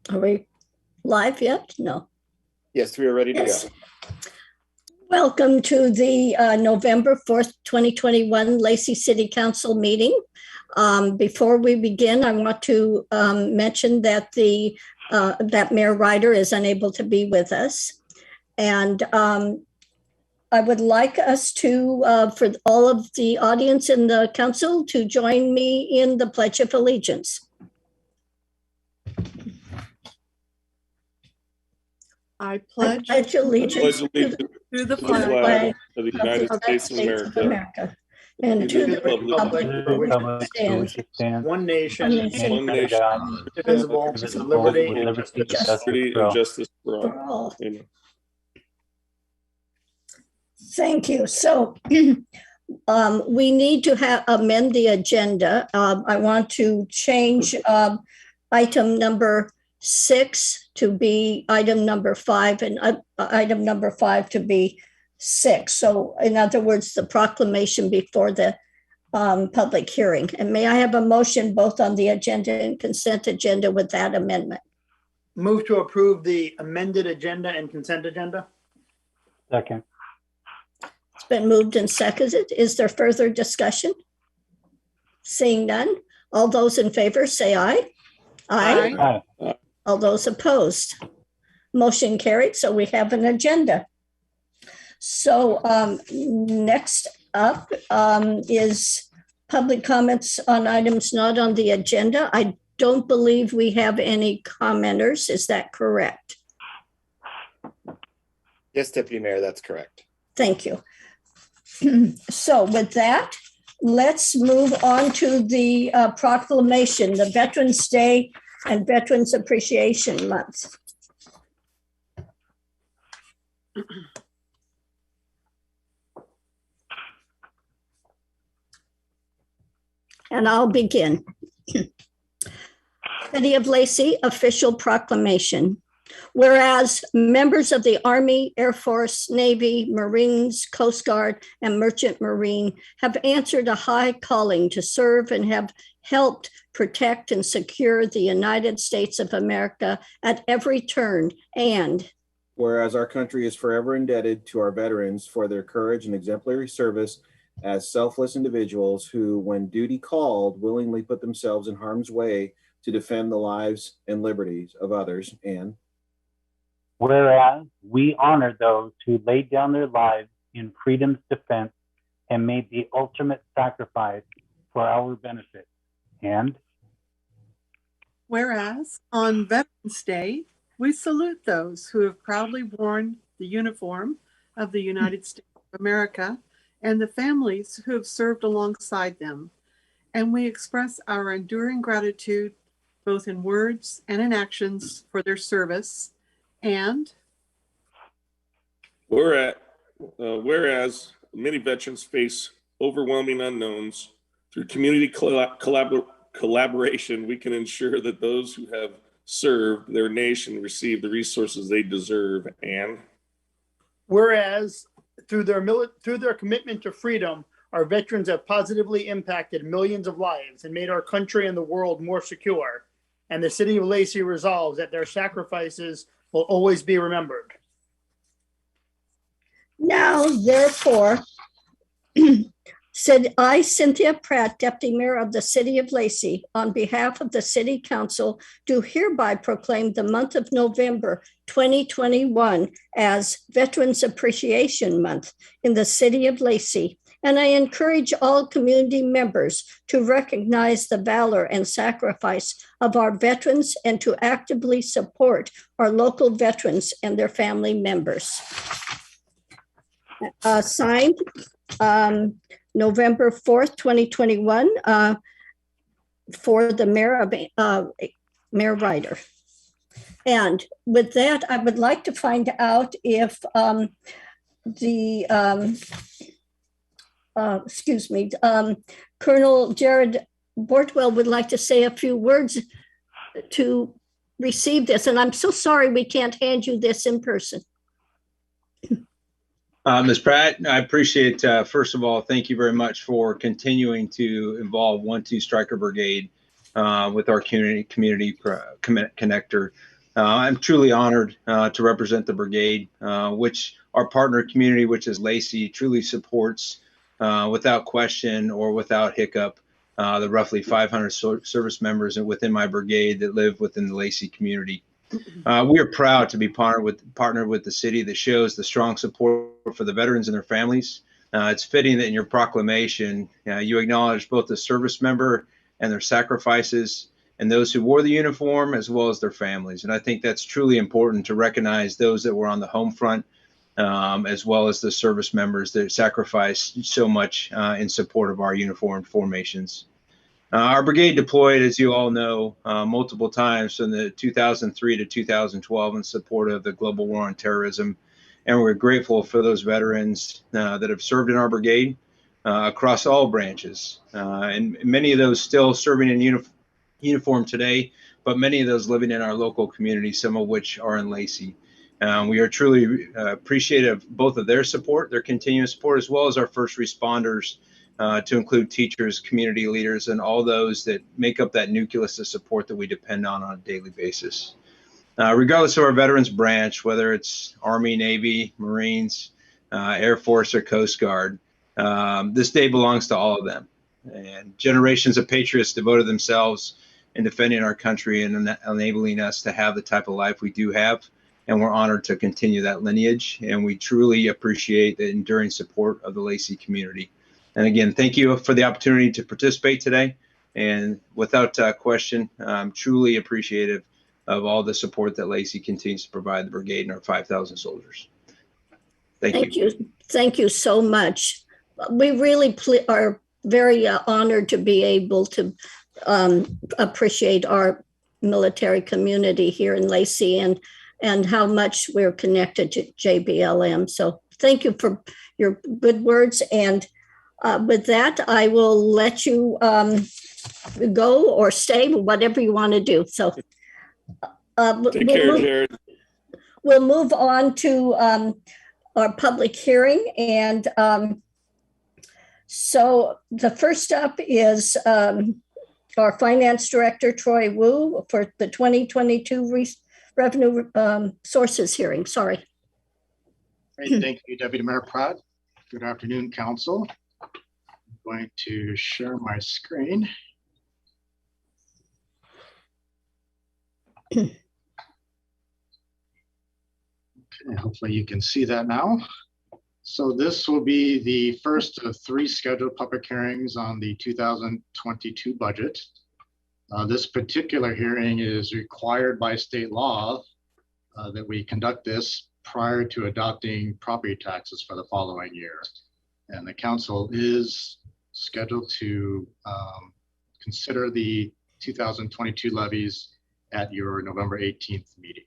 Are we live yet? No. Yes, we are ready to Yes. go. Welcome to the November 4th, 2021 Lacey City Council meeting. Before we begin, I want to mention that that Mayor Ryder is unable to be with us. And I would like us to, for all of the audience in the council, to join me in the Pledge of Allegiance. I pledge allegiance to the flag flag of the United States of America, and to the republic for which it stands, one nation, one nation, indivisible, with liberty and liberty and justice for for all. all. Amen. Thank you. So we need to amend the agenda. I want to change item number 6 to be item number 5 and item number 5 to be 6. So in other words, the proclamation before the public hearing. And may I have a motion both on the agenda and consent agenda with that amendment? Move to approve the amended agenda and consent agenda. Second. It's been moved and seconded. Is there further discussion? Seeing none, all those in favor say aye. Aye. Aye. All those opposed? Motion carried, so we have an agenda. So next up is public comments on items not on the agenda. I don't believe we have any commenters. Is that correct? Yes, Deputy Mayor, that's correct. Thank you. So with that, let's move on to the proclamation, the Veterans Day and Veterans Appreciation Month. And I'll begin. City of Lacey official proclamation. Whereas members of the Army, Air Force, Navy, Marines, Coast Guard, and Merchant Marine have answered a high calling to serve and have helped protect and secure the United States of America at every turn. And whereas our country is forever indebted to our veterans for their courage and exemplary service as selfless individuals who, when duty called, willingly put themselves in harm's way to defend the lives and liberties of others. And whereas we honor those who laid down their lives in freedom's defense and made the ultimate sacrifice for our benefit. And whereas on Veterans Day, we salute those who have proudly worn the uniform of the United States of America and the families who have served alongside them. And we express our enduring gratitude, both in words and in actions, for their service. And whereas many veterans face overwhelming unknowns, through community collaboration, we can ensure that those who have served their nation receive the resources they deserve. And whereas through their commitment to freedom, our veterans have positively impacted millions of lives and made our country and the world more secure. And the City of Lacey resolves that their sacrifices will always be remembered. now, therefore, said I, Cynthia Pratt, Deputy Mayor of the City of Lacey, on behalf of the City Council, do hereby proclaim the month of November 2021 as Veterans Appreciation Month in the City of Lacey. And I encourage all community members to recognize the valor and sacrifice of our veterans and to actively support our local veterans and their family members. Signed, November 4th, 2021, for the Mayor Ryder. And with that, I would like to find out if Colonel Jared Bortwell would like to say a few words to receive this. And I'm so sorry we can't hand you this in person. Ms. Pratt, I appreciate, first of all, thank you very much for continuing to involve 1-2 Stryker Brigade with our community connector. I'm truly honored to represent the brigade, which our partner community, which is Lacey, truly supports without question or without hiccup the roughly 500 service members within my brigade that live within the Lacey community. We are proud to be partnered with the city that shows the strong support for the veterans and their families. It's fitting that in your proclamation, you acknowledge both the service member and their sacrifices, and those who wore the uniform as well as their families. And I think that's truly important to recognize those that were on the home front, as well as the service members that sacrificed so much in support of our uniformed formations. Our brigade deployed, as you all know, multiple times from the 2003 to 2012 in support of the global war on terrorism. And we're grateful for those veterans that have served in our brigade across all branches. And many of those still serving in uniform today, but many of those living in our local community, some of which are in Lacey. We are truly appreciative both of their support, their continuous support, as well as our first responders, to include teachers, community leaders, and all those that make up that nucleus of support that we depend on a daily basis. Regardless of our veterans branch, whether it's Army, Navy, Marines, Air Force, or Coast Guard, this day belongs to all of them. And generations of patriots devoted themselves in defending our country and enabling us to have the type of life we do have. And we're honored to continue that lineage. And we truly appreciate the enduring support of the Lacey community. And again, thank you for the opportunity to participate today. And without question, I'm truly appreciative of all the support that Lacey continues to provide the brigade and our 5,000 soldiers. Thank you. Thank you so much. We really are very honored to be able to appreciate our military community here in Lacey and how much we're connected to JBLM. So thank you for your good words. And with that, I will let you go or stay, whatever you want to do. So Take care, Jared. We'll move on to our public hearing. And so the first up is our Finance Director, Troy Wu, for the 2022 Revenue Sources hearing. Sorry. Great. Thank you, Deputy Mayor Pratt. Good afternoon, Council. I'm going to share my screen. Okay, hopefully you can see that now. So this will be the first of 3 scheduled public hearings on the 2022 budget. This particular hearing is required by state law that we conduct this prior to adopting property taxes for the following year. And the council is scheduled to consider the 2022 levies at your November 18th meeting.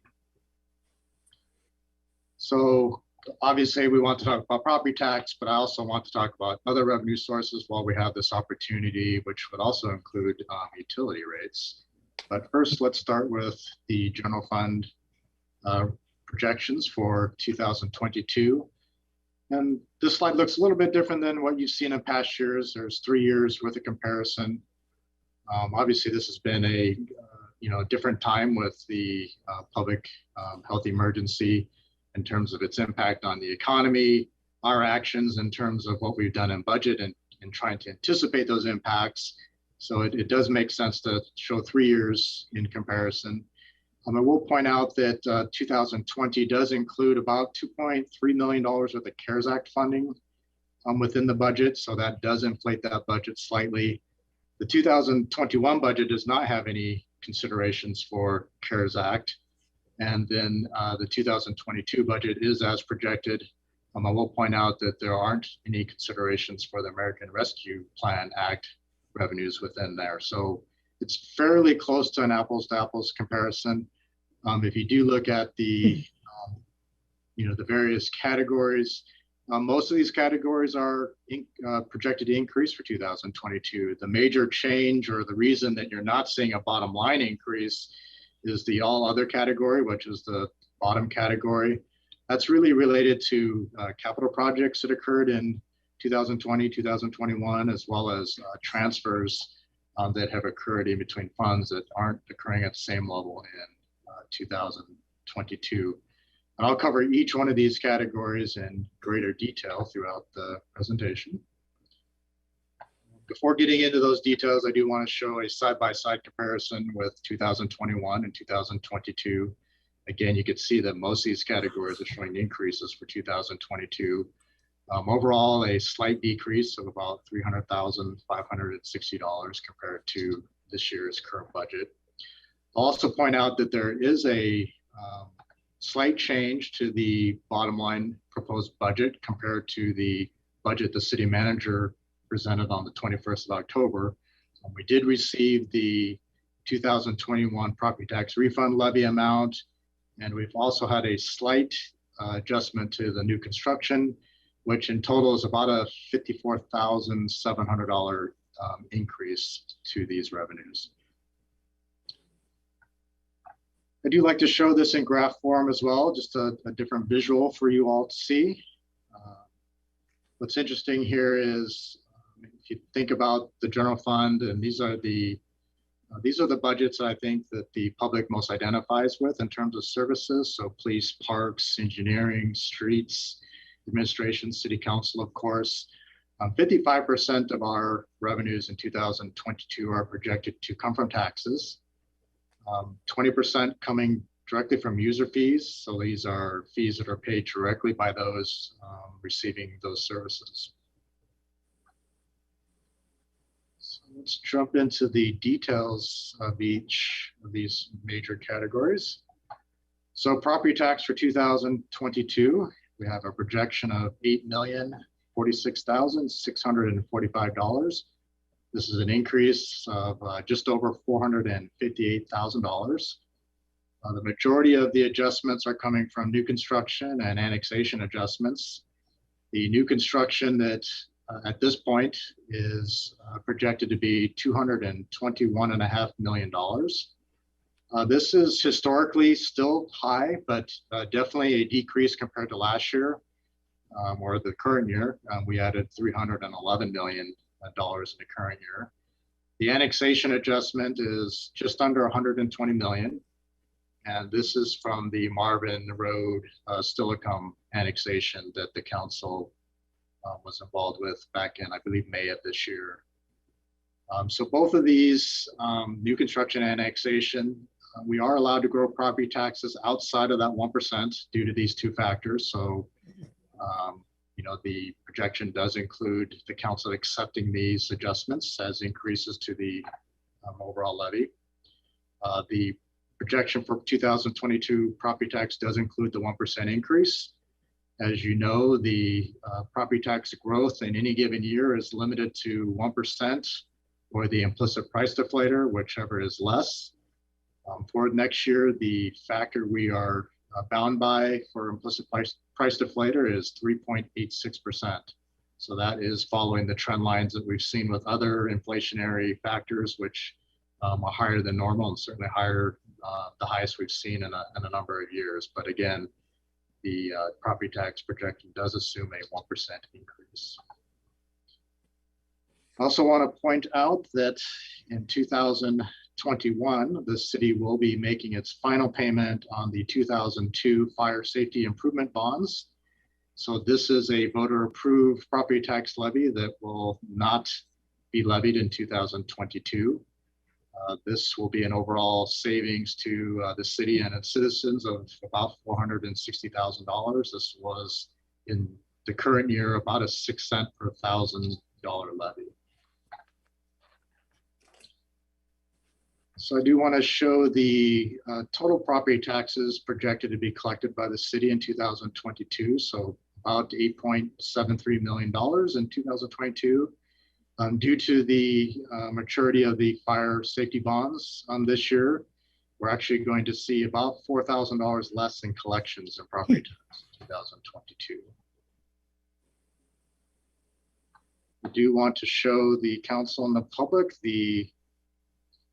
So obviously we want to talk about property tax, but I also want to talk about other revenue sources while we have this opportunity, which would also include utility rates. But first, let's start with the general fund projections for 2022. And this slide looks a little bit different than what you've seen in past years. There's 3 years worth of comparison. Obviously, this has been a different time with the public health emergency in terms of its impact on the economy, our actions in terms of what we've done in budget and trying to anticipate those impacts. So it does make sense to show 3 years in comparison. I will point out that 2020 does include about $2.3 million worth of CARES Act funding within the budget. So that does inflate that budget slightly. The 2021 budget does not have any considerations for CARES Act. And then the 2022 budget is as projected. I will point out that there aren't any considerations for the American Rescue Plan Act revenues within there. So it's fairly close to an apples to apples comparison. If you do look at the, the various categories, most of these categories are projected to increase for 2022. The major change or the reason that you're not seeing a bottom line increase is the all other category, which is the bottom category. That's really related to capital projects that occurred in 2020, 2021, as well as transfers that have occurred in between funds that aren't occurring at the same level in 2022. And I'll cover each one of these categories in greater detail throughout the presentation. Before getting into those details, I do want to show a side-by-side comparison with 2021 and 2022. Again, you can see that most of these categories are showing increases for 2022. Overall, a slight decrease of about $300,560 compared to this year's current budget. I'll also point out that there is a slight change to the bottom line proposed budget compared to the budget the city manager presented on the 21st of October. We did receive the 2021 property tax refund levy amount, and we've also had a slight adjustment to the new construction, which in total is about a $54,700 increase to these revenues. I do like to show this in graph form as well, just a different visual for you all to see. What's interesting here is if you think about the general fund, and these are the budgets I think that the public most identifies with in terms of services. So police, parks, engineering, streets, administration, city council, of course. 55% of our revenues in 2022 are projected to come from taxes. 20% coming directly from user fees. So these are fees that are paid directly by those receiving those services. So let's jump into the details of each of these major categories. So property tax for 2022, we have a projection of $8,046,645. This is an increase of just over $458,000. The majority of the adjustments are coming from new construction and annexation adjustments. The new construction that at this point is projected to be $221.5 million. This is historically still high, but definitely a decrease compared to last year or the current year. We added $311 million in the current year. The annexation adjustment is just under 120 million. And this is from the Marvin Road Stillicum annexation that the council was involved with back in, I believe, May of this year. So both of these new construction annexation, we are allowed to grow property taxes outside of that 1% due to these two factors. So you know, the projection does include the council accepting these adjustments as increases to the overall levy. The projection for 2022 property tax does include the 1% increase. As you know, the property tax growth in any given year is limited to 1% or the implicit price deflator, whichever is less. For next year, the factor we are bound by for implicit price deflator is 3.86%. So that is following the trend lines that we've seen with other inflationary factors, which are higher than normal and certainly higher, the highest we've seen in a number of years. But again, the property tax projection does assume a 1% increase. I also want to point out that in 2021, the city will be making its final payment on the 2002 fire safety improvement bonds. So this is a voter approved property tax levy that will not be levied in 2022. This will be an overall savings to the city and its citizens of about $460,000. This was in the current year about a 6 cent per $1,000 levy. So I do want to show the total property taxes projected to be collected by the city in 2022. So about $8.73 million in 2022. Due to the maturity of the fire safety bonds this year, we're actually going to see about $4,000 less in collections in property tax in 2022. I do want to show the council and the public the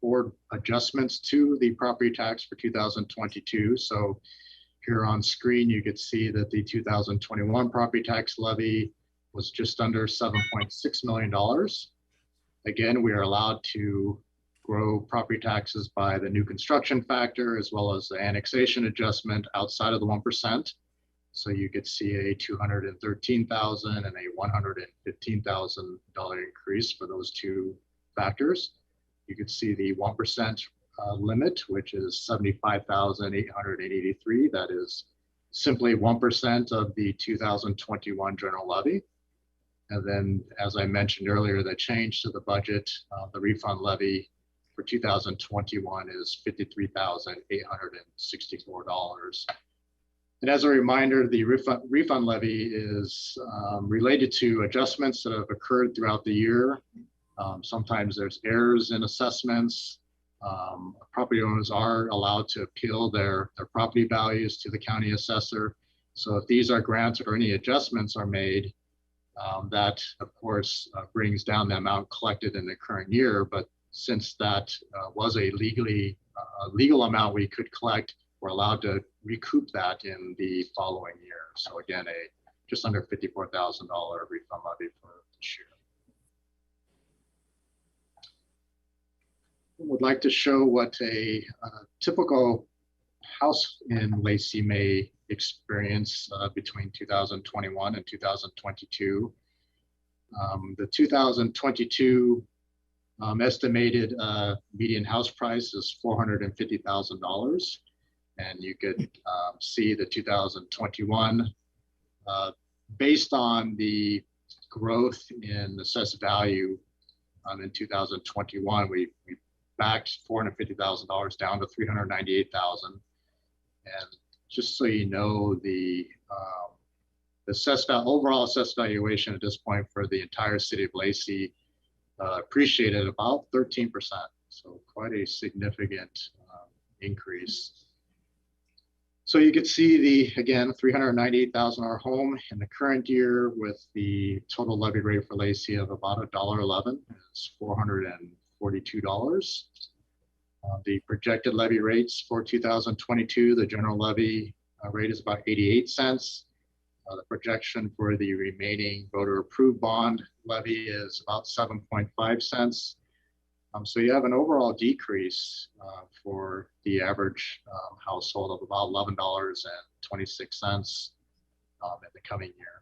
board adjustments to the property tax for 2022. So here on screen, you could see that the 2021 property tax levy was just under $7.6 million. Again, we are allowed to grow property taxes by the new construction factor as well as the annexation adjustment outside of the 1%. So you could see a $213,000 and a $115,000 increase for those two factors. You could see the 1% limit, which is $75,883. That is simply 1% of the 2021 general levy. And then, as I mentioned earlier, the change to the budget, the refund levy for 2021 is $53,864. And as a reminder, the refund levy is related to adjustments that have occurred throughout the year. Sometimes there's errors in assessments. Property owners are allowed to appeal their property values to the county assessor. So if these are granted or any adjustments are made, that of course brings down the amount collected in the current year. But since that was a legal amount we could collect, we're allowed to recoup that in the following year. So again, just under $54,000 refund levy for this year. Would like to show what a typical house in Lacey may experience between 2021 and 2022. The 2022 estimated median house price is $450,000. And you could see the 2021, based on the growth in assessed value in 2021, we backed $450,000 down to $398,000. And just so you know, the overall assessed valuation at this point for the entire city of Lacey appreciated about 13%. So quite a significant increase. So you could see again, $398,000 home in the current year with the total levy rate for Lacey of about $1.11. It's $442. The projected levy rates for 2022, the general levy rate is about 88 cents. The projection for the remaining voter approved bond levy is about 7.5 cents. So you have an overall decrease for the average household of about $11.26 in the coming year.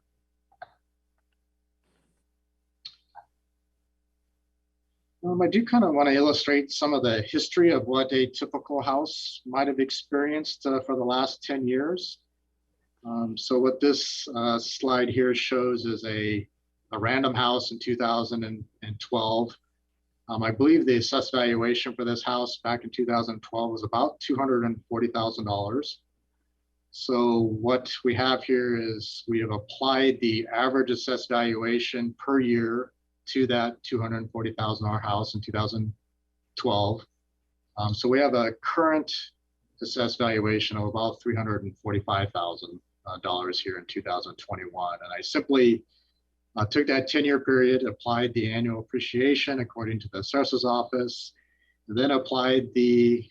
I do kind of want to illustrate some of the history of what a typical house might have experienced for the last 10 years. So what this slide here shows is a random house in 2012. I believe the assessed valuation for this house back in 2012 was about $240,000. So what we have here is we have applied the average assessed valuation per year to that $240,000 house in 2012. So we have a current assessed valuation of about $345,000 here in 2021. And I simply took that 10-year period, applied the annual appreciation according to the assessor's office, and then applied the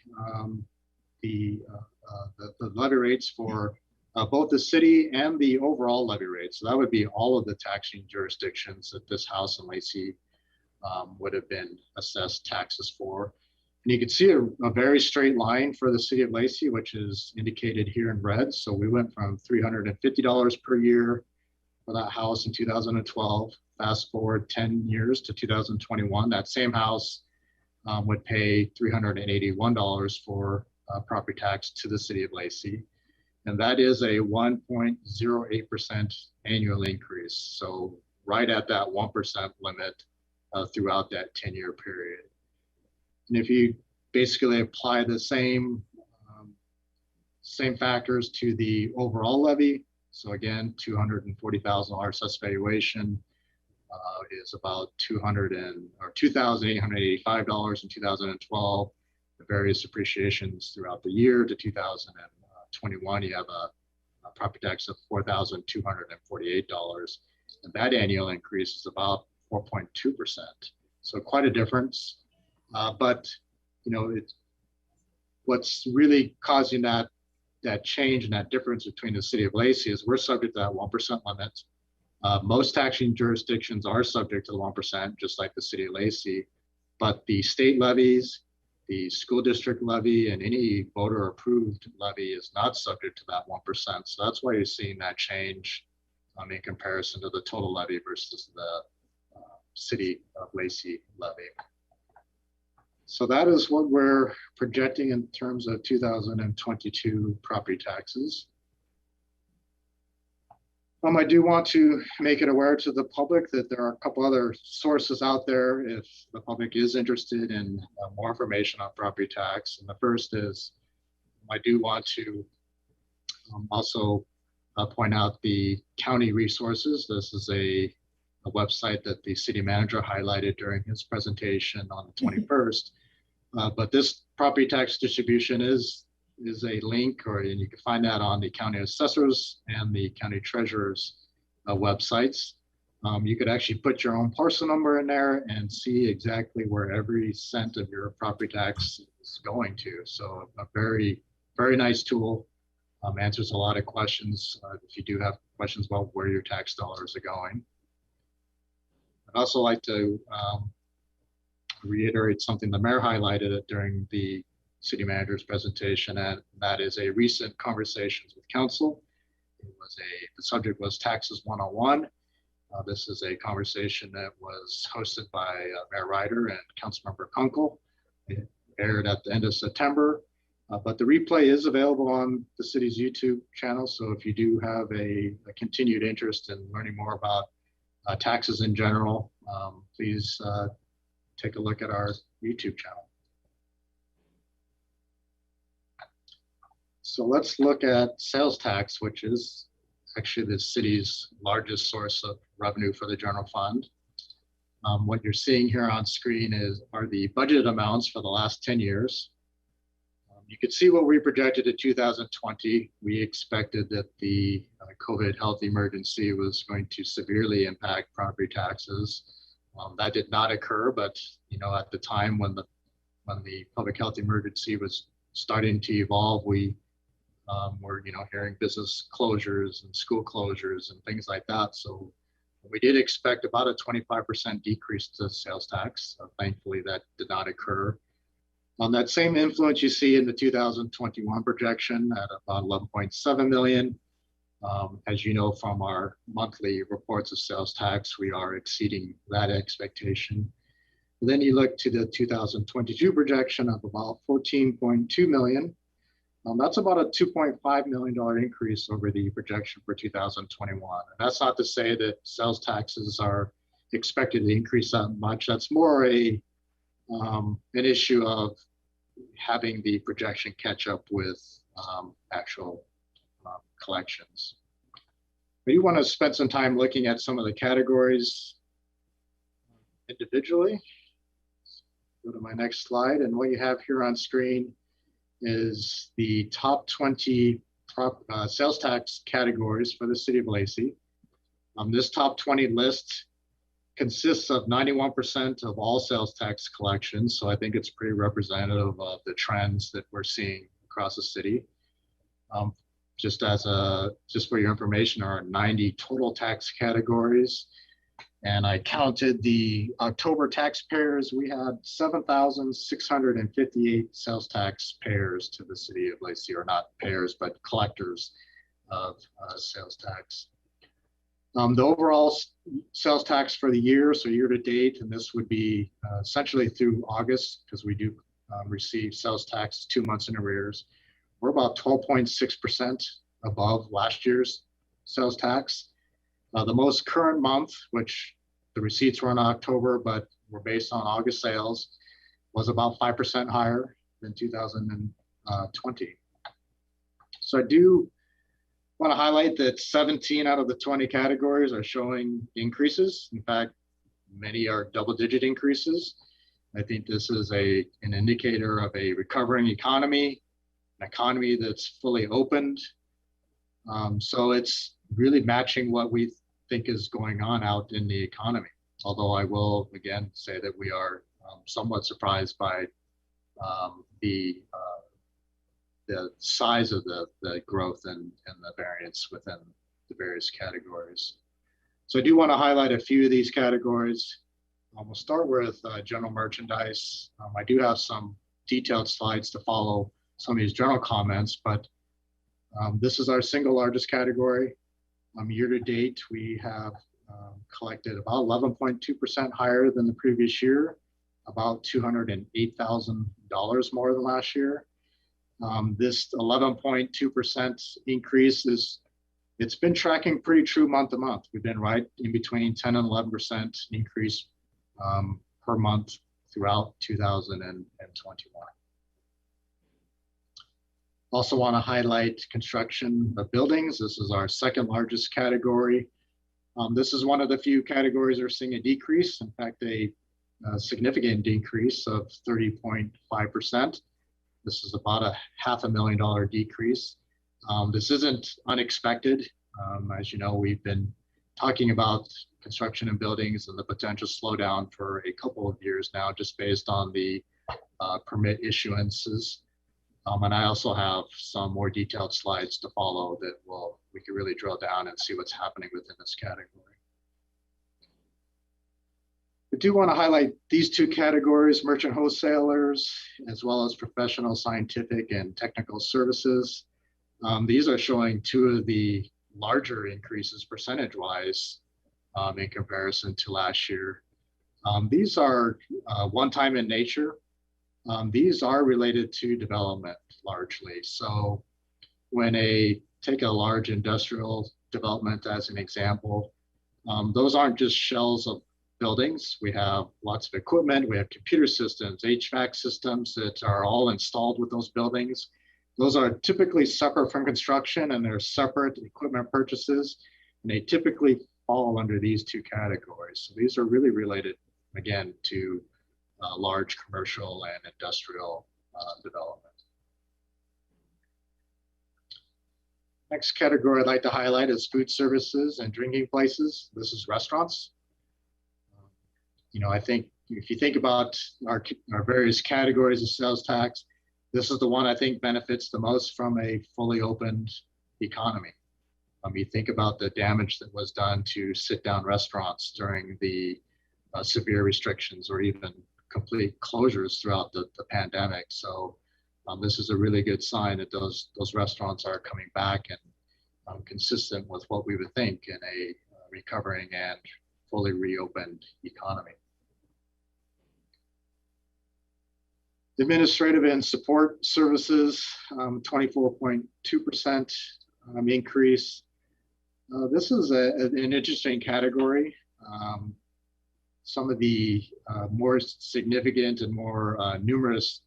levy rates for both the city and the overall levy rate. So that would be all of the taxing jurisdictions that this house in Lacey would have been assessed taxes for. And you can see a very straight line for the city of Lacey, which is indicated here in red. So we went from $350 per year for that house in 2012. Fast forward 10 years to 2021, that same house would pay $381 for property tax to the city of Lacey. And that is a 1.08% annual increase. So right at that 1% limit throughout that 10-year period. And if you basically apply the same factors to the overall levy, so again, $240,000 assessed valuation is about $2,885 in 2012. The various depreciations throughout the year to 2021, you have a property tax of $4,248, and that annual increase is about 4.2%. So quite a difference. But you know, what's really causing that change and that difference between the city of Lacey is we're subject to that 1% limit. Most taxing jurisdictions are subject to the 1%, just like the city of Lacey, but the state levies The school district levy and any voter approved levy is not subject to that 1%. So that's why you're seeing that change in comparison to the total levy versus the City of Lacey levy. So that is what we're projecting in terms of 2022 property taxes. I do want to make it aware to the public that there are a couple other sources out there if the public is interested in more information on property tax. And the first is, I do want to also point out the county resources. This is a website that the city manager highlighted during his presentation on the 21st. But this property tax distribution is a link, and you can find that on the county assessors and the county treasurer's websites. You could actually put your own parcel number in there and see exactly where every cent of your property tax is going to. So a very, very nice tool. Answers a lot of questions if you do have questions about where your tax dollars are going. I'd also like to reiterate something the mayor highlighted during the city manager's presentation, and that is a recent conversations with council. The subject was Taxes 101. This is a conversation that was hosted by Mayor Ryder and Councilmember Kunkel. It aired at the end of September, but the replay is available on the city's YouTube channel. So if you do have a continued interest in learning more about taxes in general, please take a look at our YouTube channel. So let's look at sales tax, which is actually the city's largest source of revenue for the general fund. What you're seeing here on screen are the budget amounts for the last 10 years. You can see what we projected in 2020. We expected that the COVID health emergency was going to severely impact property taxes. That did not occur, but at the time when the public health emergency was starting to evolve, we were hearing business closures and school closures and things like that. So we did expect about a 25% decrease to sales tax. Thankfully, that did not occur. On that same influence you see in the 2021 projection at about 11.7 million. As you know from our monthly reports of sales tax, we are exceeding that expectation. And then you look to the 2022 projection of about 14.2 million. That's about a $2.5 million increase over the projection for 2021. And that's not to say that sales taxes are expected to increase that much. That's more an issue of having the projection catch up with actual collections. But you want to spend some time looking at some of the categories individually. Go to my next slide, and what you have here on screen is the top 20 sales tax categories for the city of Lacey. This top 20 list consists of 91% of all sales tax collections. So I think it's pretty representative of the trends that we're seeing across the city. Just for your information, there are 90 total tax categories. And I counted the October taxpayers. We had 7,658 sales tax payers to the city of Lacey, or not payers, but collectors of sales tax. The overall sales tax for the year, so year to date, and this would be essentially through August, because we do receive sales tax 2 months in arrears. We're about 12.6% above last year's sales tax. The most current month, which the receipts were in October, but were based on August sales, was about 5% higher than 2020. So I do want to highlight that 17 out of the 20 categories are showing increases. In fact, many are double-digit increases. I think this is an indicator of a recovering economy, an economy that's fully opened. So it's really matching what we think is going on out in the economy. Although I will again say that we are somewhat surprised by the size of the growth and the variance within the various categories. So I do want to highlight a few of these categories. We'll start with general merchandise. I do have some detailed slides to follow some of these general comments, but this is our single largest category. Year to date, we have collected about 11.2% higher than the previous year, about $208,000 more than last year. This 11.2% increase it's been tracking pretty true month to month. We've been right in between 10 and 11% increase per month throughout 2021. Also want to highlight construction of buildings. This is our second largest category. This is one of the few categories that are seeing a decrease. In fact, a significant decrease of 30.5%. This is about a $500,000 decrease. This isn't unexpected. As you know, we've been talking about construction and buildings and the potential slowdown for a couple of years now, just based on the permit issuances. And I also have some more detailed slides to follow that we can really drill down and see what's happening within this category. I do want to highlight these two categories, merchant wholesalers, as well as professional, scientific, and technical services. These are showing two of the larger increases percentage-wise in comparison to last year. These are one-time in nature. These are related to development largely. So when take a large industrial development as an example, those aren't just shells of buildings. We have lots of equipment. We have computer systems, HVAC systems that are all installed with those buildings. Those are typically separate from construction, and they're separate equipment purchases, and they typically fall under these two categories. So these are really related, again, to large commercial and industrial development. Next category I'd like to highlight is food services and drinking places. This is restaurants. I think if you think about our various categories of sales tax, this is the one I think benefits the most from a fully opened economy. You think about the damage that was done to sit-down restaurants during the severe restrictions or even complete closures throughout the pandemic. So this is a really good sign that those restaurants are coming back and consistent with what we would think in a recovering and fully reopened economy. Administrative and support services, 24.2% increase. This is an interesting category. Some of the more significant and more numerous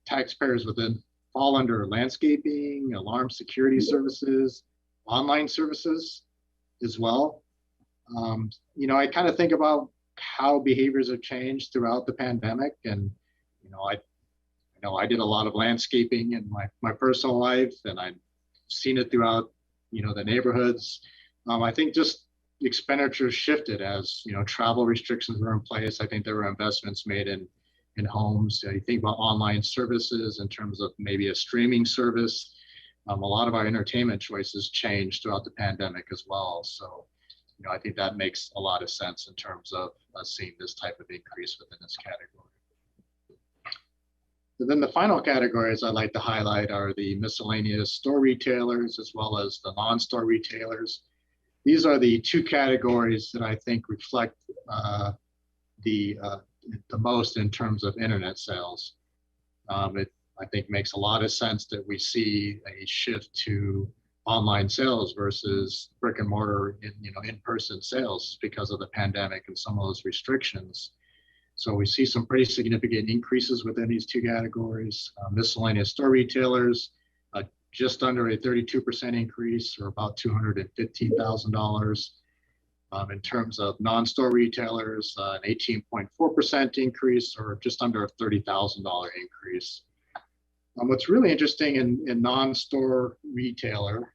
taxpayers within fall under landscaping, alarm security services, online services as well. I kind of think about how behaviors have changed throughout the pandemic, and I did a lot of landscaping in my personal life, and I've seen it throughout the neighborhoods. I think just expenditures shifted as travel restrictions were in place. I think there were investments made in homes. You think about online services in terms of maybe a streaming service. A lot of our entertainment choices changed throughout the pandemic as well. So I think that makes a lot of sense in terms of seeing this type of increase within this category. And then the final categories I'd like to highlight are the miscellaneous store retailers as well as the non-store retailers. These are the two categories that I think reflect the most in terms of internet sales. It, I think, makes a lot of sense that we see a shift to online sales versus brick and mortar in-person sales because of the pandemic and some of those restrictions. So we see some pretty significant increases within these two categories. Miscellaneous store retailers, just under a 32% increase, or about $215,000. In terms of non-store retailers, an 18.4% increase, or just under a $30,000 increase. What's really interesting in non-store retailer,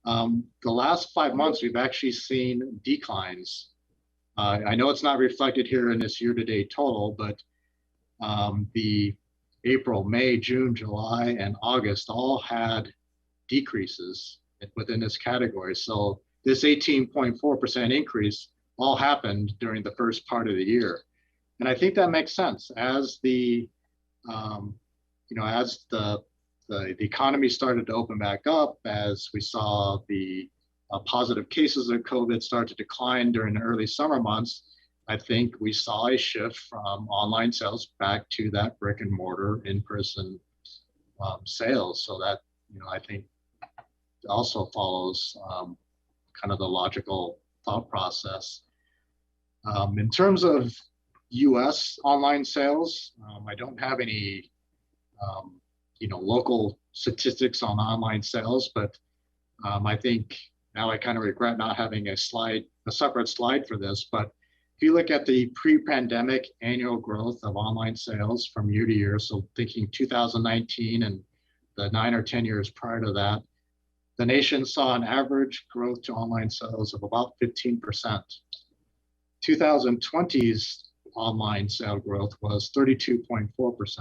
the last 5 months, we've actually seen declines. I know it's not reflected here in this year-to-date total, but the April, May, June, July, and August all had decreases within this category. So this 18.4% increase all happened during the first part of the year. And I think that makes sense. As the as the economy started to open back up, as we saw the positive cases of COVID start to decline during the early summer months, I think we saw a shift from online sales back to that brick and mortar in-person sales. So that, I think also follows kind of the logical thought process. In terms of US online sales, I don't have any local statistics on online sales, but I think now I kind of regret not having a separate slide for this. But if you look at the pre-pandemic annual growth of online sales from year to year, so thinking 2019 and the 9 or 10 years prior to that, the nation saw an average growth to online sales of about 15%. 2020's online sale growth was 32.4%.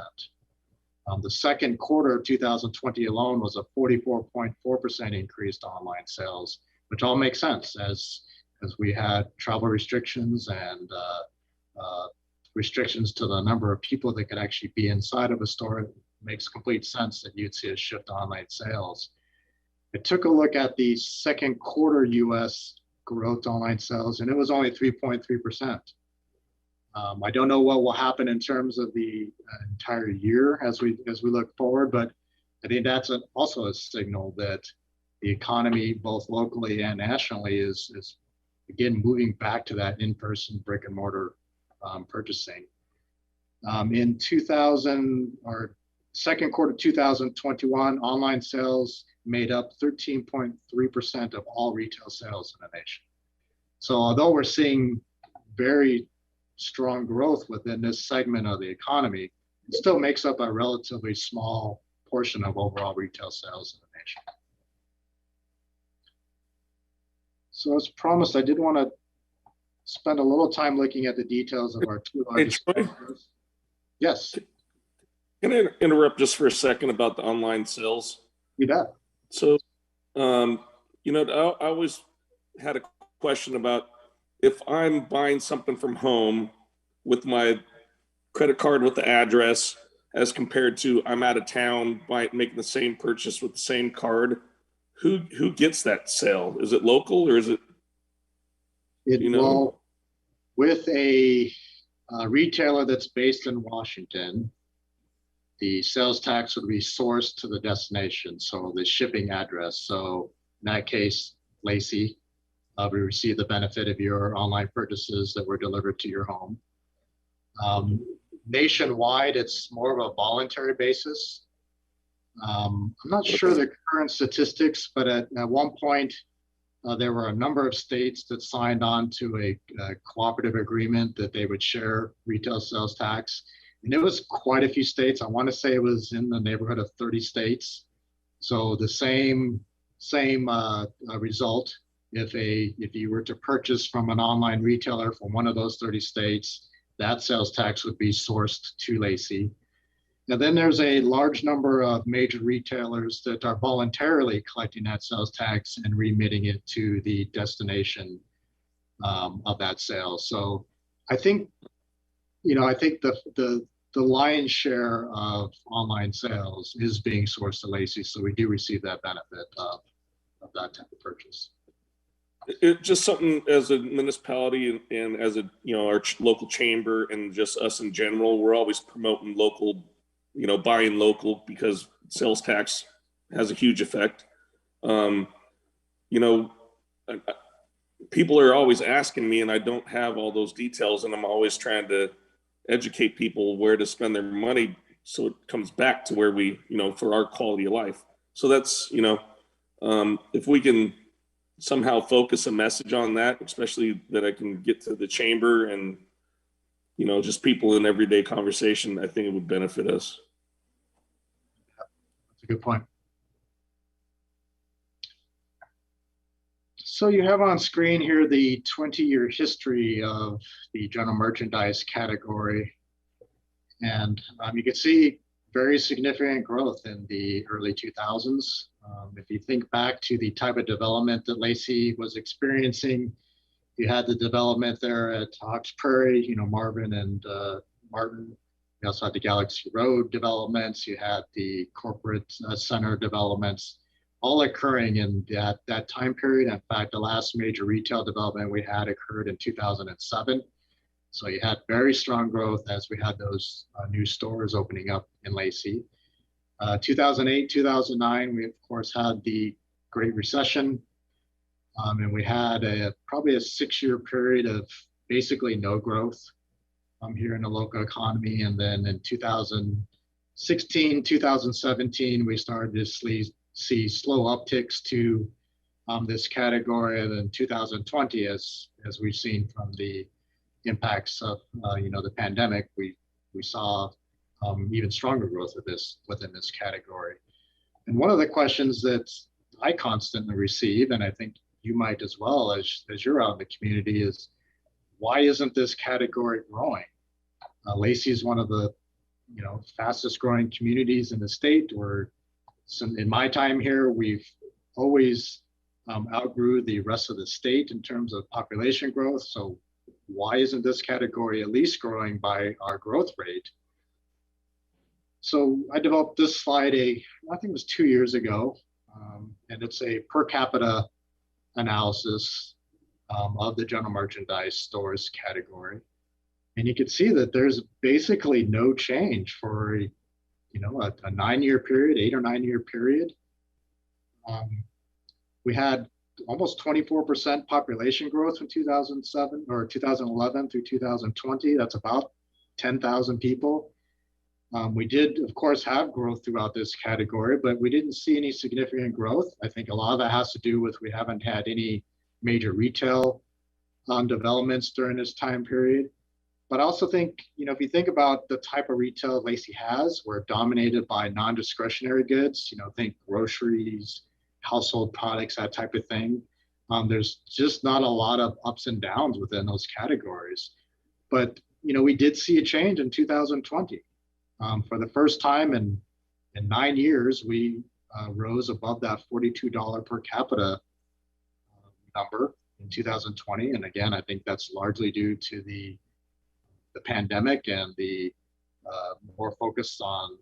The second quarter of 2020 alone was a 44.4% increase to online sales, which all makes sense as we had travel restrictions and restrictions to the number of people that could actually be inside of a store. It makes complete sense that you'd see a shift to online sales. I took a look at the second quarter US growth to online sales, and it was only 3.3%. I don't know what will happen in terms of the entire year as we look forward, but I think that's also a signal that the economy, both locally and nationally, is again moving back to that in-person brick and mortar purchasing. In second quarter 2021, online sales made up 13.3% of all retail sales in the nation. So although we're seeing very strong growth within this segment of the economy, it still makes up a relatively small portion of overall retail sales in the nation. So as promised, I did want to spend a little time looking at the details of our two largest partners. Yes. Can I interrupt just for a second about the online sales? You bet. So, I always had a question about if I'm buying something from home with my credit card with the address as compared to I'm out of town making the same purchase with the same card, who gets that sale? Is it local or is it? Well, with a retailer that's based in Washington, the sales tax would be sourced to the destination, so the shipping address. So in that case, Lacey, we receive the benefit of your online purchases that were delivered to your home. Nationwide, it's more of a voluntary basis. I'm not sure the current statistics, but at one point, there were a number of states that signed on to a cooperative agreement that they would share retail sales tax. And it was quite a few states. I want to say it was in the neighborhood of 30 states. So the same result if you were to purchase from an online retailer from one of those 30 states, that sales tax would be sourced to Lacey. Now then there's a large number of major retailers that are voluntarily collecting that sales tax and remitting it to the destination of that sale. So I think the lion's share of online sales is being sourced to Lacey, so we do receive that benefit of that type of purchase. It just something as a municipality and as our local chamber and just us in general, we're always promoting local, buying local because sales tax has a huge effect. People are always asking me and I don't have all those details, and I'm always trying to educate people where to spend their money so it comes back to where we, for our quality of life. So that's, if we can somehow focus a message on that, especially that I can get to the chamber and, just people in everyday conversation, I think it would benefit us. That's a good point. So you have on screen here the 20-year history of the general merchandise category. And you can see very significant growth in the early 2000s. If you think back to the type of development that Lacey was experiencing, you had the development there at Hawks Prairie, Marvin and Martin. You also had the Galaxy Road developments. You had the corporate center developments, all occurring in that time period. In fact, the last major retail development we had occurred in 2007. So you had very strong growth as we had those new stores opening up in Lacey. 2008, 2009, we of course had the Great Recession. And we had probably a 6-year period of basically no growth here in the local economy. And then in 2016, 2017, we started to see slow upticks to this category. And then 2020, as we've seen from the impacts of the pandemic, we saw even stronger growth of this within this category. And one of the questions that I constantly receive, and I think you might as well as you're out in the community, is why isn't this category growing? Lacey is one of the fastest growing communities in the state. In my time here, we've always outgrew the rest of the state in terms of population growth. So why isn't this category at least growing by our growth rate? So I developed this slide, I think it was 2 years ago, and it's a per capita analysis of the general merchandise stores category. And you can see that there's basically no change for a 9-year period, 8 or 9 year period. We had almost 24% population growth from 2007 or 2011 through 2020. That's about 10,000 people. We did, of course, have growth throughout this category, but we didn't see any significant growth. I think a lot of that has to do with we haven't had any major retail developments during this time period. But I also think, if you think about the type of retail Lacey has, we're dominated by non-discretionary goods, think groceries, household products, that type of thing. There's just not a lot of ups and downs within those categories. But, we did see a change in 2020. For the first time in 9 years, we rose above that $42 per capita number in 2020. And again, I think that's largely due to the pandemic and the more focus on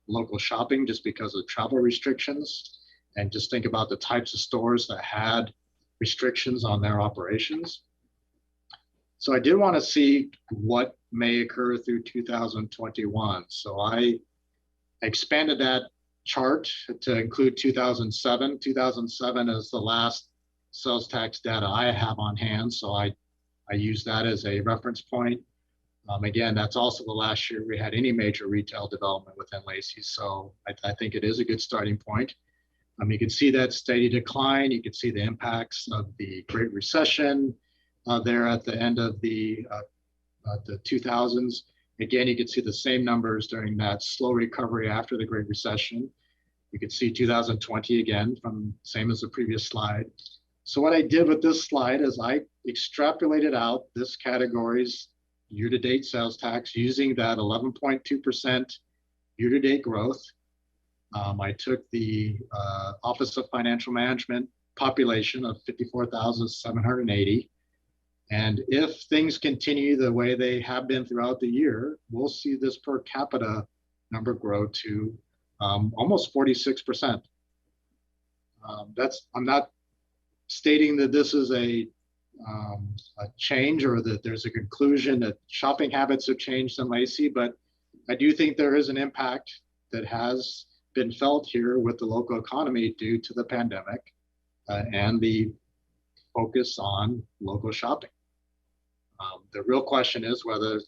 local shopping just because of travel restrictions. And just think about the types of stores that had restrictions on their operations. So I did want to see what may occur through 2021. So I expanded that chart to include 2007. 2007 is the last sales tax data I have on hand. So I use that as a reference point. Again, that's also the last year we had any major retail development within Lacey. So I think it is a good starting point. You can see that steady decline. You can see the impacts of the Great Recession there at the end of the 2000s. Again, you can see the same numbers during that slow recovery after the Great Recession. You can see 2020 again, from same as the previous slide. So what I did with this slide is I extrapolated out this category's year-to-date sales tax using that 11.2% year-to-date growth. I took the Office of Financial Management population of 54,780. And if things continue the way they have been throughout the year, we'll see this per capita number grow to almost 46%. I'm not stating that this is a change or that there's a conclusion that shopping habits have changed in Lacey, but I do think there is an impact that has been felt here with the local economy due to the pandemic and the focus on local shopping. The real question is whether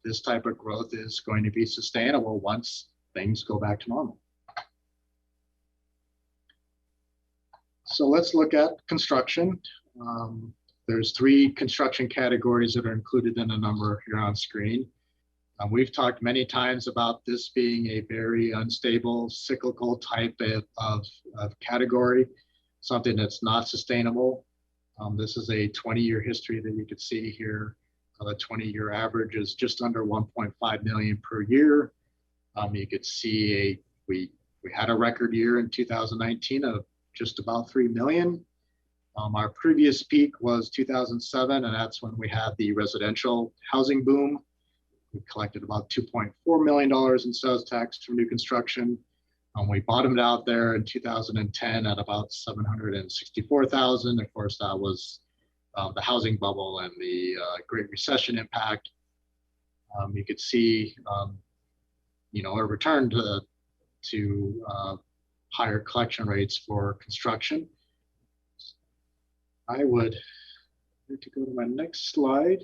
this type of growth is going to be sustainable once things go back to normal. So let's look at construction. There's 3 construction categories that are included in the number here on screen. We've talked many times about this being a very unstable, cyclical type of category, something that's not sustainable. This is a 20-year history that you can see here. The 20-year average is just under 1.5 million per year. You could see we had a record year in 2019 of just about 3 million. Our previous peak was 2007, and that's when we had the residential housing boom, We collected about $2.4 million in sales tax from new construction. We bottomed out there in 2010 at about 764,000. Of course, that was the housing bubble and the Great Recession impact. You could see, a return to higher collection rates for construction. I would need to go to my next slide.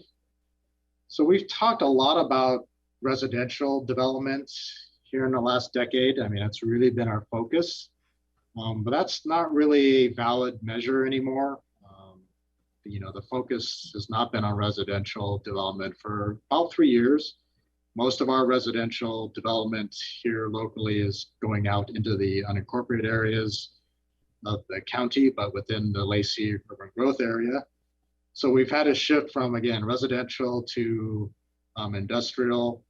So we've talked a lot about residential developments here in the last decade. I mean, that's really been our focus, but that's not really a valid measure anymore. The focus has not been on residential development for about 3 years. Most of our residential development here locally is going out into the unincorporated areas of the county, but within the Lacey urban growth area. So we've had a shift from, again, residential to industrial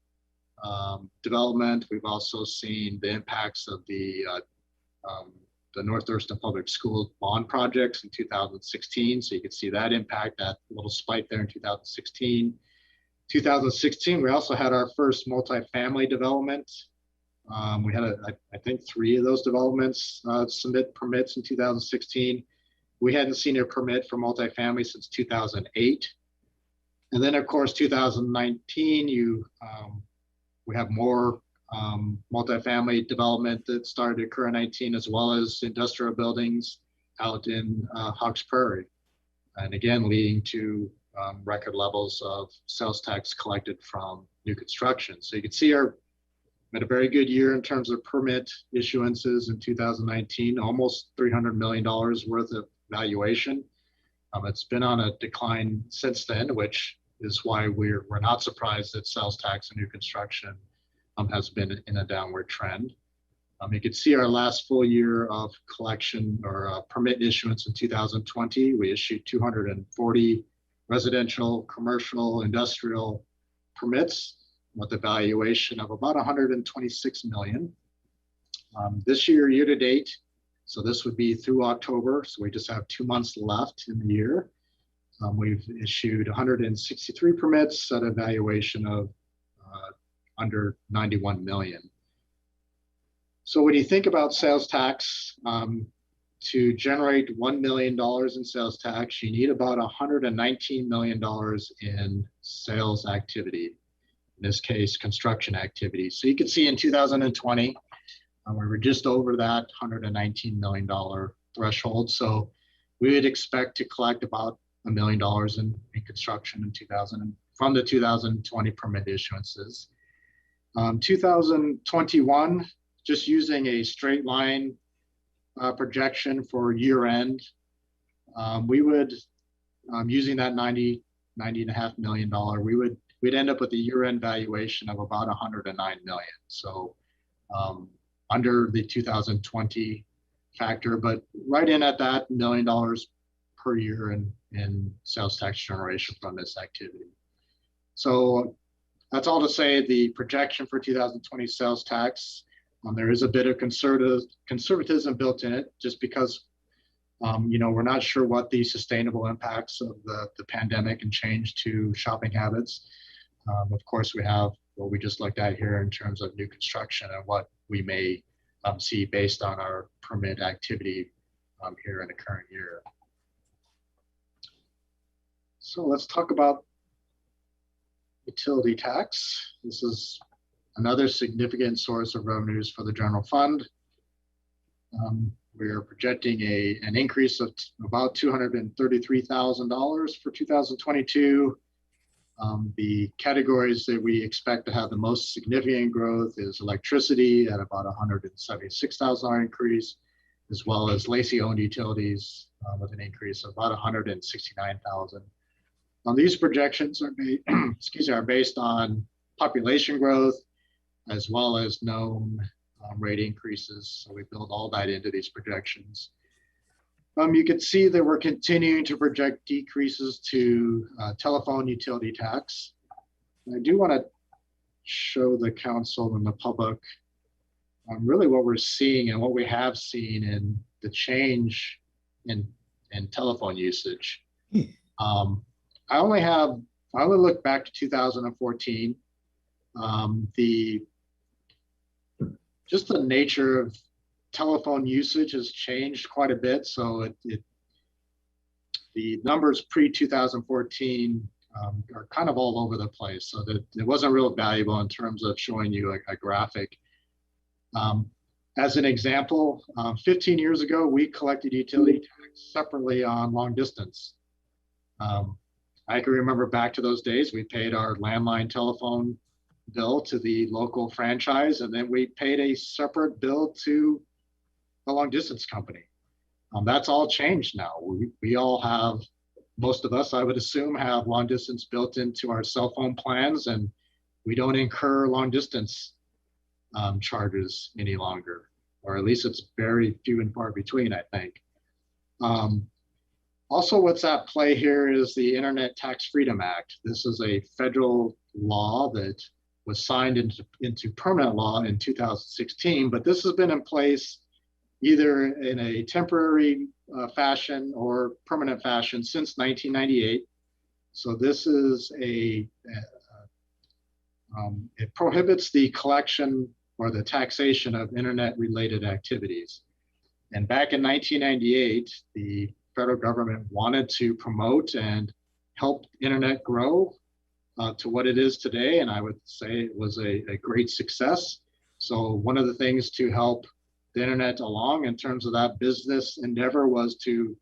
development. We've also seen the impacts of the North Thurston Public Schools bond projects in 2016. So you can see that impact, that little spike there in 2016. 2016, we also had our first multifamily development. We had, I think, 3 of those developments submit permits in 2016. We hadn't seen a permit for multifamily since 2008. And then, of course, 2019, we have more multifamily development that started to occur in 19, as well as industrial buildings out in Hawks Prairie. And again, leading to record levels of sales tax collected from new construction. So you can see we had a very good year in terms of permit issuances in 2019, almost $300 million worth of valuation. It's been on a decline since then, which is why we're not surprised that sales tax and new construction has been in a downward trend. You can see our last full year of collection or permit issuance in 2020. We issued 240 residential, commercial, industrial permits with a valuation of about 126 million. This year to date, so this would be through October, so we just have 2 months left in the year. We've issued 163 permits at a valuation of under 91 million. So when you think about sales tax, to generate $1 million in sales tax, you need about $119 million in sales activity. In this case, construction activity. So you can see in 2020, we were just over that $119 million threshold. So we would expect to collect about $1 million in construction in from the 2020 permit issuances. 2021, just using a straight line projection for year end, we would, using that $90.5 million, we'd end up with a year end valuation of about 109 million. So under the 2020 factor, but right in at that $1 million per year in sales tax generation from this activity. So that's all to say the projection for 2020 sales tax, there is a bit of conservatism built in it, just because we're not sure what the sustainable impacts of the pandemic and change to shopping habits. Of course, we have what we just looked at here in terms of new construction and what we may see based on our permit activity here in the current year. So let's talk about utility tax. This is another significant source of revenues for the general fund. We are projecting an increase of about $233,000 for 2022. The categories that we expect to have the most significant growth is electricity at about $176,000 increase, as well as Lacey-owned utilities with an increase of about $169,000. These projections are based on population growth as well as known rate increases. So we build all that into these projections. You can see that we're continuing to project decreases to telephone utility tax. And I do want to show the council and the public really what we're seeing and what we have seen in the change in telephone usage. I only look back to 2014. The just the nature of telephone usage has changed quite a bit. So the numbers pre-2014 are kind of all over the place. So that it wasn't real valuable in terms of showing you a graphic. As an example, 15 years ago, we collected utility tax separately on long distance. I can remember back to those days, we paid our landline telephone bill to the local franchise, and then we paid a separate bill to a long distance company. That's all changed now. We all have, most of us, I would assume, have long distance built into our cell phone plans, and we don't incur long distance charges any longer, or at least it's very few and far between, I think. Also, what's at play here is the Internet Tax Freedom Act. This is a federal law that was signed into permanent law in 2016, but this has been in place either in a temporary fashion or permanent fashion since 1998. So this is it prohibits the collection or the taxation of internet-related activities. And back in 1998, the federal government wanted to promote and help internet grow to what it is today. And I would say it was a great success. So one of the things to help the internet along in terms of that business endeavor was to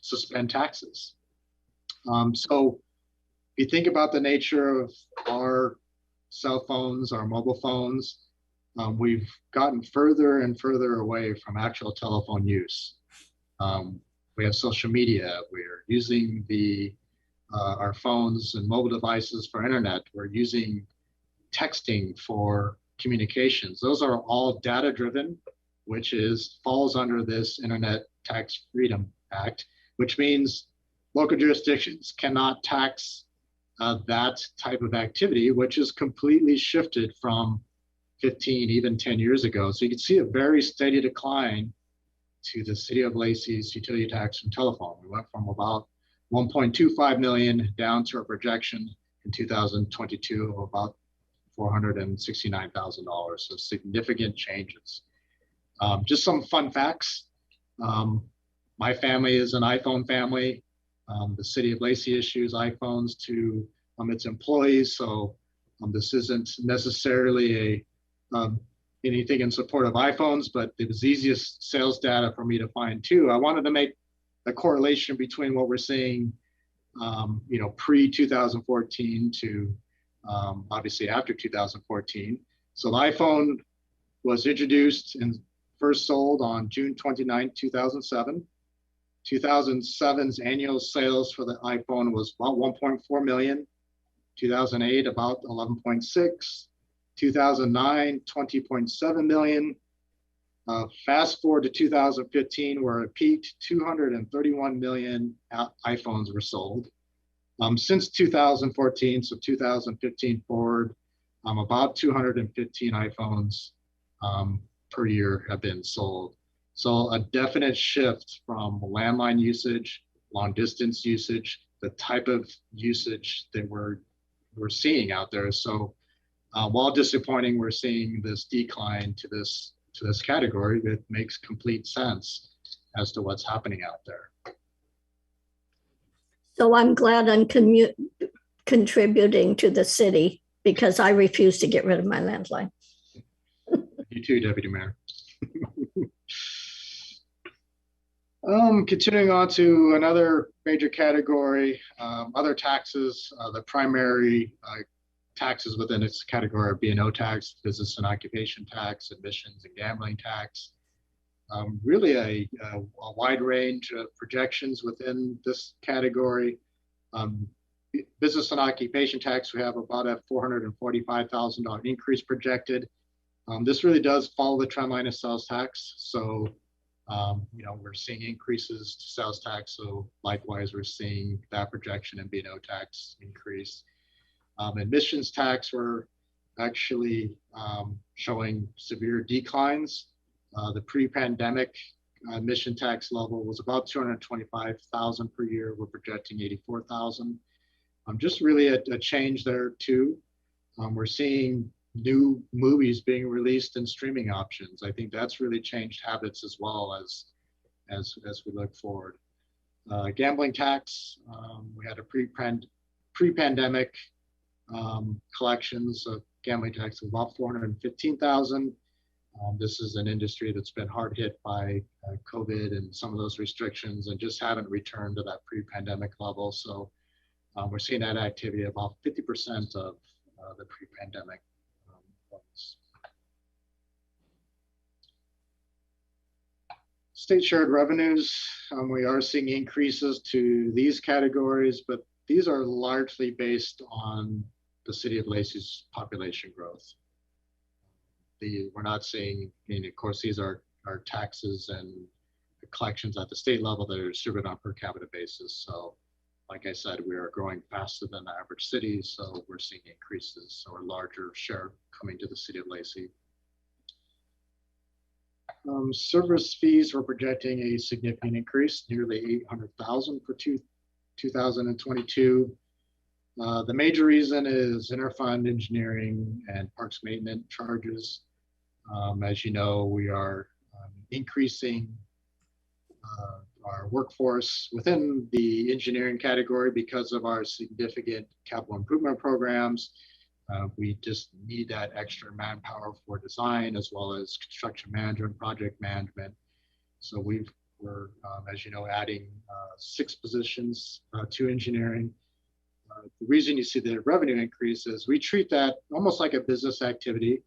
suspend taxes. So if you think about the nature of our cell phones, our mobile phones, we've gotten further and further away from actual telephone use. We have social media. We're using our phones and mobile devices for internet. We're using texting for communications. Those are all data driven, which falls under this Internet Tax Freedom Act, which means local jurisdictions cannot tax that type of activity, which is completely shifted from 15, even 10 years ago. So you can see a very steady decline to the city of Lacey's utility tax from telephone. We went from about 1.25 million down to a projection in 2022 of about $469,000. So significant changes. Just some fun facts. My family is an iPhone family. The city of Lacey issues iPhones to its employees. So this isn't necessarily anything in support of iPhones, but it was easiest sales data for me to find too. I wanted to make a correlation between what we're seeing, pre-2014 to obviously after 2014. So the iPhone was introduced and first sold on June 29, 2007. 2007's annual sales for the iPhone was about 1.4 million. 2008, about 11.6. 2009, 20.7 million. Fast forward to 2015, where it peaked, 231 million iPhones were sold. Since 2014, so 2015 forward, about 215 iPhones per year have been sold. So a definite shift from landline usage, long distance usage, the type of usage that we're seeing out there. So while disappointing, we're seeing this decline to this category that makes complete sense as to what's happening out there. So I'm glad I'm contributing to the city because I refuse to get rid of my landline. You too, Deputy Mayor. Continuing on to another major category, other taxes. The primary taxes within this category are B&O tax, business and occupation tax, admissions and gambling tax. Really a wide range of projections within this category. Business and occupation tax, we have about a $445,000 increase projected. This really does follow the trend line of sales tax. So, we're seeing increases to sales tax. So likewise, we're seeing that projection in B&O tax increase. Admissions tax, we're actually showing severe declines. The pre-pandemic admission tax level was about $225,000 per year. We're projecting $84,000. Just really a change there too. We're seeing new movies being released and streaming options. I think that's really changed habits as well as we look forward. Gambling tax, we had a pre-pandemic collections of gambling tax of about 415,000. This is an industry that's been hard hit by COVID and some of those restrictions and just haven't returned to that pre-pandemic level. So we're seeing that activity about 50% of the pre-pandemic levels. State shared revenues, we are seeing increases to these categories, but these are largely based on the City of Lacey's population growth. We're not seeing, of course, these are taxes and collections at the state level that are distributed on per capita basis. So like I said, we are growing faster than the average city, so we're seeing increases, so a larger share coming to the City of Lacey. Service fees, we're projecting a significant increase, nearly 800,000 for 2022. The major reason is interfund engineering and parks maintenance charges. As you know, we are increasing our workforce within the engineering category because of our significant capital improvement programs. We just need that extra manpower for design as well as construction management, project management. So we're, as you know, adding 6 positions to engineering. The reason you see the revenue increase is we treat that almost like a business activity.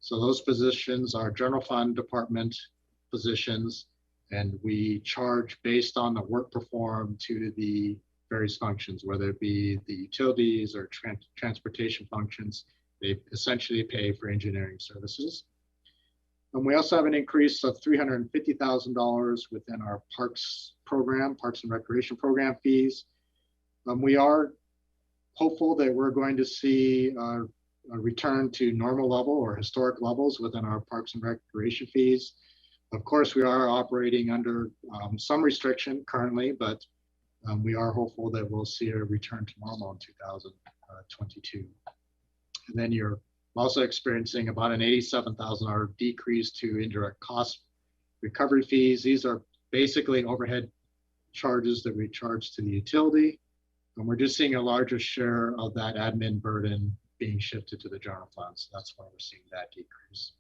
So those positions are general fund department positions, and we charge based on the work performed to the various functions, whether it be the utilities or transportation functions. They essentially pay for engineering services. And we also have an increase of $350,000 within our parks program, parks and recreation program fees. We are hopeful that we're going to see a return to normal level or historic levels within our parks and recreation fees. Of course, we are operating under some restriction currently, but we are hopeful that we'll see a return to normal in 2022. And then you're also experiencing about an $87,000 decrease to indirect cost recovery fees. These are basically overhead charges that we charge to the utility. And we're just seeing a larger share of that admin burden being shifted to the general fund. So that's why we're seeing that decrease.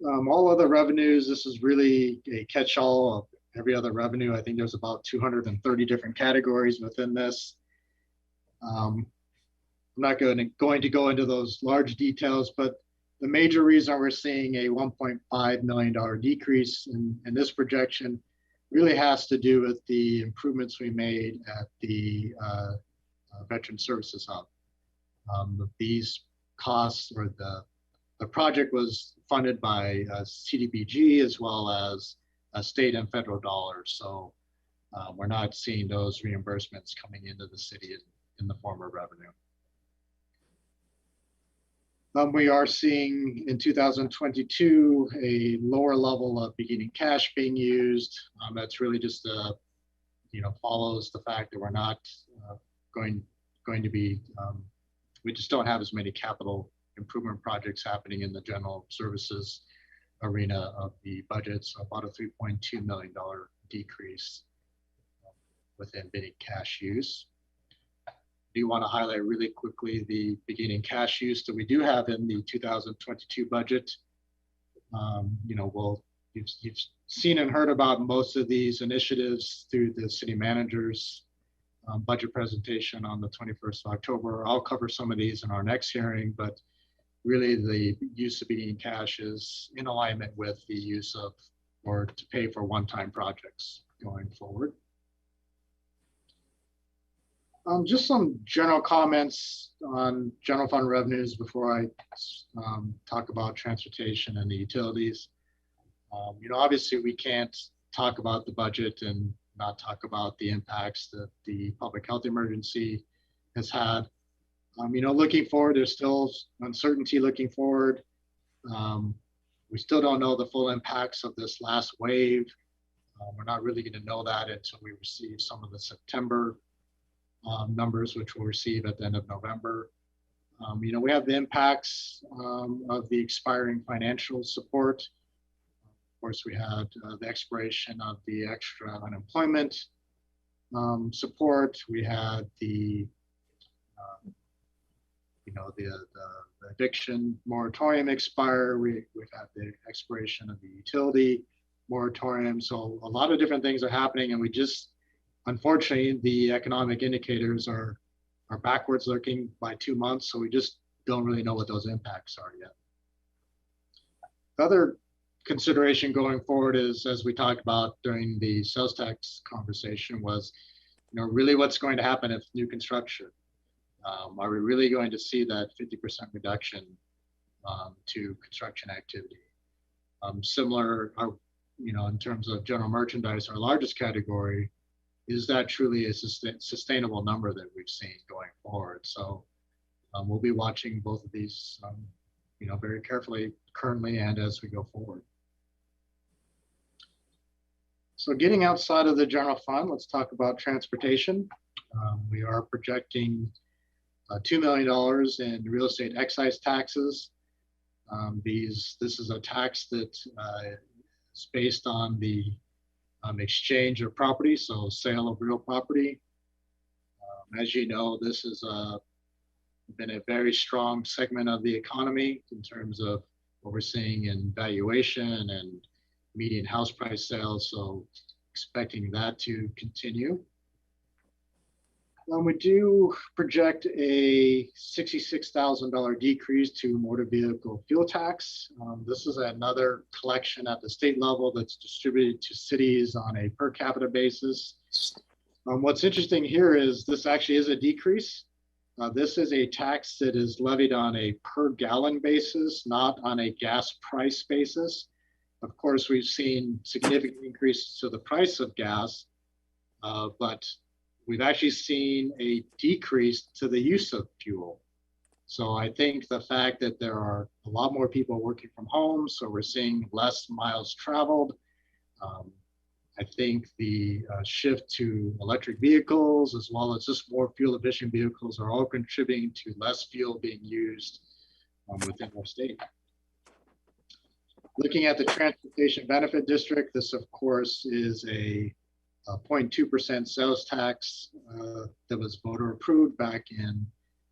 All other revenues, this is really a catch-all of every other revenue. I think there's about 230 different categories within this. I'm not going to go into those large details, but the major reason we're seeing a $1.5 million decrease in this projection really has to do with the improvements we made at the Veteran Services Hub. These costs, or the project was funded by CDBG as well as state and federal dollars. So we're not seeing those reimbursements coming into the city in the form of revenue. We are seeing in 2022 a lower level of beginning cash being used. That's really just follows the fact that we're not going to be, we just don't have as many capital improvement projects happening in the general services arena of the budget. So about a $3.2 million decrease within beginning cash use. Do you want to highlight really quickly the beginning cash use that we do have in the 2022 budget? You've seen and heard about most of these initiatives through the city manager's budget presentation on the 21st of October. I'll cover some of these in our next hearing, but really the use of beginning cash is in alignment with the use of, or to pay for one-time projects going forward. Just some general comments on general fund revenues before I talk about transportation and the utilities. Obviously we can't talk about the budget and not talk about the impacts that the public health emergency has had. Looking forward, there's still uncertainty looking forward. We still don't know the full impacts of this last wave. We're not really going to know that until we receive some of the September numbers, which we'll receive at the end of November. We have the impacts of the expiring financial support. Of course, we had the expiration of the extra unemployment support. We had the eviction moratorium expire. We've had the expiration of the utility moratorium. So a lot of different things are happening, and we just, unfortunately, the economic indicators are backwards looking by 2 months. So we just don't really know what those impacts are yet. The other consideration going forward is, as we talked about during the sales tax conversation, was, really what's going to happen if new construction. Are we really going to see that 50% reduction to construction activity? Similar, in terms of general merchandise, our largest category, is that truly a sustainable number that we've seen going forward? So we'll be watching both of these, very carefully currently and as we go forward. So getting outside of the general fund, let's talk about transportation. We are projecting $2 million in real estate excise taxes. This is a tax that is based on the exchange of property, so sale of real property. As you know, this has been a very strong segment of the economy in terms of what we're seeing in valuation and median house price sales, so expecting that to continue. We do project a $66,000 decrease to motor vehicle fuel tax. This is another collection at the state level that's distributed to cities on a per capita basis. What's interesting here is this actually is a decrease. This is a tax that is levied on a per gallon basis, not on a gas price basis. Of course, we've seen significant increases to the price of gas, but we've actually seen a decrease to the use of fuel. So I think the fact that there are a lot more people working from home, so we're seeing less miles traveled. I think the shift to electric vehicles, as well as just more fuel efficient vehicles, are all contributing to less fuel being used within our state. Looking at the Transportation Benefit District, this of course is a 0.2% sales tax that was voter approved back in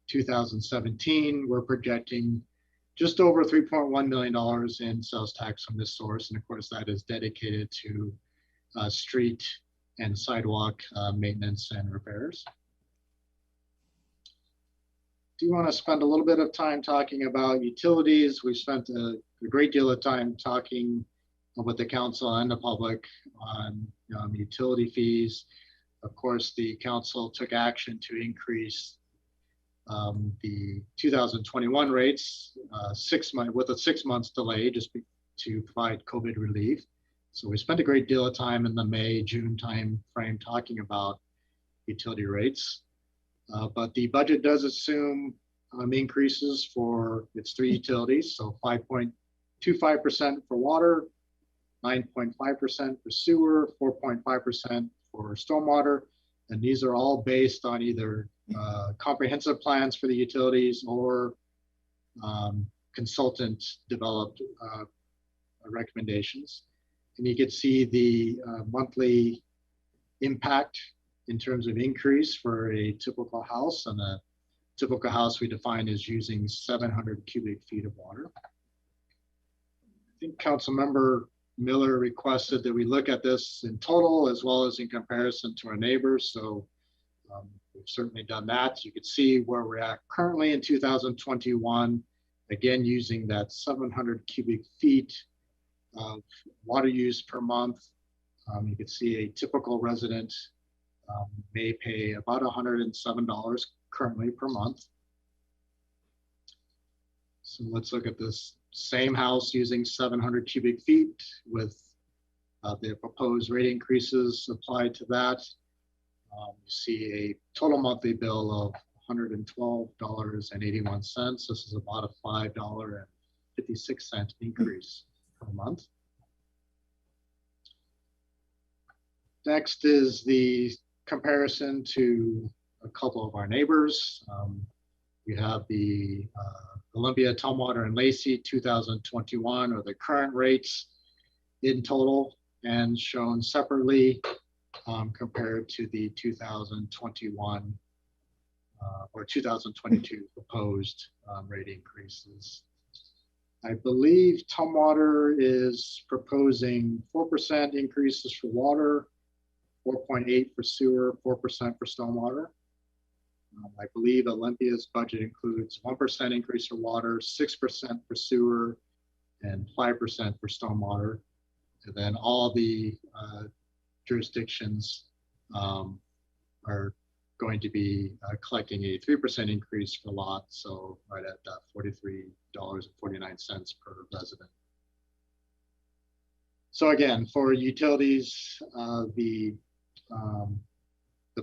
2017. We're projecting just over $3.1 million in sales tax from this source. And of course, that is dedicated to street and sidewalk maintenance and repairs. Do you want to spend a little bit of time talking about utilities? We've spent a great deal of time talking with the council and the public on utility fees. Of course, the council took action to increase the 2021 rates with a 6 months delay just to provide COVID relief. So we spent a great deal of time in the May, June time frame talking about utility rates. But the budget does assume increases for its three utilities. So 5.25% for water, 9.5% for sewer, 4.5% for stormwater. And these are all based on either comprehensive plans for the utilities or consultant developed recommendations. And you can see the monthly impact in terms of increase for a typical house. And a typical house we define as using 700 cubic feet of water. I think Councilmember Miller requested that we look at this in total as well as in comparison to our neighbors. So we've certainly done that. You can see where we're at currently in 2021, again, using that 700 cubic feet of water use per month. You can see a typical resident may pay about $107 currently per month. So let's look at this same house using 700 cubic feet with the proposed rate increases applied to that. You see a total monthly bill of $112.81. This is about a $5.56 increase per month. Next is the comparison to a couple of our neighbors. We have the Olympia, Tumwater, and Lacey 2021 or the current rates in total and shown separately compared to the 2021 or 2022 proposed rate increases. I believe Tumwater is proposing 4% increases for water, 4.8% for sewer, 4% for stormwater. I believe Olympia's budget includes 1% increase for water, 6% for sewer, and 5% for stormwater. And then all the jurisdictions are going to be collecting a 3% increase for lot, so right at $43.49 per resident. So again, for utilities, the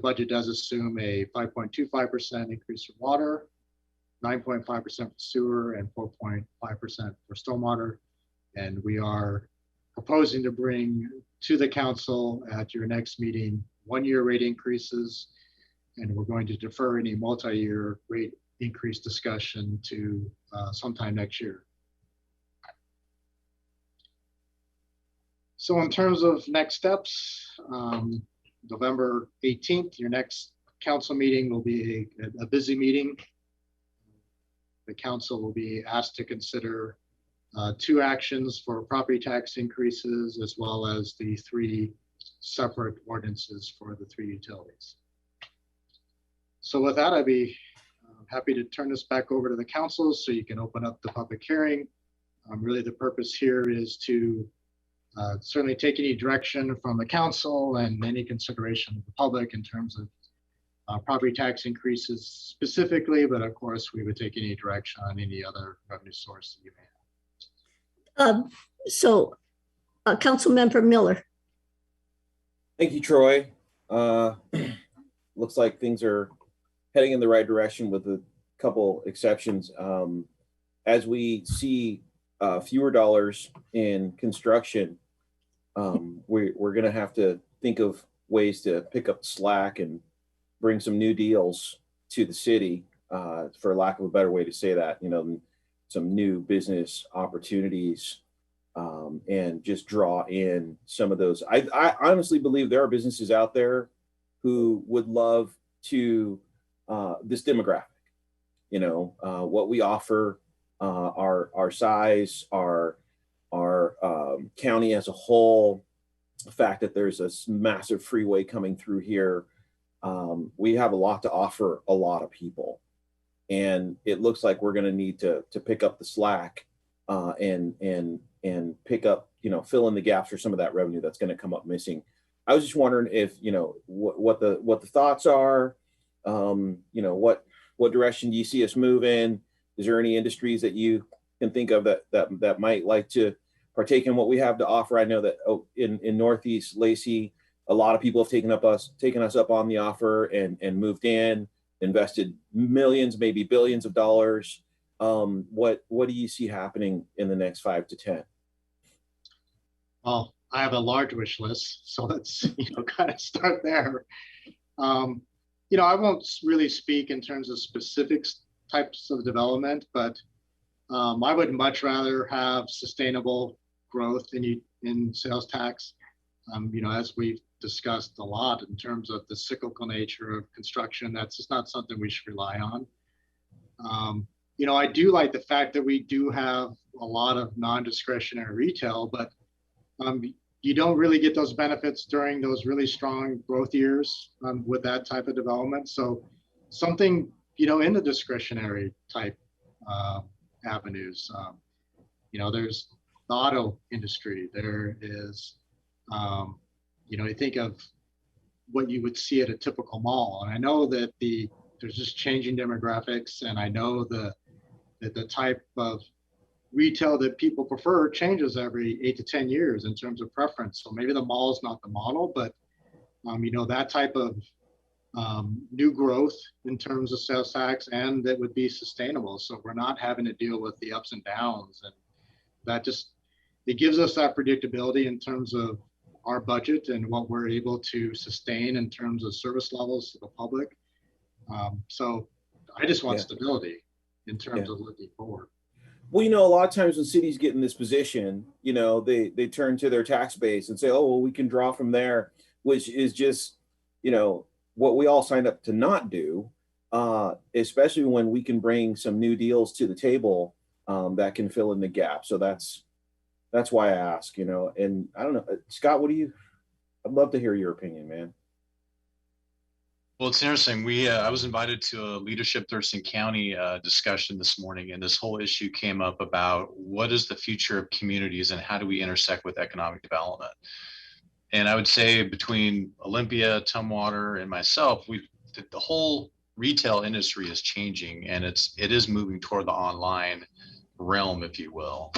budget does assume a 5.25% increase for water, 9.5% for sewer, and 4.5% for stormwater. And we are proposing to bring to the council at your next meeting 1-year rate increases, and we're going to defer any multi-year rate increase discussion to sometime next year. So in terms of next steps, November 18th, your next council meeting will be a busy meeting. The council will be asked to consider 2 actions for property tax increases, as well as the 3 separate ordinances for the 3 utilities. So with that, I'd be happy to turn this back over to the council so you can open up the public hearing. Really the purpose here is to certainly take any direction from the council and any consideration of the public in terms of property tax increases specifically, but of course we would take any direction on any other revenue source that you may have. Council Member Miller. Thank you, Troy. Looks like things are heading in the right direction with a couple exceptions. As we see fewer dollars in construction, we're going to have to think of ways to pick up the slack and bring some new deals to the city, for lack of a better way to say that, some new business opportunities, and just draw in some of those. I honestly believe there are businesses out there who would love to this demographic, what we offer, our size, our county as a whole, the fact that there's a massive freeway coming through here. We have a lot to offer a lot of people, and it looks like we're going to need to pick up the slack and pick up, fill in the gaps for some of that revenue that's going to come up missing. I was just wondering if, what the thoughts are, what direction do you see us move in? Is there any industries that you can think of that might like to partake in what we have to offer? I know that in Northeast Lacey, a lot of people have taken us up on the offer and moved in, invested millions, maybe billions of dollars. What do you see happening in the next 5 to 10? Well, I have a large wish list, so let's kind of start there. I won't really speak in terms of specific types of development, but I would much rather have sustainable growth in sales tax. As we've discussed a lot in terms of the cyclical nature of construction, that's just not something we should rely on. I do like the fact that we do have a lot of non-discretionary retail, but you don't really get those benefits during those really strong growth years with that type of development. So something, in the discretionary type avenues, there's the auto industry. There is, you think of what you would see at a typical mall. And I know that there's just changing demographics, and I know that the type of retail that people prefer changes every 8 to 10 years in terms of preference. So maybe the mall is not the model, but that type of new growth in terms of sales tax, and that would be sustainable. So we're not having to deal with the ups and downs, and that it gives us that predictability in terms of our budget and what we're able to sustain in terms of service levels to the public. So I just want Yeah. stability in terms Yeah. of looking forward. Well, a lot of times when cities get in this position, they turn to their tax base and say, oh, well, we can draw from there, which is just, what we all signed up to not do, especially when we can bring some new deals to the table that can fill in the gap. So that's why I ask, and I don't know, Scott, I'd love to hear your opinion, man. Well, it's interesting. I was invited to a Leadership Thurston County discussion this morning, and this whole issue came up about what is the future of communities and how do we intersect with economic development. And I would say between Olympia, Tumwater, and myself, the whole retail industry is changing, and it is moving toward the online realm, if you will.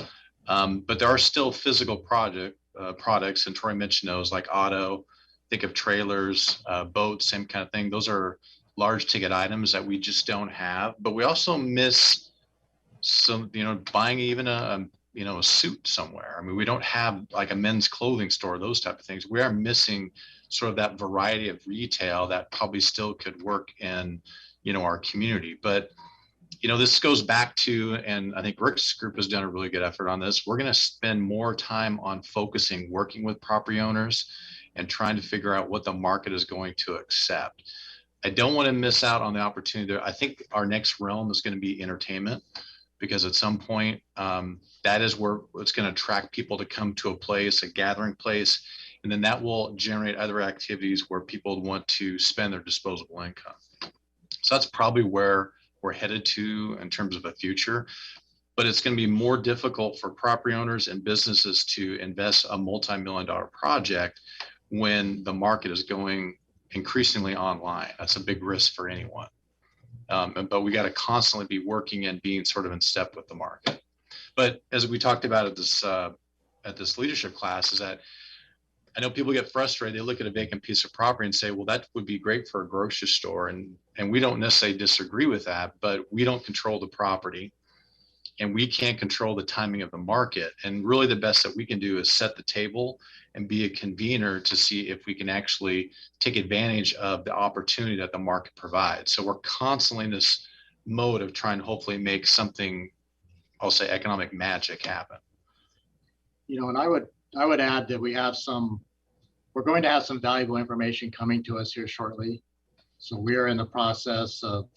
But there are still physical products, and Troy mentioned those, like auto. Think of trailers, boats, same kind of thing. Those are large ticket items that we just don't have. But we also miss some, buying even a suit somewhere. I mean, we don't have like a men's clothing store, those type of things. We are missing sort of that variety of retail that probably still could work in, our community. But, this goes back to, and I think Rick's group has done a really good effort on this. We're going to spend more time on focusing, working with property owners and trying to figure out what the market is going to accept. I don't want to miss out on the opportunity there. I think our next realm is going to be entertainment, because at some point, that is where it's going to attract people to come to a place, a gathering place, and then that will generate other activities where people want to spend their disposable income. So that's probably where we're headed to in terms of a future. But it's going to be more difficult for property owners and businesses to invest a multi-million-dollar project when the market is going increasingly online. That's a big risk for anyone. But we got to constantly be working and being sort of in step with the market. But as we talked about at this leadership class, is that I know people get frustrated. They look at a vacant piece of property and say, well, that would be great for a grocery store. And we don't necessarily disagree with that, but we don't control the property. And we can't control the timing of the market. And really the best that we can do is set the table and be a convener to see if we can actually take advantage of the opportunity that the market provides. So we're constantly in this mode of trying to hopefully make something, I'll say, economic magic happen. And I would add that we're going to have some valuable information coming to us here shortly. So we are in the process of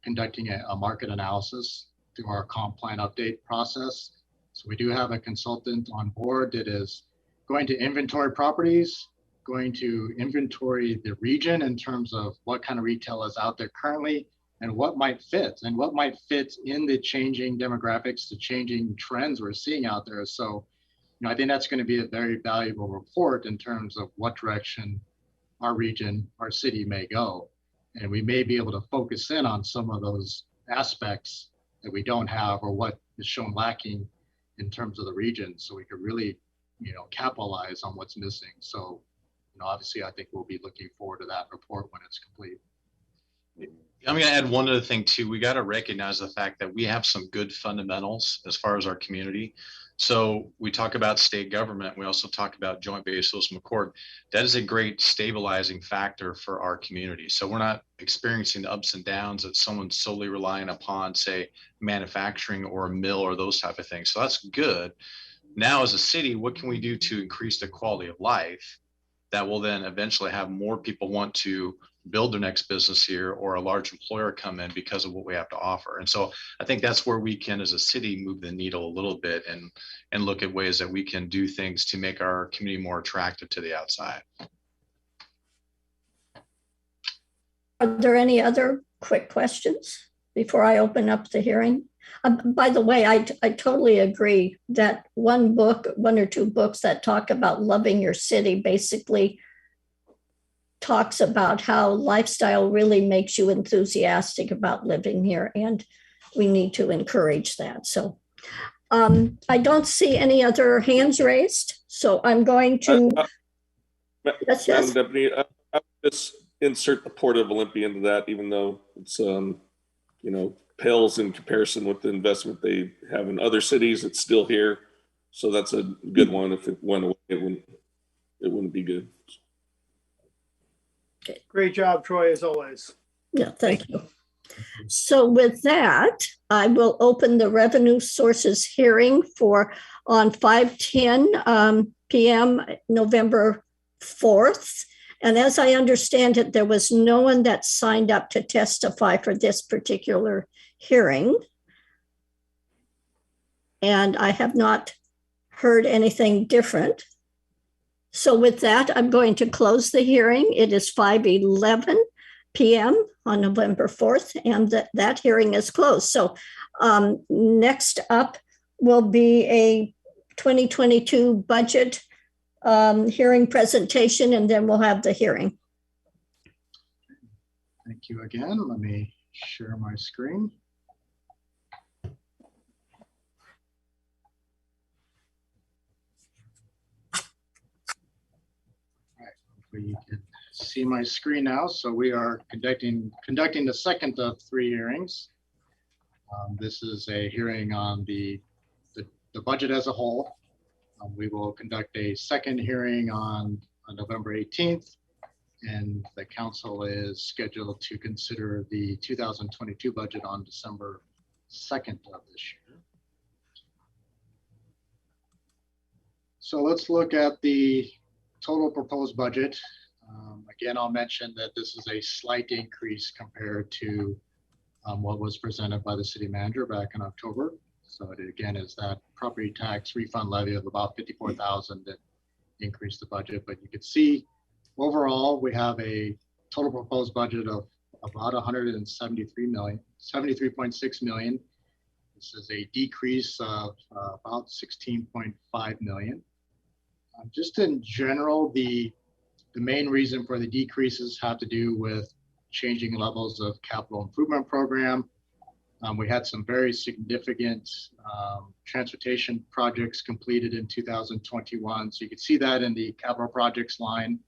conducting a market analysis through our comp plan update process. So we do have a consultant on board that is going to inventory properties, going to inventory the region in terms of what kind of retail is out there currently and what might fit in the changing demographics, the changing trends we're seeing out there. So, I think that's going to be a very valuable report in terms of what direction our region, our city may go. And we may be able to focus in on some of those aspects that we don't have or what is shown lacking in terms of the region, so we could really capitalize on what's missing. So obviously I think we'll be looking forward to that report when it's complete. I'm going to add one other thing too. We got to recognize the fact that we have some good fundamentals as far as our community. So we talk about state government. We also talk about joint base Lewis McCord. That is a great stabilizing factor for our community. So we're not experiencing the ups and downs that someone's solely relying upon, say, manufacturing or a mill or those type of things. So that's good. Now, as a city, what can we do to increase the quality of life that will then eventually have more people want to build their next business here or a large employer come in because of what we have to offer? And so I think that's where we can, as a city, move the needle a little bit and look at ways that we can do things to make our community more attractive to the outside. Are there any other quick questions before I open up the hearing? By the way, I totally agree that one or two books that talk about loving your city basically talks about how lifestyle really makes you enthusiastic about living here, and we need to encourage that. So I don't see any other hands raised, so I'm going to yes. Deputy, I'll just insert the Port of Olympia into that, even though it's pales in comparison with the investment they have in other cities. It's still here, so that's a good one. If it went away, it wouldn't be good. Great job, Troy, as always. Yeah, thank you. So with that, I will open the revenue sources hearing for on 5:10 p.m. November 4th. And as I understand it, there was no one that signed up to testify for this particular hearing. And I have not heard anything different. So with that, I'm going to close the hearing. It is 5:11 p.m. on November 4th, and that hearing is closed. So next up will be a 2022 budget hearing presentation, and then we'll have the hearing. Thank you again. Let me share my screen. Hopefully you can see my screen now. So we are conducting the second of 3 hearings. This is a hearing on the budget as a whole. We will conduct a second hearing on November 18th, and the council is scheduled to consider the 2022 budget on December 2nd of this year. So let's look at the total proposed budget. Again, I'll mention that this is a slight increase compared to what was presented by the city manager back in October. So it again is that property tax refund levy of about $54,000 that increased the budget. But you can see overall we have a total proposed budget of about $73.6 million. This is a decrease of about $16.5 million. Just in general, the main reason for the decreases have to do with changing levels of capital improvement program. We had some very significant transportation projects completed in 2021. So you can see that in the capital projects line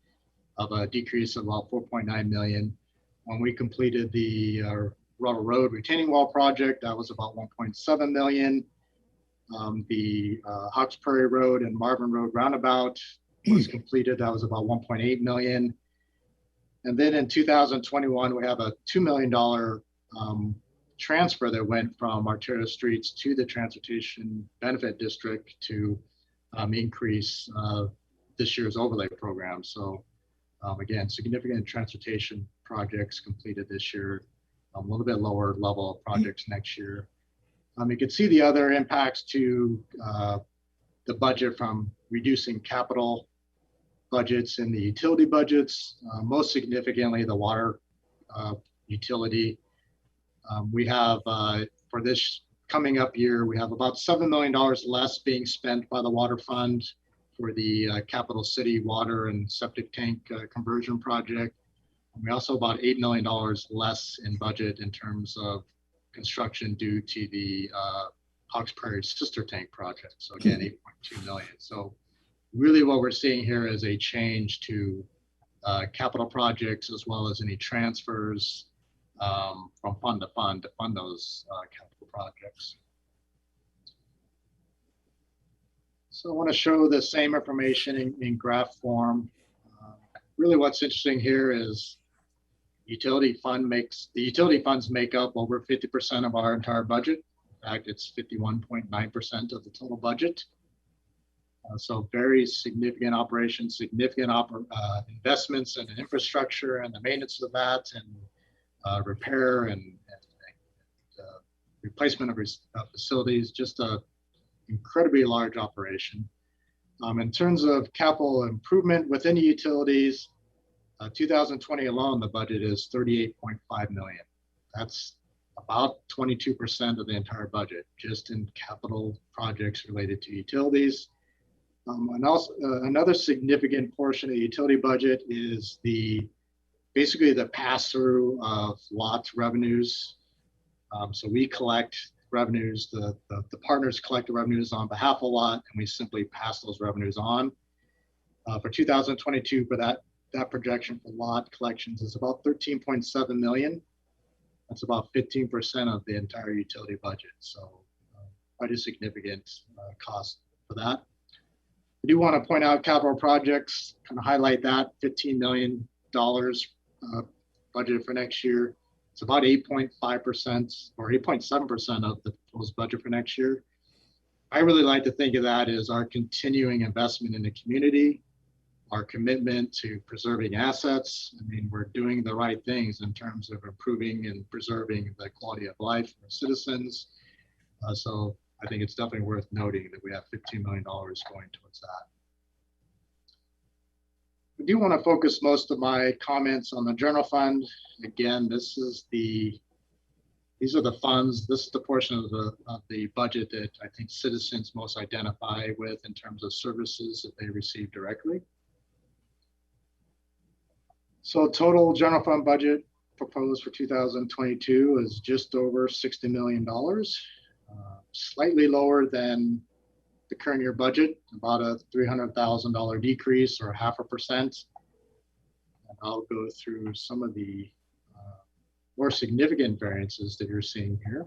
of a decrease of about $4.9 million. When we completed the Russell Road retaining wall project, that was about $1.7 million. The Hawks Prairie Road and Marvin Road Roundabout was completed. That was about $1.8 million. And then in 2021, we have a $2 million transfer that went from arterial streets to the transportation benefit district to increase this year's overlay program. So again, significant transportation projects completed this year, a little bit lower level of projects next year. You can see the other impacts to the budget from reducing capital budgets and the utility budgets, most significantly the water utility. We have, for this coming up year, we have about $7 million less being spent by the water fund for the Capital City water and septic tank conversion project. We also about $8 million less in budget in terms of construction due to the Hawks Prairie sister tank project. So again, 8.2 million. So really what we're seeing here is a change to capital projects as well as any transfers from fund to fund those capital projects. So I want to show the same information in graph form. Really what's interesting here is the utility funds make up over 50% of our entire budget. In fact, it's 51.9% of the total budget. So very significant operations, significant investments in infrastructure and the maintenance of that, and repair and replacement of facilities, just a incredibly large operation. In terms of capital improvement within the utilities, 2020 alone, the budget is $38.5 million. That's about 22% of the entire budget, just in capital projects related to utilities. And also another significant portion of the utility budget is basically the pass-through of lot revenues. So we collect revenues, the partners collect the revenues on behalf of lot, and we simply pass those revenues on. For 2022, for that projection for lot collections is about $13.7 million. That's about 15% of the entire utility budget. So quite a significant cost for that. I do want to point out capital projects, kind of highlight that $15 million budget for next year. It's about 8.5% or 8.7% of the proposed budget for next year. I really like to think of that as our continuing investment in the community, our commitment to preserving assets. I mean, we're doing the right things in terms of improving and preserving the quality of life for citizens. So I think it's definitely worth noting that we have $15 million going towards that. I do want to focus most of my comments on the general fund. Again, these are the funds. This is the portion of the budget that I think citizens most identify with in terms of services that they receive directly. So total general fund budget proposed for 2022 is just over $60 million, slightly lower than the current year budget, about a $300,000 decrease or 0.5%. And I'll go through some of the more significant variances that you're seeing here.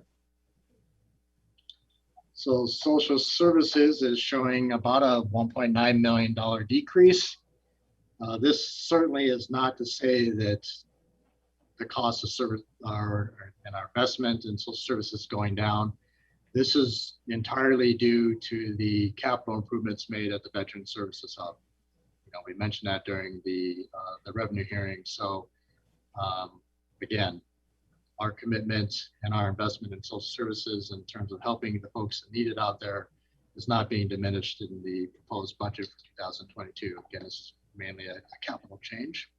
So social services is showing about a $1.9 million decrease. This certainly is not to say that the cost of service and our investment in social services going down. This is entirely due to the capital improvements made at the Veteran Services Hub. You know, we mentioned that during the revenue hearing. So again, our commitment and our investment in social services in terms of helping the folks that need it out there is not being diminished in the proposed budget for 2022. Again, it's mainly a capital change.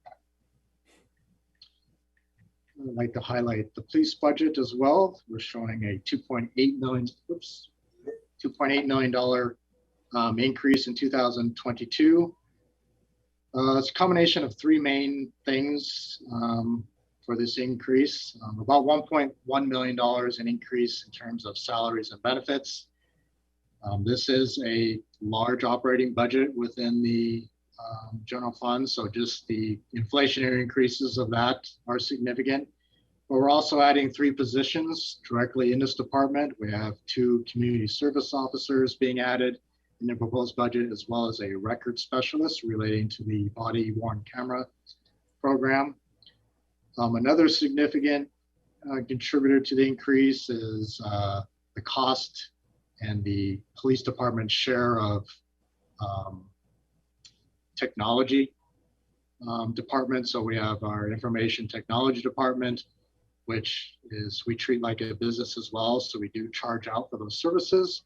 I'd like to highlight the police budget as well. We're showing a $2.8 million increase in 2022. It's a combination of three main things for this increase. About $1.1 million in increase in terms of salaries and benefits. This is a large operating budget within the general fund, so just the inflationary increases of that are significant. But we're also adding 3 positions directly in this department. We have 2 community service officers being added in the proposed budget, as well as a record specialist relating to the body worn camera program. Another significant contributor to the increase is the cost and the police department's share of technology department. So we have our information technology department, which is we treat like a business as well. So we do charge out for those services.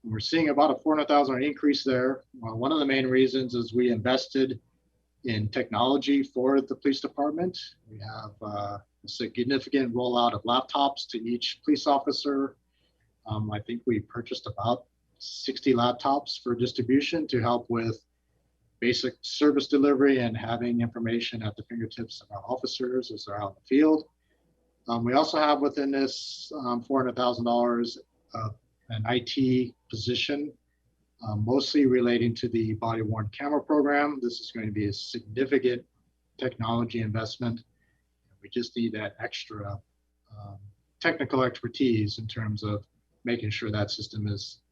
And we're seeing about a $400,000 increase there. Well, one of the main reasons is we invested in technology for the police department. We have a significant rollout of laptops to each police officer. I think we purchased about 60 laptops for distribution to help with basic service delivery and having information at the fingertips of our officers as they're out in the field. We also have within this $400,000 an IT position, mostly relating to the body worn camera program. This is going to be a significant technology investment. We just need that extra technical expertise in terms of making sure that system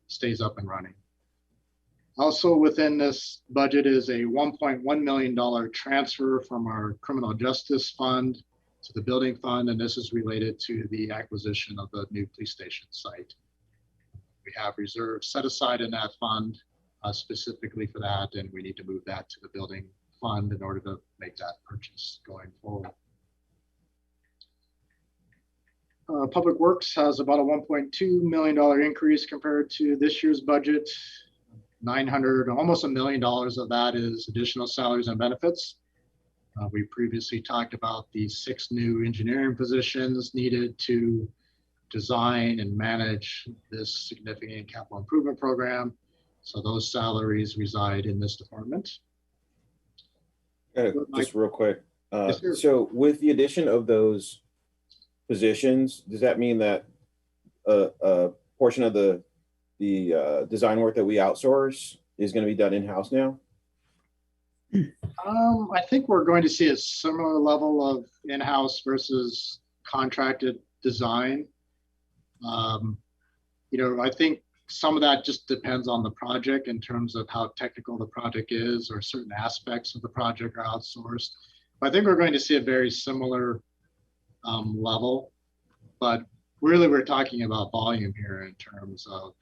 stays up and running. Also within this budget is a $1.1 million transfer from our criminal justice fund to the building fund, and this is related to the acquisition of the new police station site. We have reserves set aside in that fund specifically for that, and we need to move that to the building fund in order to make that purchase going forward. Public Works has about a $1.2 million increase compared to this year's budget. Almost $1 million of that is additional salaries and benefits. We previously talked about the 6 new engineering positions needed to design and manage this significant capital improvement program. So those salaries reside in this department. Just real quick. Yes, so with the addition of those positions, does that mean that a portion of the design work that we outsource is going to be done in-house now? I think we're going to see a similar level of in-house versus contracted design. You know, I think some of that just depends on the project in terms of how technical the project is, or certain aspects of the project are outsourced. But I think we're going to see a very similar level. But really, we're talking about volume here in terms of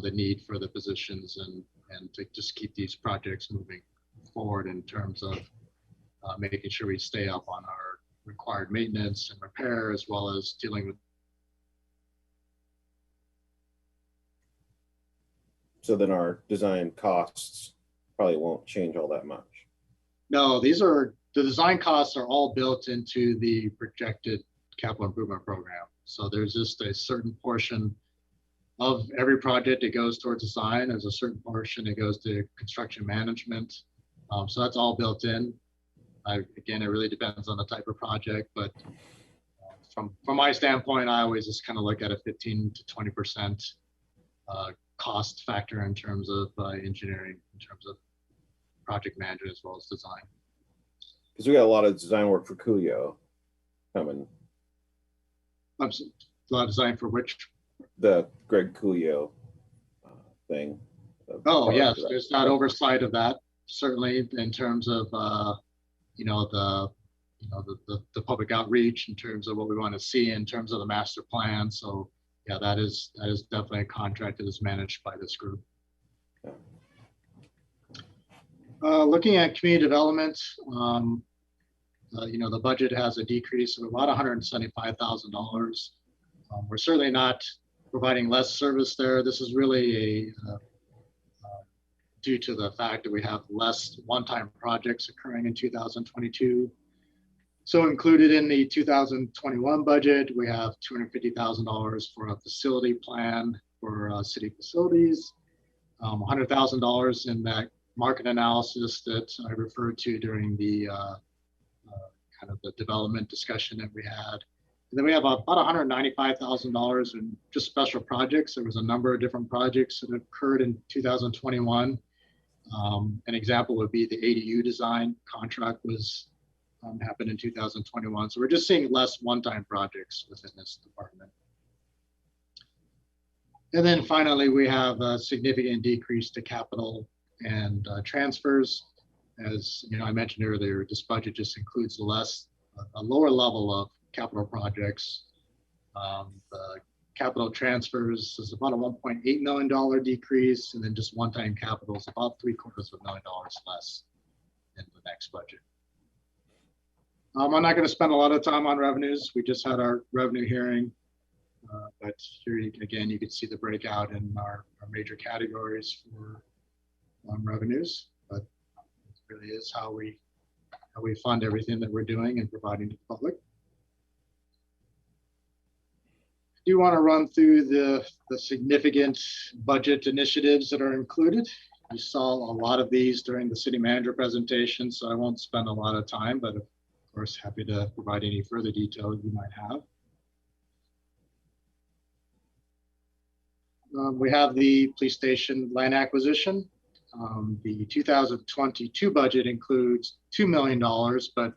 the need for the positions and to just keep these projects moving forward in terms of making sure we stay up on our required maintenance and repair, as well as dealing with. So then our design costs probably won't change all that much. No, the design costs are all built into the projected capital improvement program. So there's just a certain portion of every project that goes towards design. There's a certain portion that goes to construction management. So that's all built in. Again, it really depends on the type of project, but from my standpoint, I always just kind of look at a 15 to 20% cost factor in terms of engineering, in terms of project management as well as design. Because we got a lot of design work for Coolio coming. A lot of design for which? The Greg Coolio thing. Oh, yes, there's not oversight of that, certainly in terms of the public outreach, in terms of what we want to see in terms of the master plan. So yeah, that is definitely a contract that is managed by this group. Yeah. Looking at community development, the budget has a decrease of about $175,000. We're certainly not providing less service there. This is really due to the fact that we have less one-time projects occurring in 2022. So included in the 2021 budget, we have $250,000 for a facility plan for city facilities, $100,000 in that market analysis that I referred to during the kind of the development discussion that we had. And then we have about $195,000 in just special projects. There was a number of different projects that occurred in 2021. An example would be the ADU design contract was happened in 2021. So we're just seeing less one-time projects within this department. And then finally, we have a significant decrease to capital and transfers. As I mentioned earlier, this budget just includes a lower level of capital projects. The capital transfers is about a $1.8 million decrease, and then just one-time capital is about $750,000 less in the next budget. I'm not going to spend a lot of time on revenues. We just had our revenue hearing, but here again, you can see the breakout in our major categories for revenues. But it really is how we fund everything that we're doing and providing to the public. I do want to run through the significant budget initiatives that are included. You saw a lot of these during the city manager presentation, so I won't spend a lot of time, but of course, happy to provide any further detail you might have. We have the police station land acquisition. The 2022 budget includes $2 million, but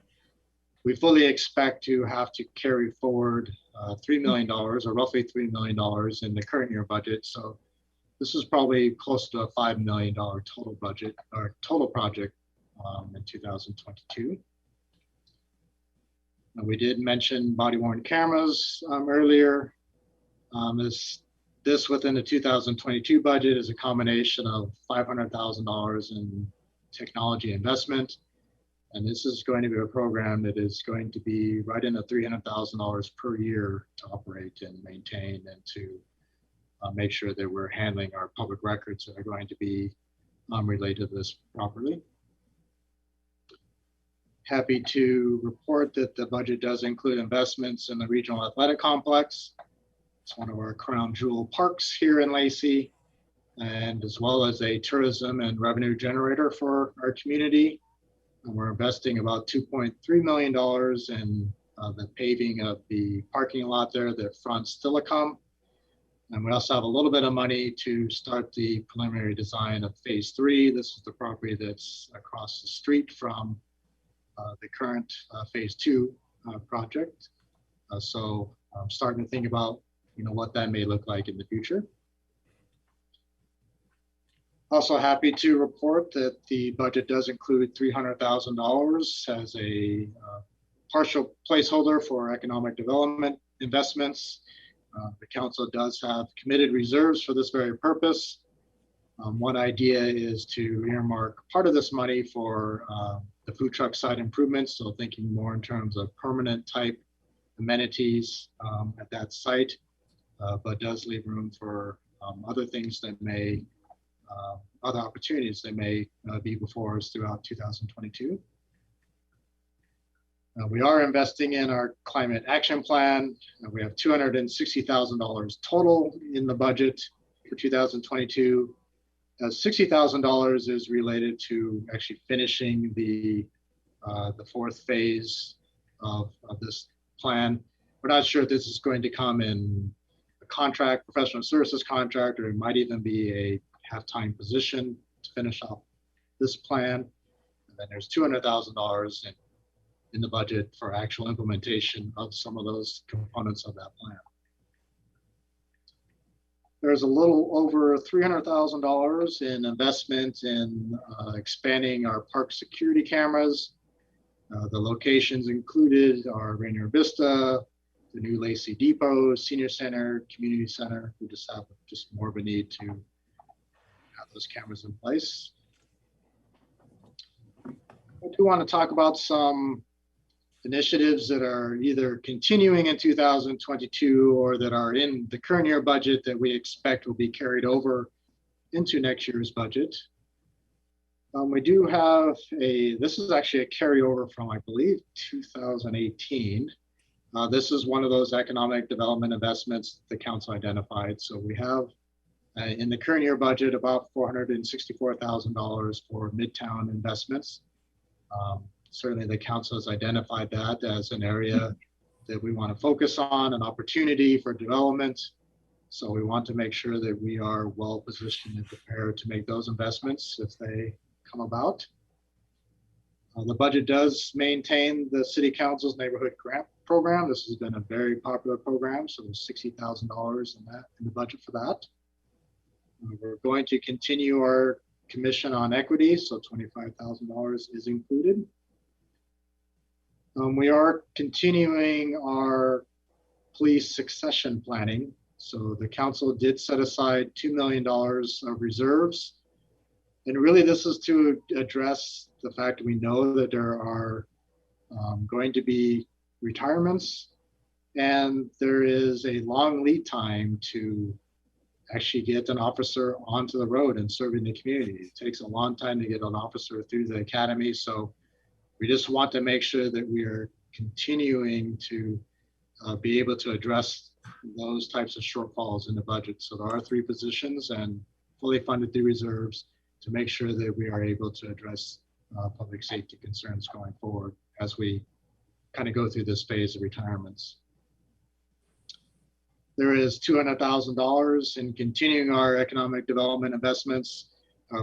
we fully expect to have to carry forward $3 million, or roughly $3 million in the current year budget. So this is probably close to a $5 million total budget or total project in 2022. We did mention body worn cameras earlier. This within the 2022 budget is a combination of $500,000 in technology investment. And this is going to be a program that is going to be right in the $300,000 per year to operate and maintain, and to make sure that we're handling our public records that are going to be related to this properly. Happy to report that the budget does include investments in the regional athletic complex. It's one of our crown jewel parks here in Lacey, and as well as a tourism and revenue generator for our community. And we're investing about $2.3 million in the paving of the parking lot there that fronts Stilicum. And we also have a little bit of money to start the preliminary design of phase 3. This is the property that's across the street from the current phase 2 project. So I'm starting to think about what that may look like in the future. Also happy to report that the budget does include $300,000 as a partial placeholder for economic development investments. The council does have committed reserves for this very purpose. One idea is to earmark part of this money for the food truck site improvements. So thinking more in terms of permanent type amenities at that site, but does leave room for other things that may, other opportunities that may be before us throughout 2022. We are investing in our climate action plan. We have $260,000 total in the budget for 2022. $60,000 is related to actually finishing the fourth phase of this plan. We're not sure if this is going to come in a contract, professional services contract, or it might even be a half-time position to finish off this plan. And then there's $200,000 in the budget for actual implementation of some of those components of that plan. There's a little over $300,000 in investment in expanding our park security cameras. The locations included are Rainier Vista, the new Lacey Depot, Senior Center, Community Center. We just have more of a need to have those cameras in place. I do want to talk about some initiatives that are either continuing in 2022 or that are in the current year budget that we expect will be carried over into next year's budget. We do have this is actually a carryover from, I believe, 2018. This is one of those economic development investments the council identified. So we have in the current year budget about $464,000 for Midtown investments. Certainly the council has identified that as an area that we want to focus on, an opportunity for development. So we want to make sure that we are well positioned and prepared to make those investments if they come about. The budget does maintain the City Council's neighborhood grant program. This has been a very popular program, so there's $60,000 in the budget for that. We're going to continue our commission on equity, so $25,000 is included. We are continuing our police succession planning. So the council did set aside $2 million of reserves. And really this is to address the fact that we know that there are going to be retirements and there is a long lead time to actually get an officer onto the road and serving the community. It takes a long time to get an officer through the academy. So we just want to make sure that we are continuing to be able to address those types of shortfalls in the budget. So there are 3 positions and fully funded through reserves to make sure that we are able to address public safety concerns going forward as we kind of go through this phase of retirements. There is $200,000 in continuing our economic development investments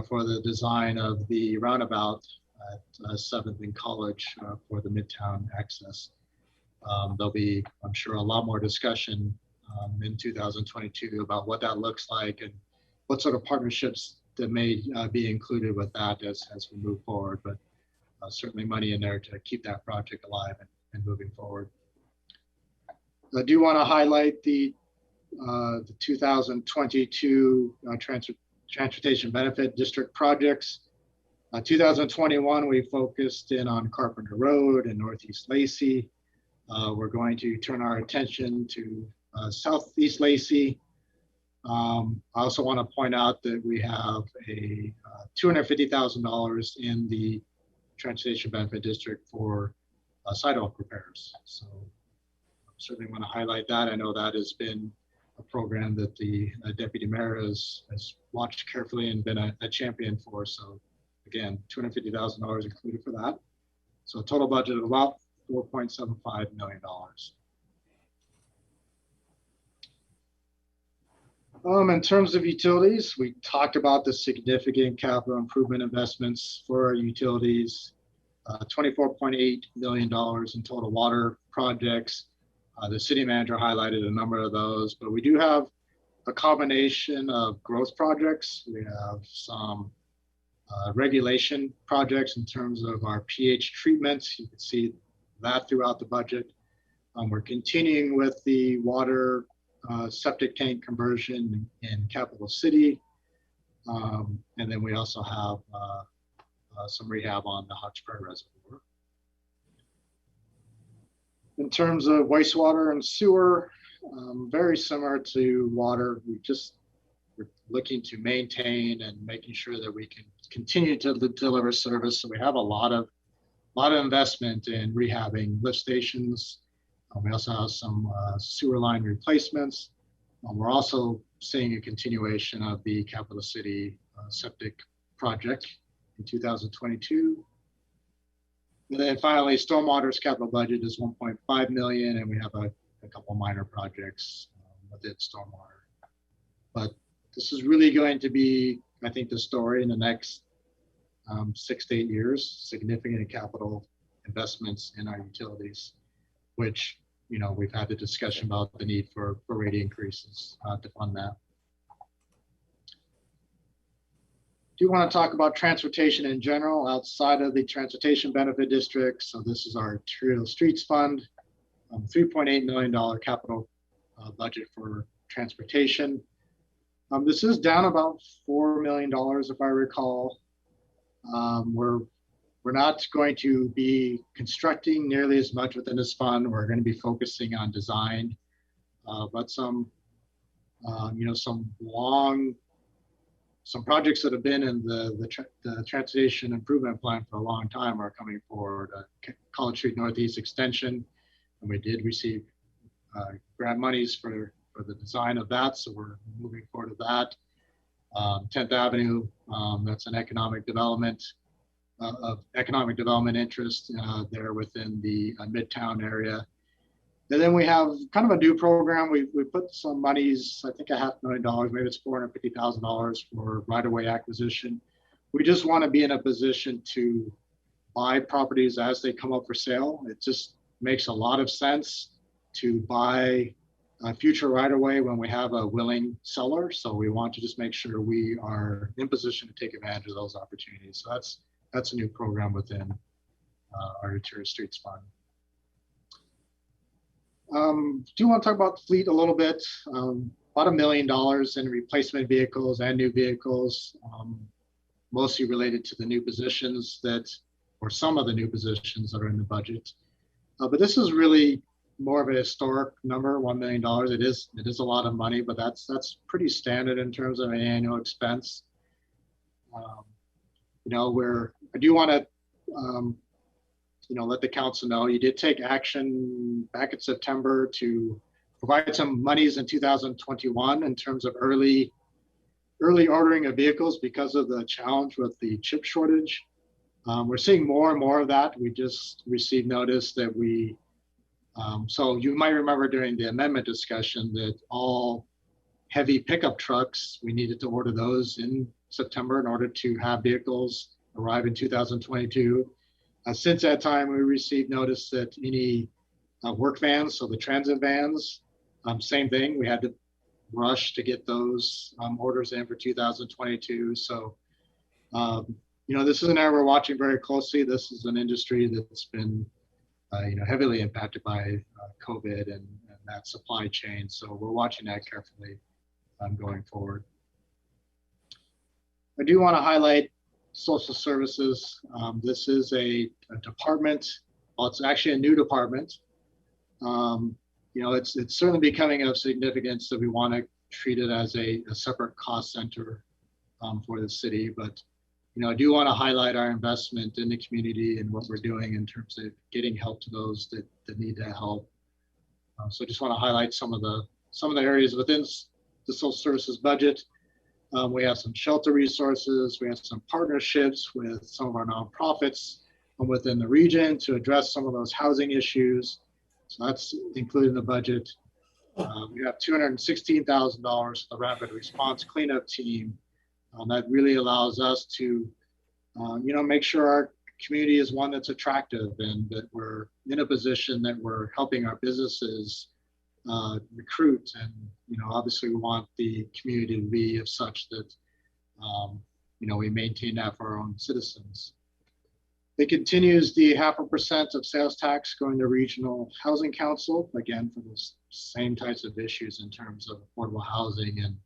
for the design of the roundabout at 7th and College for the Midtown access. There'll be, I'm sure, a lot more discussion in 2022 about what that looks like and what sort of partnerships that may be included with that as we move forward, but certainly money in there to keep that project alive and moving forward. I do want to highlight the 2022 Transportation Benefit District projects. 2021, we focused in on Carpenter Road and Northeast Lacey. We're going to turn our attention to Southeast Lacey. I also want to point out that we have a $250,000 in the Transportation Benefit District for sidewalk repairs. So I certainly want to highlight that. I know that has been a program that the Deputy Mayor has watched carefully and been a champion for. So again, $250,000 included for that. So a total budget of about $4.75 million. In terms of utilities, we talked about the significant capital improvement investments for our utilities, $24.8 million in total water projects. The city manager highlighted a number of those, but we do have a combination of growth projects. We have some regulation projects in terms of our pH treatments. You can see that throughout the budget. We're continuing with the water septic tank conversion in Capital City. And then we also have some rehab on the Hot Spring Reservoir. In terms of wastewater and sewer, very similar to water, we're looking to maintain and making sure that we can continue to deliver service. So we have a lot of investment in rehabbing lift stations. We also have some sewer line replacements. We're also seeing a continuation of the Capital City septic project in 2022. And then finally, stormwater's capital budget is 1.5 million, and we have a couple minor projects within stormwater. But this is really going to be, I think, the story in the next 6 to 8 years, significant capital investments in our utilities, which, you know, we've had the discussion about the need for rate increases to fund that. Do want to talk about transportation in general outside of the transportation benefit district. So this is our Arterial Streets Fund, $3.8 million capital budget for transportation. This is down about $4 million, if I recall. We're not going to be constructing nearly as much within this fund. We're going to be focusing on design, but some projects that have been in the transportation improvement plan for a long time are coming forward. College Street Northeast Extension, and we did receive grant monies for the design of that, so we're moving forward with that. 10th Avenue, that's an economic development interest there within the Midtown area. And then we have kind of a new program. We put some monies, I think $500,000, maybe it's $450,000 for right-of-way acquisition. We just want to be in a position to buy properties as they come up for sale. It just makes a lot of sense to buy a future right-of-way when we have a willing seller. So we want to just make sure we are in position to take advantage of those opportunities. So that's a new program within our Arterial Streets Fund. Do want to talk about fleet a little bit. About $1 million in replacement vehicles and new vehicles, mostly related to the new positions or some of the new positions that are in the budget. But this is really more of a historic number, $1 million. It is a lot of money, but that's pretty standard in terms of an annual expense. I do want to let the council know you did take action back in September to provide some monies in 2021 in terms of early ordering of vehicles because of the challenge with the chip shortage. We're seeing more and more of that. We just received notice that so you might remember during the amendment discussion that all heavy pickup trucks, we needed to order those in September in order to have vehicles arrive in 2022. Since that time, we received notice that any work vans, so the transit vans, same thing. We had to rush to get those orders in for 2022. So, this is an area we're watching very closely. This is an industry that's been, heavily impacted by COVID and that supply chain. So we're watching that carefully going forward. I do want to highlight social services. This is a department. Well, it's actually a new department. It's certainly becoming of significance that we want to treat it as a separate cost center for the city. But I do want to highlight our investment in the community and what we're doing in terms of getting help to those that need that help. So I just want to highlight some of the areas within the social services budget. We have some shelter resources. We have some partnerships with some of our nonprofits within the region to address some of those housing issues. So that's included in the budget. We have $216,000 for the rapid response cleanup team. That really allows us to, make sure our community is one that's attractive and that we're in a position that we're helping our businesses recruit. And, obviously we want the community to be of such that, we maintain that for our own citizens. It continues the 0.5% of sales tax going to Regional Housing Council, again, for those same types of issues in terms of affordable housing and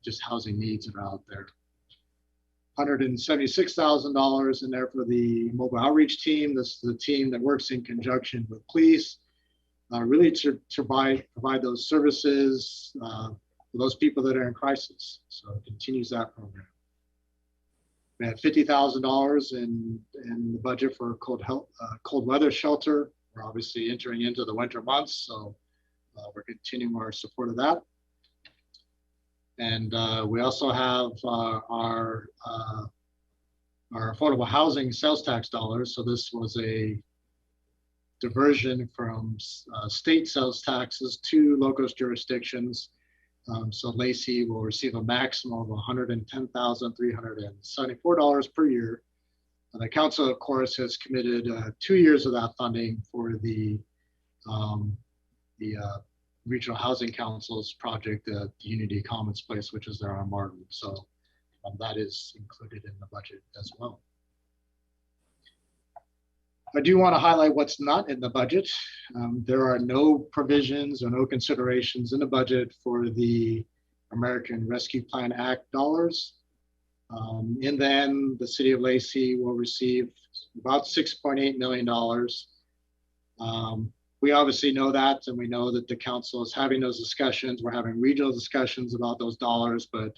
just housing needs that are out there. $176,000 in there for the mobile outreach team. This is the team that works in conjunction with police, really to provide those services for those people that are in crisis. So it continues that program. We had $50,000 in the budget for cold weather shelter. We're obviously entering into the winter months, so we're continuing our support of that. And we also have our affordable housing sales tax dollars. So this was a diversion from state sales taxes to local jurisdictions. So Lacey will receive a maximum of $110,374 per year. And the council, of course, has committed 2 years of that funding for the Regional Housing Council's project, the Unity Commons Place, which is there on Martin. So that is included in the budget as well. I do want to highlight what's not in the budget. There are no provisions or no considerations in the budget for the American Rescue Plan Act dollars. And then the city of Lacey will receive about $6.8 million. We obviously know that, and we know that the council is having those discussions. We're having regional discussions about those dollars, but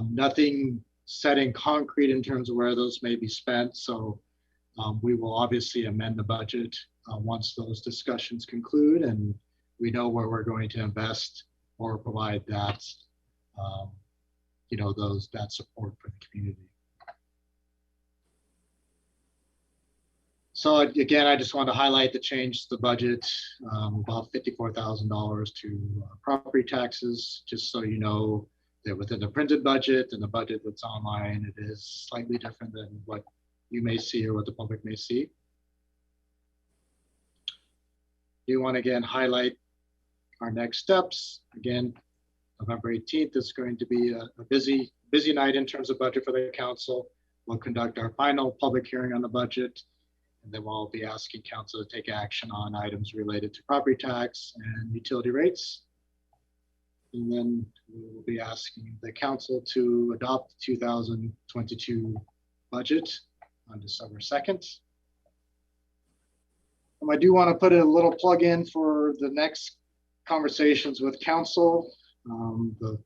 nothing set in concrete in terms of where those may be spent. So we will obviously amend the budget once those discussions conclude, and we know where we're going to invest or provide that, that support for the community. So again, I just want to highlight the change to the budget, about $54,000 to property taxes, just so you know that within the printed budget and the budget that's online, it is slightly different than what you may see or what the public may see. You want to again highlight our next steps. Again, November 18th is going to be a busy night in terms of budget for the council. We'll conduct our final public hearing on the budget, and then we'll be asking council to take action on items related to property tax and utility rates. And then we will be asking the council to adopt the 2022 budget on December 2nd. I do want to put a little plug in for the next conversations with council. The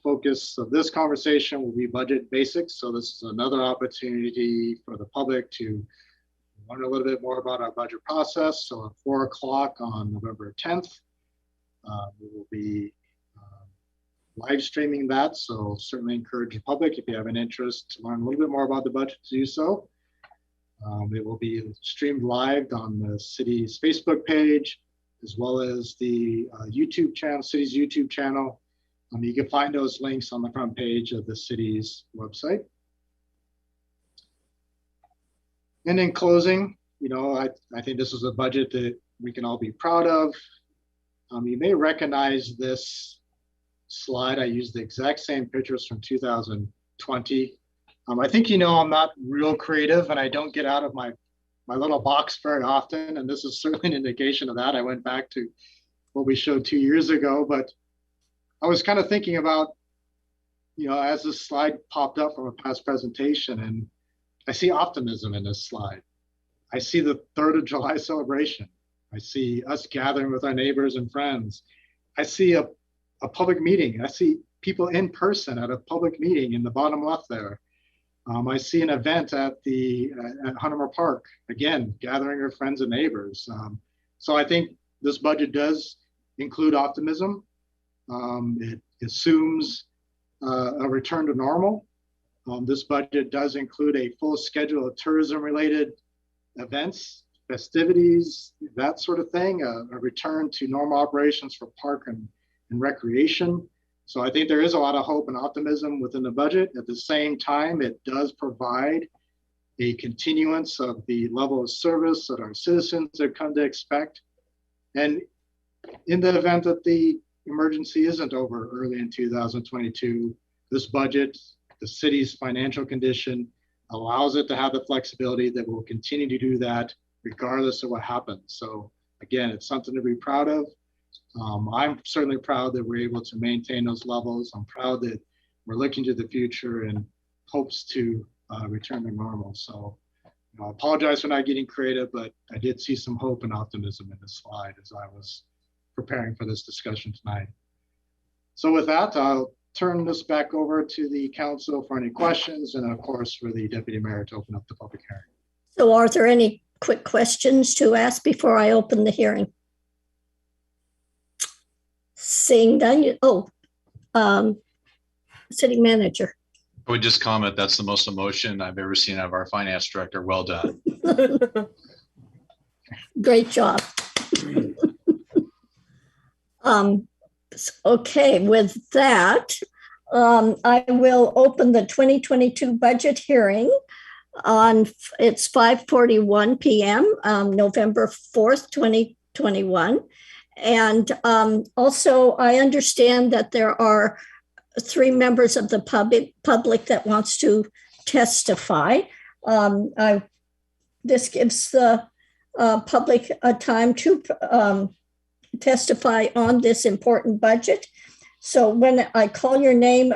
focus of this conversation will be budget basics. So this is another opportunity for the public to learn a little bit more about our budget process. So at 4 o'clock on November 10th, we will be live streaming that. So certainly encourage the public, if you have an interest to learn a little bit more about the budget, to do so. It will be streamed live on the city's Facebook page, as well as the YouTube channel, city's YouTube channel. You can find those links on the front page of the city's website. And in closing, I think this is a budget that we can all be proud of. You may recognize this slide. I used the exact same pictures from 2020. I think I'm not real creative, and I don't get out of my little box very often, and this is certainly an indication of that. I went back to what we showed 2 years ago, but I was kind of thinking about, as this slide popped up from a past presentation, and I see optimism in this slide. I see the 3rd of July celebration. I see us gathering with our neighbors and friends. I see a public meeting. I see people in person at a public meeting in the bottom left there. I see an event at Huntermore Park, again, gathering with friends and neighbors. So I think this budget does include optimism. It assumes a return to normal. This budget does include a full schedule of tourism-related events, festivities, that sort of thing, a return to normal operations for park and recreation. So I think there is a lot of hope and optimism within the budget. At the same time, it does provide a continuance of the level of service that our citizens have come to expect. And in the event that the emergency isn't over early in 2022, this budget, the city's financial condition, allows it to have the flexibility that will continue to do that regardless of what happens. So again, it's something to be proud of. I'm certainly proud that we're able to maintain those levels. I'm proud that we're looking to the future and hopes to return to normal. So I apologize for not getting creative, but I did see some hope and optimism in this slide as I was preparing for this discussion tonight. So with that, I'll turn this back over to the council for any questions, and of course for the deputy mayor to open up the public hearing. So are there any quick questions to ask before I open the hearing? Seeing done. City manager. I would just comment that's the most emotion I've ever seen out of our finance director. Well done. Great job. Okay, with that, I will open the 2022 budget hearing on, it's 5:41 p.m., November 4th, 2021. And also, I understand that there are 3 members of the public that wants to testify. This gives the public a time to testify on this important budget. So when I call your name,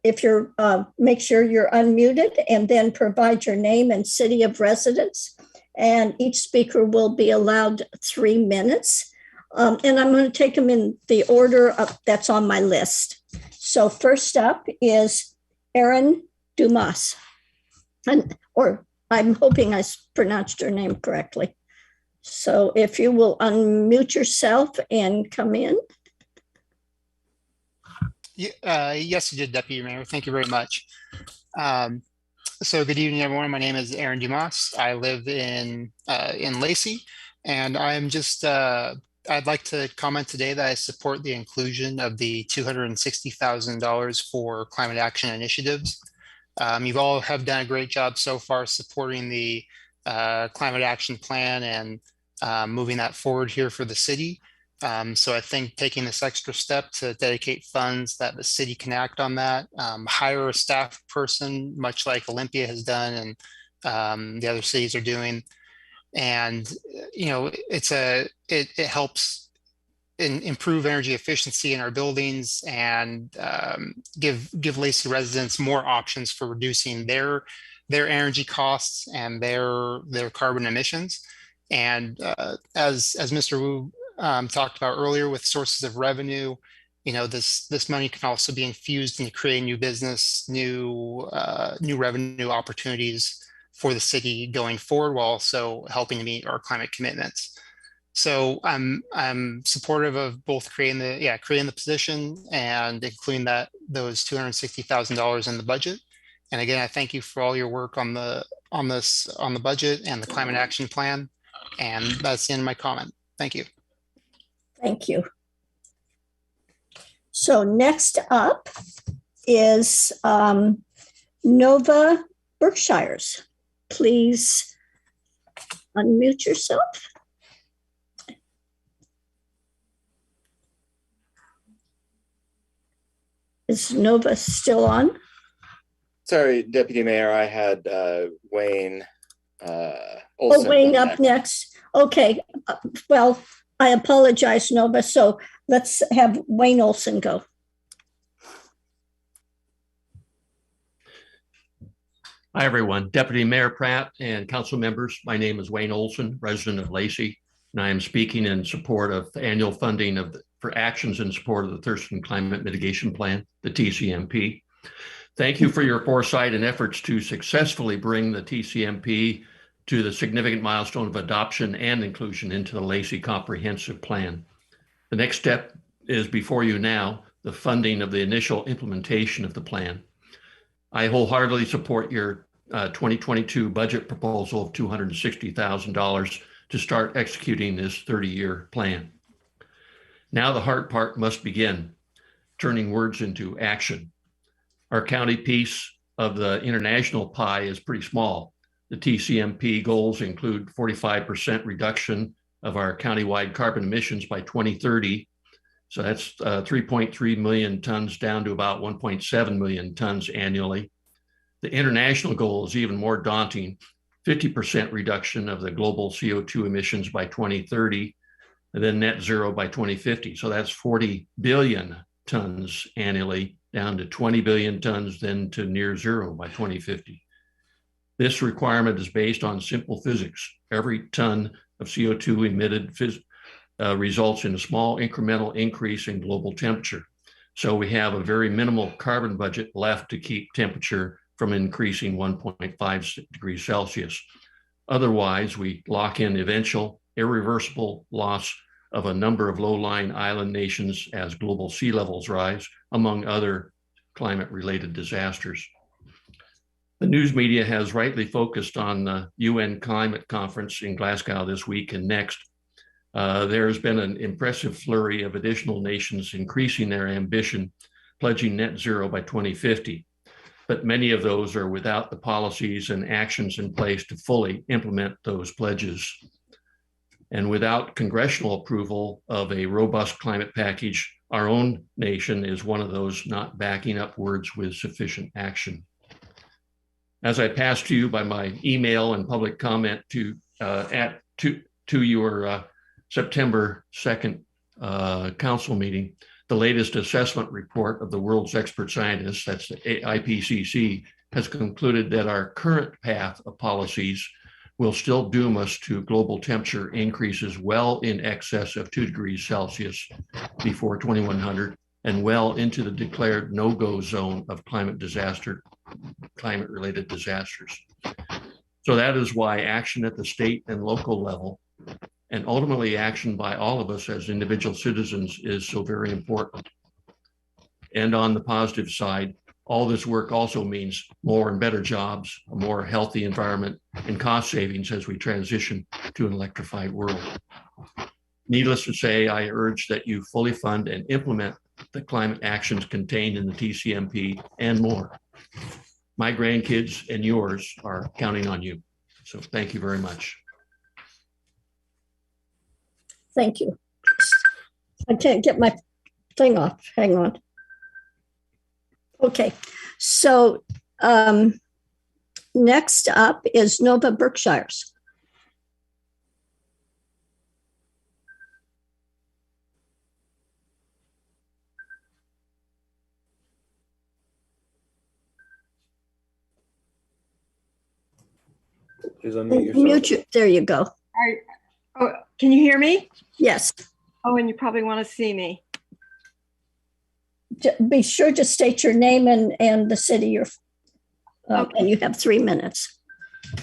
if you're, make sure you're unmuted and then provide your name and city of residence. And each speaker will be allowed 3 minutes. And I'm going to take them in the order that's on my list. So first up is Erin Dumas. Or I'm hoping I pronounced your name correctly. So if you will unmute yourself and come in. Yes, you did, Deputy Mayor. Thank you very much. So good evening, everyone. My name is Erin Dumas. I live in Lacey, and I'm just, I'd like to comment today that I support the inclusion of the $260,000 for climate action initiatives. You all have done a great job so far supporting the climate action plan and moving that forward here for the city. So I think taking this extra step to dedicate funds that the city can act on that, hire a staff person, much like Olympia has done and the other cities are doing. And, you know, it helps improve energy efficiency in our buildings and give Lacey residents more options for reducing their energy costs and their carbon emissions. And as Mr. Wu talked about earlier with sources of revenue, you know, this money can also be infused into creating new business, new revenue opportunities for the city going forward, while also helping to meet our climate commitments. So I'm supportive of both creating the position and including those $260,000 in the budget. And again, I thank you for all your work on the budget and the climate action plan. And that's the end of my comment. Thank you. Thank you. So next up is Nova Berkshires. Please unmute yourself. Is Nova still on? Sorry, Deputy Mayor, I had Wayne Olson. Oh, Wayne up next. Okay, well, I apologize, Nova. So let's have Wayne Olson go. Hi, everyone. Deputy Mayor Pratt and council members. My name is Wayne Olson, resident of Lacey, and I am speaking in support of annual funding for actions in support of the Thurston Climate Mitigation Plan, the TCMP. Thank you for your foresight and efforts to successfully bring the TCMP to the significant milestone of adoption and inclusion into the Lacey Comprehensive Plan. The next step is before you now, the funding of the initial implementation of the plan. I wholeheartedly support your 2022 budget proposal of $260,000 to start executing this 30-year plan. Now the hard part must begin, turning words into action. Our county piece of the international pie is pretty small. The TCMP goals include 45% reduction of our countywide carbon emissions by 2030. So that's 3.3 million tons down to about 1.7 million tons annually. The international goal is even more daunting, 50% reduction of the global CO2 emissions by 2030, and then net zero by 2050. So that's 40 billion tons annually, down to 20 billion tons, then to near zero by 2050. This requirement is based on simple physics. Every ton of CO2 emitted results in a small incremental increase in global temperature. So we have a very minimal carbon budget left to keep temperature from increasing 1.5 degrees Celsius. Otherwise, we lock in eventual irreversible loss of a number of low-lying island nations as global sea levels rise, among other climate-related disasters. The news media has rightly focused on the UN climate conference in Glasgow this week and next. There has been an impressive flurry of additional nations increasing their ambition, pledging net zero by 2050. But many of those are without the policies and actions in place to fully implement those pledges. And without congressional approval of a robust climate package, our own nation is one of those not backing up words with sufficient action. As I passed to you by my email and public comment to your September 2nd council meeting, the latest assessment report of the world's expert scientists, that's the IPCC, has concluded that our current path of policies will still doom us to global temperature increases well in excess of 2 degrees Celsius before 2100 and well into the declared no-go zone of climate-related disasters. So that is why action at the state and local level, and ultimately action by all of us as individual citizens, is so very important. And on the positive side, all this work also means more and better jobs, a more healthy environment, and cost savings as we transition to an electrified world. Needless to say, I urge that you fully fund and implement the climate actions contained in the TCMP and more. My grandkids and yours are counting on you. So thank you very much. Thank you. I can't get my thing off. Hang on. Okay, so next up is Nova Berkshires. Just unmute yourself. Mute you. There you go. Oh, can you hear me? Yes. Oh, and you probably want to see me. Be sure to state your name and the city you're Okay. and you have 3 minutes.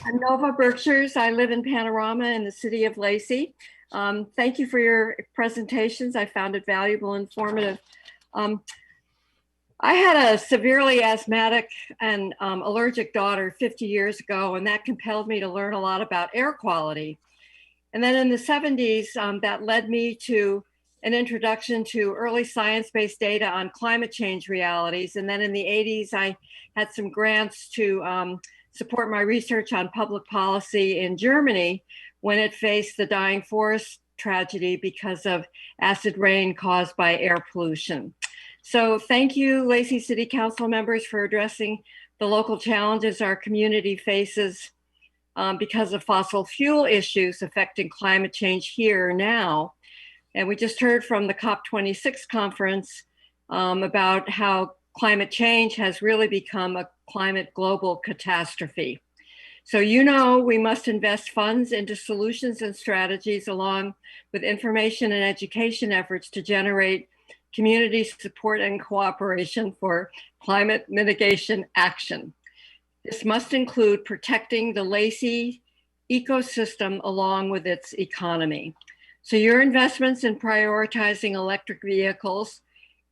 I'm Nova Berkshires. I live in Panorama in the city of Lacey. Thank you for your presentations. I found it valuable and informative. I had a severely asthmatic and allergic daughter 50 years ago, and that compelled me to learn a lot about air quality. And then in the 70s, that led me to an introduction to early science-based data on climate change realities. And then in the 80s, I had some grants to support my research on public policy in Germany when it faced the dying forest tragedy because of acid rain caused by air pollution. So thank you, Lacey City Council members, for addressing the local challenges our community faces because of fossil fuel issues affecting climate change here now. And we just heard from the COP26 conference about how climate change has really become a climate global catastrophe. So we must invest funds into solutions and strategies along with information and education efforts to generate community support and cooperation for climate mitigation action. This must include protecting the Lacey ecosystem along with its economy. So your investments in prioritizing electric vehicles,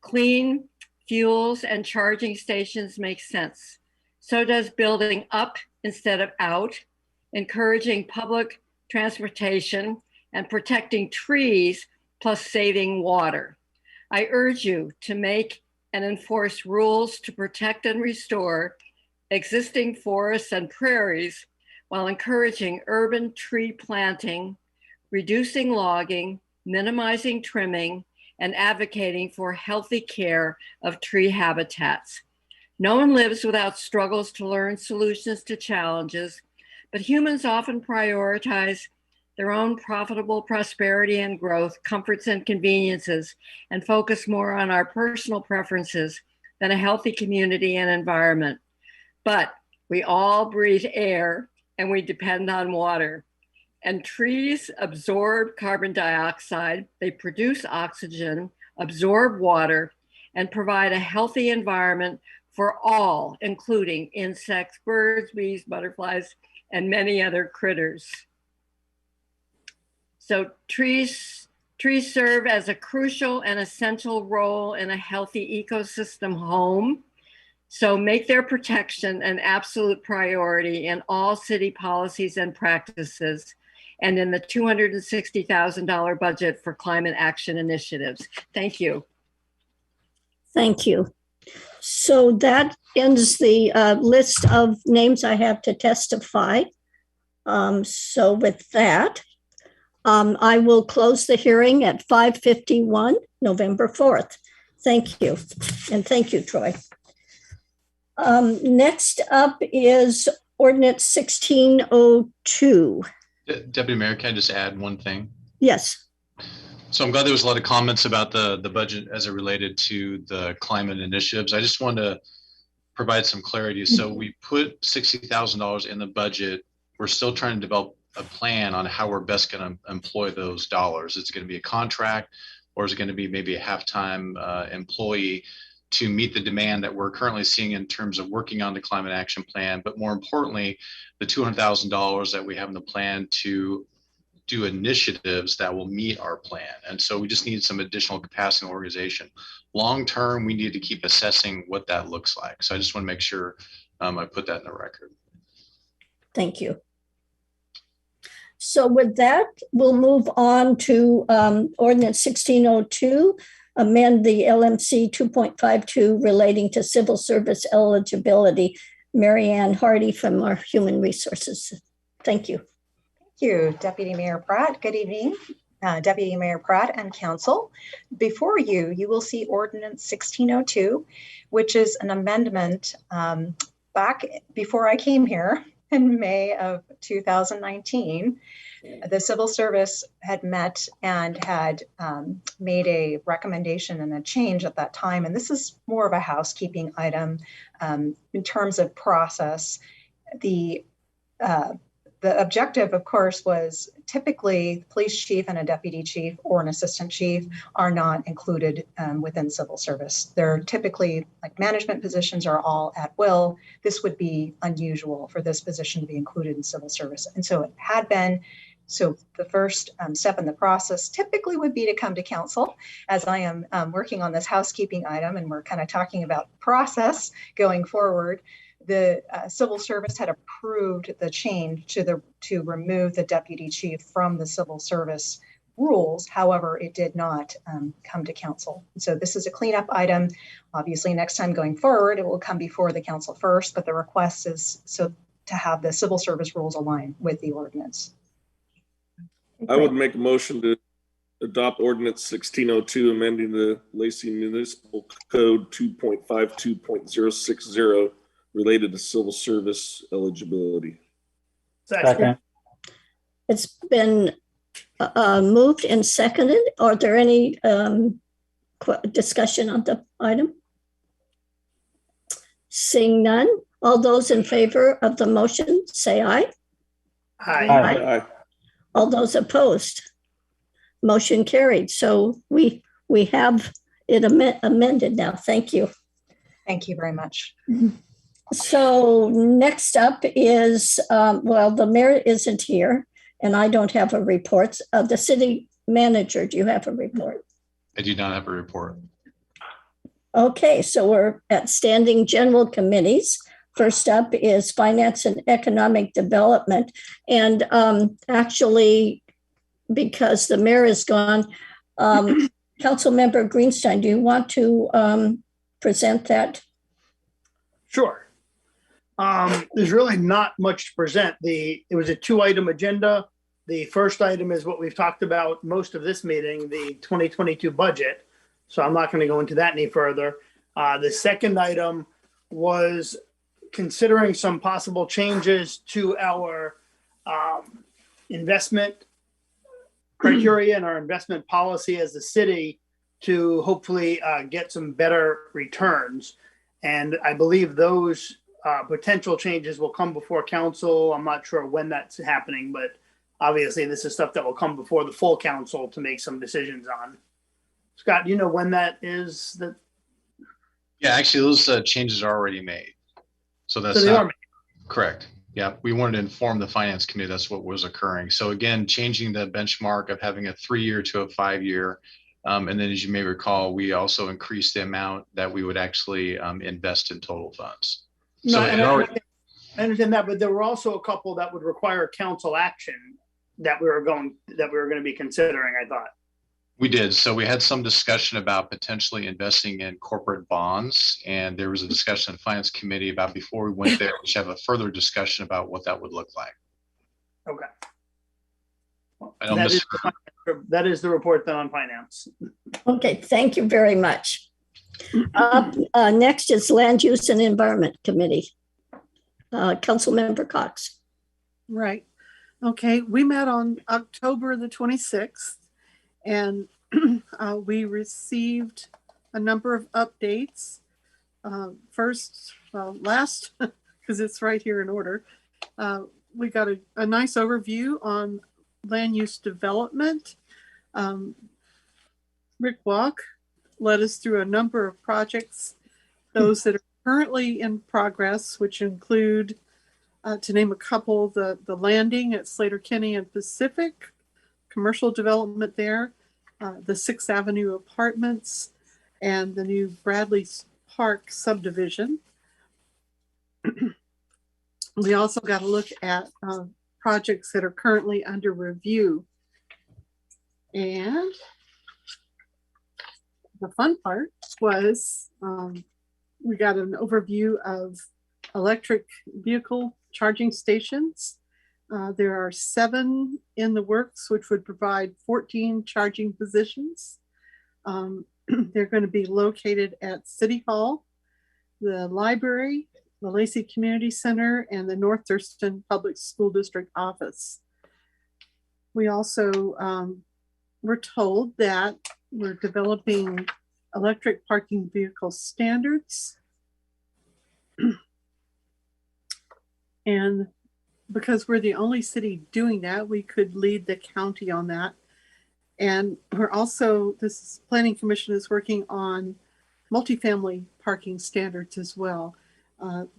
clean fuels, and charging stations make sense. So does building up instead of out, encouraging public transportation, and protecting trees, plus saving water. I urge you to make and enforce rules to protect and restore existing forests and prairies while encouraging urban tree planting, reducing logging, minimizing trimming, and advocating for healthy care of tree habitats. No one lives without struggles to learn solutions to challenges, but humans often prioritize their own profitable prosperity and growth, comforts and conveniences, and focus more on our personal preferences than a healthy community and environment. But we all breathe air and we depend on water. And trees absorb carbon dioxide, they produce oxygen, absorb water, and provide a healthy environment for all, including insects, birds, bees, butterflies, and many other critters. So trees serve as a crucial and essential role in a healthy ecosystem home. So make their protection an absolute priority in all city policies and practices, and in the $260,000 budget for climate action initiatives. Thank you. Thank you. So that ends the list of names I have to testify. So with that, I will close the hearing at 5:51, November 4th. Thank you. And thank you, Troy. Next up is Ordinance 1602. Deputy Mayor, can I just add one thing? Yes. So I'm glad there was a lot of comments about the budget as it related to the climate initiatives. I just wanted to provide some clarity. So we put $60,000 in the budget. We're still trying to develop a plan on how we're best going to employ those dollars. Is it going to be a contract, or is it going to be maybe a half-time employee to meet the demand that we're currently seeing in terms of working on the climate action plan? But more importantly, the $200,000 that we have in the plan to do initiatives that will meet our plan. And so we just need some additional capacity and organization. Long term, we need to keep assessing what that looks like. So I just want to make sure I put that in the record. Thank you. So with that, we'll move on to Ordinance 1602, amend the LMC 2.52 relating to civil service eligibility. Mary Ann Hardy from our Human Resources. Thank you. Thank you, Deputy Mayor Pratt. Good evening, Deputy Mayor Pratt and Council. Before you, you will see Ordinance 1602, which is an amendment back before I came here in May of 2019. The civil service had met and had made a recommendation and a change at that time. And this is more of a housekeeping item in terms of process. The objective, of course, was typically the police chief and a deputy chief or an assistant chief are not included within civil service. They're typically, like management positions, are all at will. This would be unusual for this position to be included in civil service. And so it had been. So the first step in the process typically would be to come to council, as I am working on this housekeeping item and we're kind of talking about process going forward. The civil service had approved the change to remove the deputy chief from the civil service rules. However, it did not come to council. So this is a cleanup item. Obviously, next time going forward, it will come before the council first, but the request is so to have the civil service rules align with the ordinance. I would make a motion to adopt Ordinance 1602, amending the Lacey Municipal Code 2.52.060 related to civil service eligibility. Second. It's been moved and seconded. Are there any discussion on the item? Seeing none, all those in favor of the motion say aye. Aye. Aye. All those opposed, motion carried. So we have it amended now. Thank you. Thank you very much. So next up is, well, the mayor isn't here and I don't have a report. The city manager, do you have a report? I do not have a report. Okay, so we're at standing general committees. First up is Finance and Economic Development. And actually, because the mayor is gone, Councilmember Greenstein, do you want to present that? Sure. There's really not much to present. It was a 2-item agenda. The first item is what we've talked about most of this meeting, the 2022 budget. So I'm not going to go into that any further. The second item was considering some possible changes to our investment criteria and our investment policy as a city to hopefully get some better returns. And I believe those potential changes will come before council. I'm not sure when that's happening, but obviously this is stuff that will come before the full council to make some decisions on. Scott, do you know when that is? Yeah, actually, those changes are already made. So that's correct. Yeah, we wanted to inform the finance committee that's what was occurring. So again, changing the benchmark of having a 3-year to a 5-year. And then as you may recall, we also increased the amount that we would actually invest in total funds. No, I understand that, but there were also a couple that would require council action that we were going to be considering, I thought. We did. So we had some discussion about potentially investing in corporate bonds, and there was a discussion in the finance committee about before we went there, we should have a further discussion about what that would look like. Okay. Well, that is the report then on finance. Okay, thank you very much. Next is Land Use and Environment Committee. Councilmember Cox. Right. Okay, we met on October the 26th. And we received a number of updates. Last, because it's right here in order, we got a nice overview on land use development. Rick Walk led us through a number of projects, those that are currently in progress, which include, to name a couple, the landing at Slater Kinney and Pacific, commercial development there, the 6th Avenue apartments, and the new Bradley Park subdivision. We also got a look at projects that are currently under review. And the fun part was we got an overview of electric vehicle charging stations. There are 7 in the works, which would provide 14 charging positions. They're going to be located at City Hall, the library, the Lacey Community Center, and the North Thurston Public School District office. We also were told that we're developing electric parking vehicle standards. And because we're the only city doing that, we could lead the county on that. And we're also, this Planning Commission is working on multifamily parking standards as well.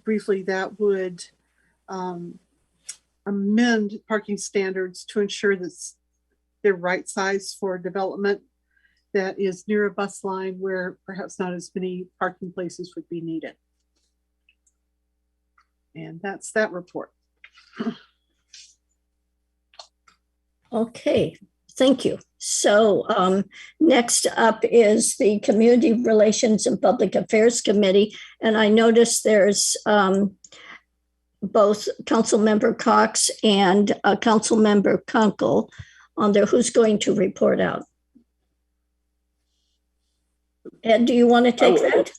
Briefly, that would amend parking standards to ensure that they're right size for development that is near a bus line where perhaps not as many parking places would be needed. And that's that report. Okay, thank you. So next up is the Community Relations and Public Affairs Committee. And I noticed there's both Councilmember Cox and Councilmember Kunkel on there. Who's going to report out? Ed, do you want to take that?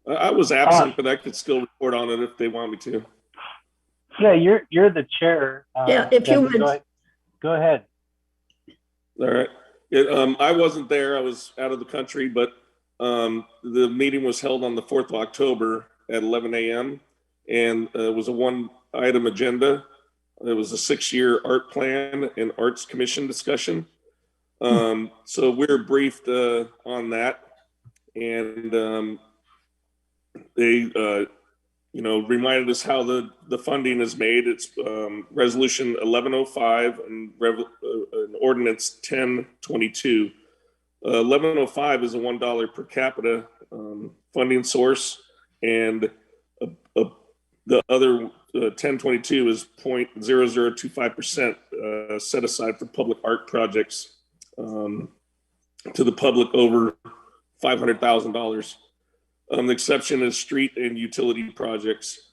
I was absent, but I could still report on it if they want me to. Yeah, you're the chair. Yeah, if you would. Go ahead. All right. I wasn't there. I was out of the country, but the meeting was held on the 4th of October at 11 a.m. And it was a 1-item agenda. It was a 6-year art plan and arts commission discussion. So we're briefed on that. And they reminded us how the funding is made. It's resolution 1105 and ordinance 1022. 1105 is a $1 per capita funding source, and the other 1022 is 0.0025% set aside for public art projects to the public over $500,000. The exception is street and utility projects.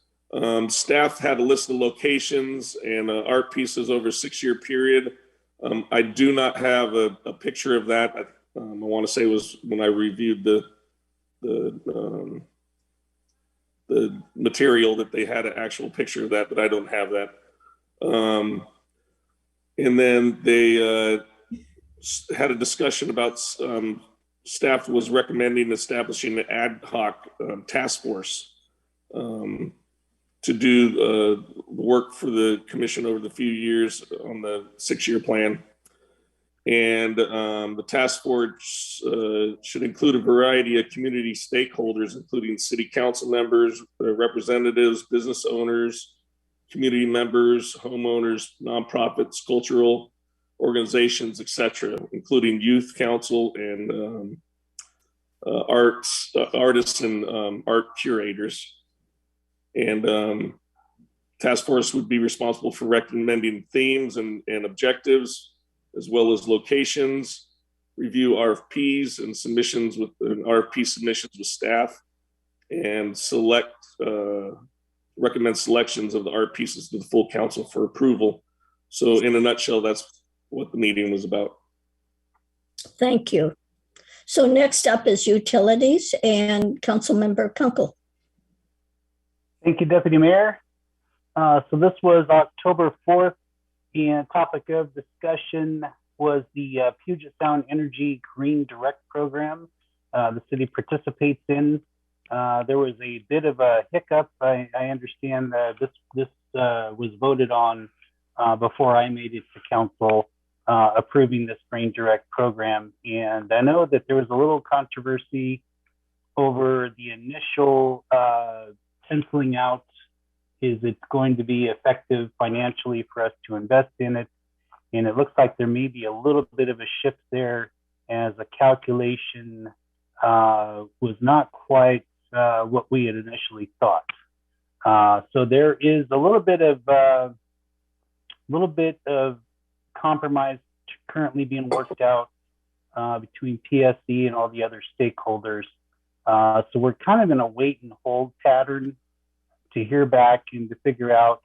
Staff had a list of locations and art pieces over a 6-year period. I do not have a picture of that. I want to say it was when I reviewed the the material that they had an actual picture of that, but I don't have that. And then they had a discussion about staff was recommending establishing an ad hoc task force to do work for the commission over the few years on the 6-year plan. And the task force should include a variety of community stakeholders, including city council members, representatives, business owners, community members, homeowners, nonprofits, cultural organizations, etc., including youth council and artists and art curators. And task force would be responsible for recommending themes and objectives, as well as locations, review RFPs and submissions with RFP submissions with staff, and recommend selections of the RFPs to the full council for approval. So in a nutshell, that's what the meeting was about. Thank you. So next up is utilities and Councilmember Kunkel. Thank you, Deputy Mayor. So this was October 4th, and topic of discussion was the Puget Sound Energy Green Direct program the city participates in. There was a bit of a hiccup. I understand that this was voted on before I made it to council, approving this Green Direct program. And I know that there was a little controversy over the initial penciling out. Is it going to be effective financially for us to invest in it? And it looks like there may be a little bit of a shift there, as a calculation was not quite what we had initially thought. So there is a little bit of compromise currently being worked out between PSE and all the other stakeholders. So we're kind of in a wait and hold pattern to hear back and to figure out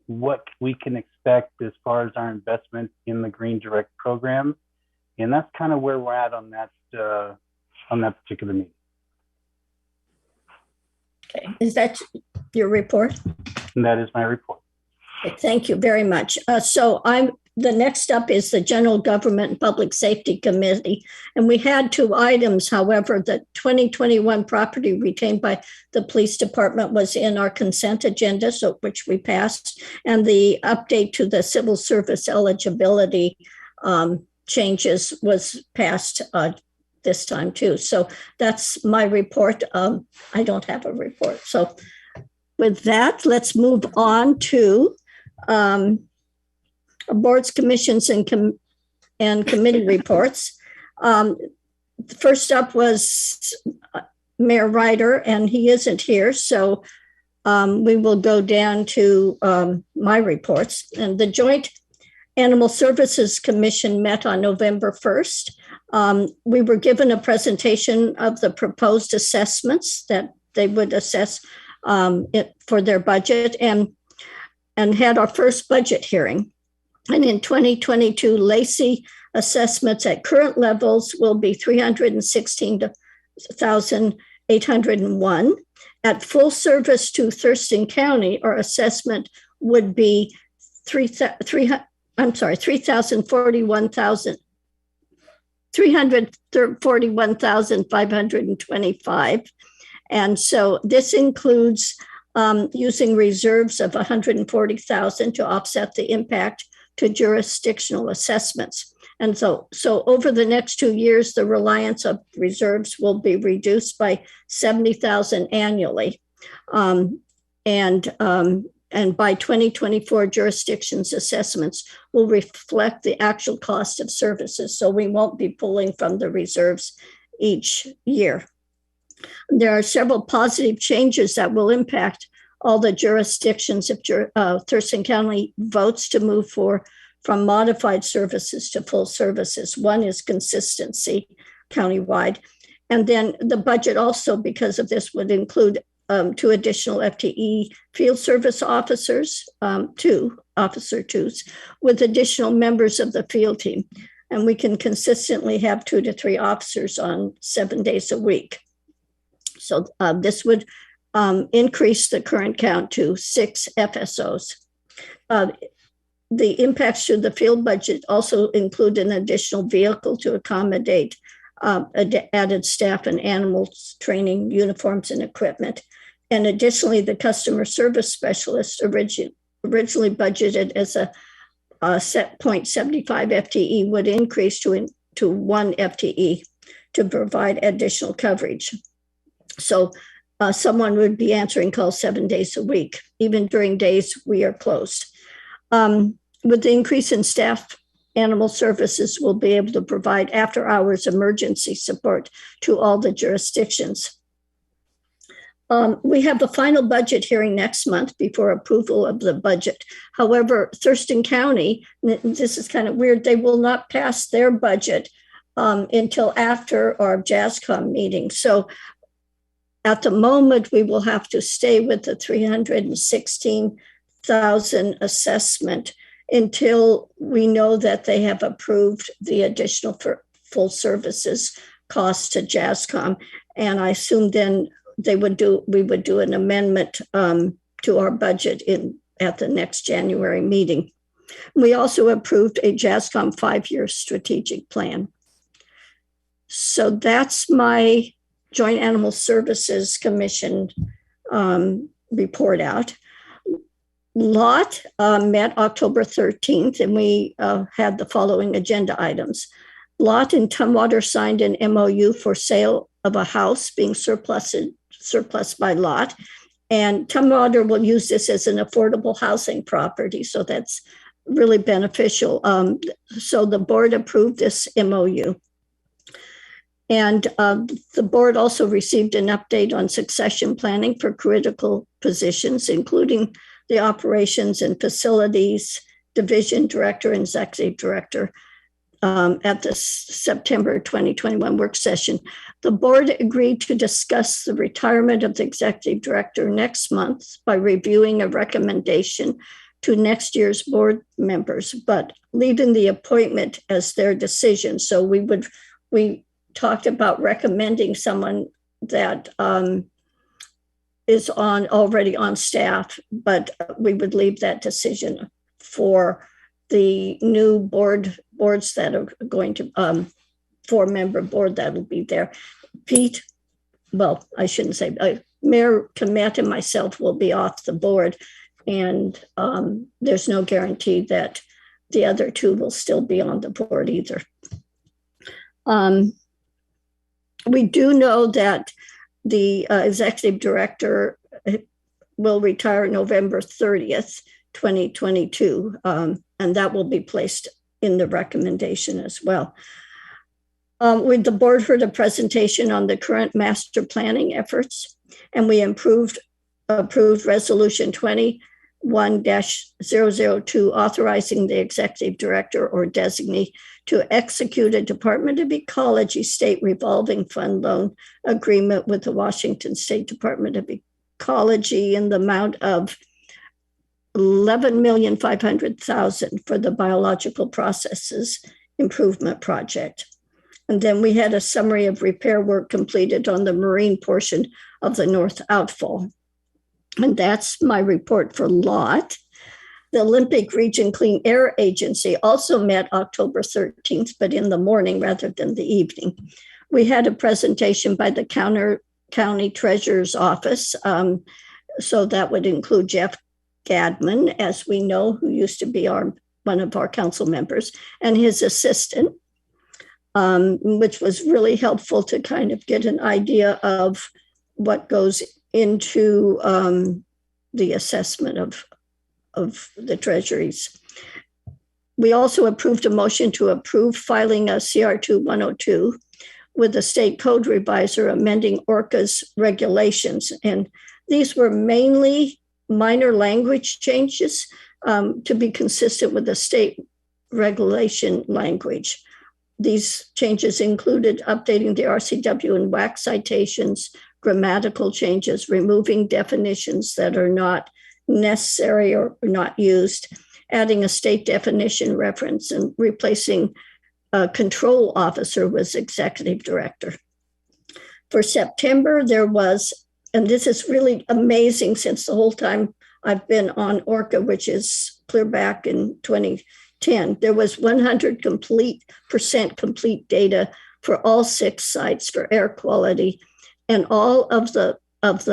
what we can expect as far as our investment in the Green Direct program. And that's kind of where we're at on that particular meeting. Okay, is that your report? And that is my report. Thank you very much. The next up is the General Government and Public Safety Committee. And we had 2 items. However, the 2021 property retained by the police department was in our consent agenda, which we passed. And the update to the civil service eligibility changes was passed this time too. So that's my report. I don't have a report. So with that, let's move on to boards, commissions, and committee reports. First up was Mayor Ryder, and he isn't here, so we will go down to my reports. And the Joint Animal Services Commission met on November 1st. We were given a presentation of the proposed assessments that they would assess for their budget, and had our first budget hearing. And in 2022, Lacey assessments at current levels will be $316,801. At full service to Thurston County, our assessment would be $341,525. And so this includes using reserves of $140,000 to offset the impact to jurisdictional assessments. And so over the next 2 years, the reliance of reserves will be reduced by $70,000 annually. And by 2024, jurisdictions assessments will reflect the actual cost of services. So we won't be pulling from the reserves each year. There are several positive changes that will impact all the jurisdictions if Thurston County votes to move from modified services to full services. One is consistency countywide. And then the budget also, because of this, would include 2 additional FTE field service officers, 2 officer 2s, with additional members of the field team. And we can consistently have 2 to 3 officers on 7 days a week. So this would increase the current count to 6 FSOs. The impacts to the field budget also include an additional vehicle to accommodate added staff and animals training, uniforms, and equipment. And additionally, the customer service specialist originally budgeted as a set 0.75 FTE would increase to 1 FTE to provide additional coverage. So someone would be answering calls 7 days a week. Even during days we are closed. With the increase in staff, animal services will be able to provide after-hours emergency support to all the jurisdictions. We have the final budget hearing next month before approval of the budget. However, Thurston County, this is kind of weird, they will not pass their budget until after our JASCOM meeting. So at the moment, we will have to stay with the $316,000 assessment until we know that they have approved the additional full services cost to JASCOM. And I assume then we would do an amendment to our budget at the next January meeting. We also approved a JASCOM 5-year strategic plan. So that's my Joint Animal Services Commission report out. LOT met October 13th, and we had the following agenda items. LOT and Tumwater signed an MOU for sale of a house being surplus by LOT, and Tumwater will use this as an affordable housing property, so that's really beneficial. So the board approved this MOU. And the board also received an update on succession planning for critical positions, including the operations and facilities division director and executive director at the September 2021 work session. The board agreed to discuss the retirement of the executive director next month by reviewing a recommendation to next year's board members, but leaving the appointment as their decision. So we talked about recommending someone that is already on staff, but we would leave that decision for the new boards that are going to 4-member board that will be there. Pete, well, I shouldn't say, Mayor Komet and myself will be off the board, and there's no guarantee that the other 2 will still be on the board either. We do know that the executive director will retire November 30th, 2022, and that will be placed in the recommendation as well. The board heard a presentation on the current master planning efforts, and we approved resolution 21-002 authorizing the executive director or designee to execute a Department of Ecology state revolving fund loan agreement with the Washington State Department of Ecology in the amount of $11,500,000 for the biological processes improvement project. And then we had a summary of repair work completed on the marine portion of the North Outfall. And that's my report for LOT. The Olympic Region Clean Air Agency also met October 13th, but in the morning rather than the evening. We had a presentation by the county treasurer's office. So that would include Jeff Gadman, as we know, who used to be one of our council members, and his assistant, which was really helpful to kind of get an idea of what goes into the assessment of the treasuries. We also approved a motion to approve filing a CR2 102 with the state code revisor amending ORCA's regulations. And these were mainly minor language changes to be consistent with the state regulation language. These changes included updating the RCW and WAC citations, grammatical changes, removing definitions that are not necessary or not used, adding a state definition reference, and replacing a control officer with executive director. For September, there was and this is really amazing since the whole time I've been on ORCA, which is clear back in 2010, there was 100% complete data for all 6 sites for air quality, and all of the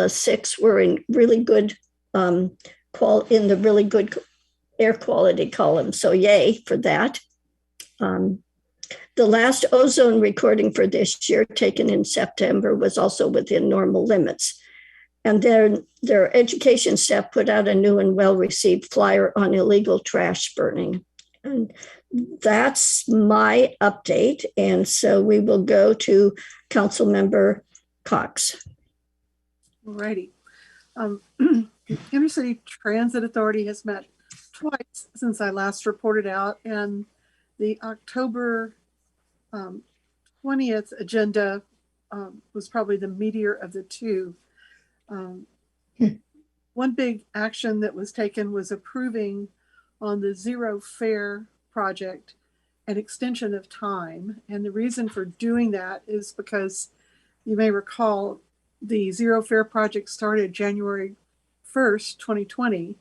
6 were in really good in the really good air quality column. So yay for that. The last ozone recording for this year, taken in September, was also within normal limits. And then their education staff put out a new and well-received flyer on illegal trash burning. And that's my update. And so we will go to Councilmember Cox. All righty. Intercity Transit Authority has met twice since I last reported out, and the October 20th agenda was probably the meatier of the two. One big action that was taken was approving on the zero fare project an extension of time. And the reason for doing that is because you may recall the zero fare project started January 1st, 2020.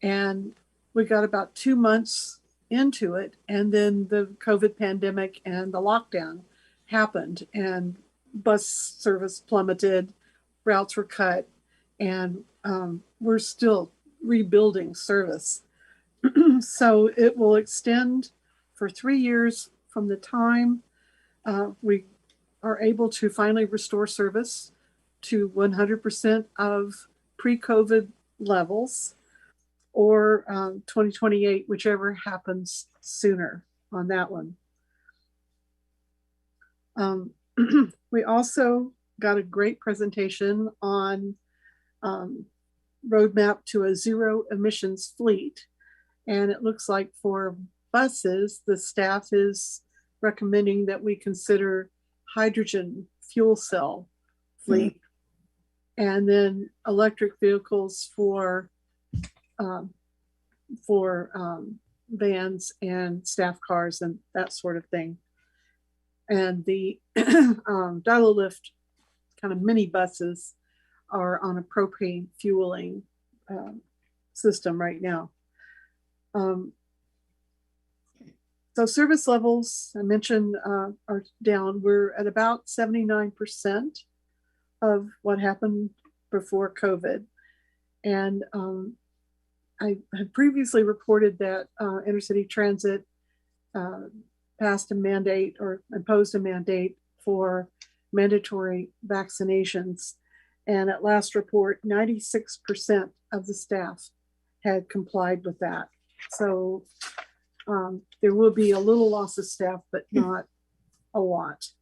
And we got about 2 months into it. And then the COVID pandemic and the lockdown happened, and bus service plummeted, routes were cut, and we're still rebuilding service. So it will extend for 3 years from the time we are able to finally restore service to 100% of pre-COVID levels, or 2028, whichever happens sooner on that one. We also got a great presentation on roadmap to a zero emissions fleet. And it looks like for buses, the staff is recommending that we consider hydrogen fuel cell fleet, and then electric vehicles for vans and staff cars and that sort of thing. And the Dilo Lift kind of mini buses are on a propane fueling system right now. So service levels, I mentioned, are down. We're at about 79% of what happened before COVID. And I had previously reported that Intercity Transit passed a mandate or imposed a mandate for mandatory vaccinations. And at last report, 96% of the staff had complied with that. So there will be a little loss of staff, but not a lot.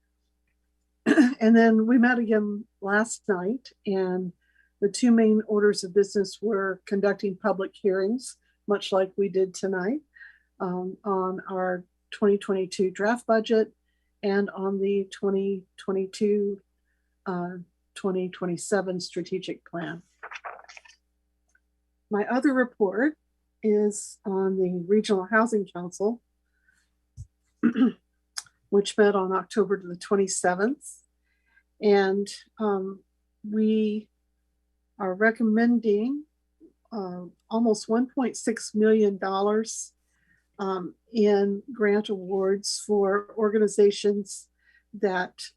And then we met again last night, and the 2 main orders of business were conducting public hearings, much like we did tonight, on our 2022 draft budget and on the 2022-2027 strategic plan. My other report is on the Regional Housing Council, which met on October the 27th. And we are recommending almost $1.6 million in grant awards for organizations that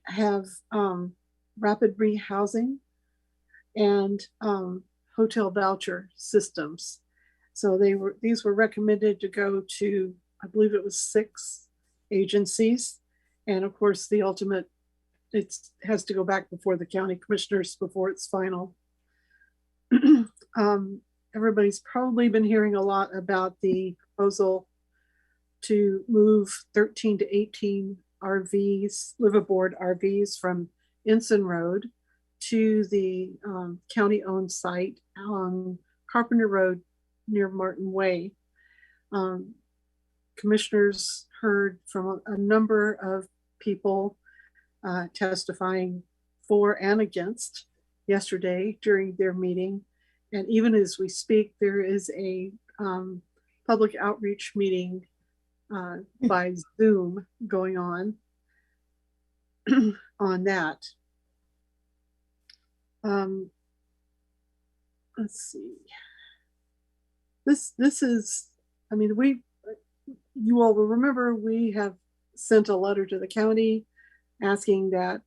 have rapid rehousing and hotel voucher systems. So these were recommended to go to, I believe it was 6 agencies. And of course, the ultimate, it has to go back before the county commissioners before it's final. Everybody's probably been hearing a lot about the proposal to move 13 to 18 RVs, liveaboard RVs from Ensign Road to the county-owned site on Carpenter Road near Martin Way. Commissioners heard from a number of people testifying for and against yesterday during their meeting. And even as we speak, there is a public outreach meeting by Zoom going on on that. Let's see. This is, I mean, you all will remember we have sent a letter to the county asking that,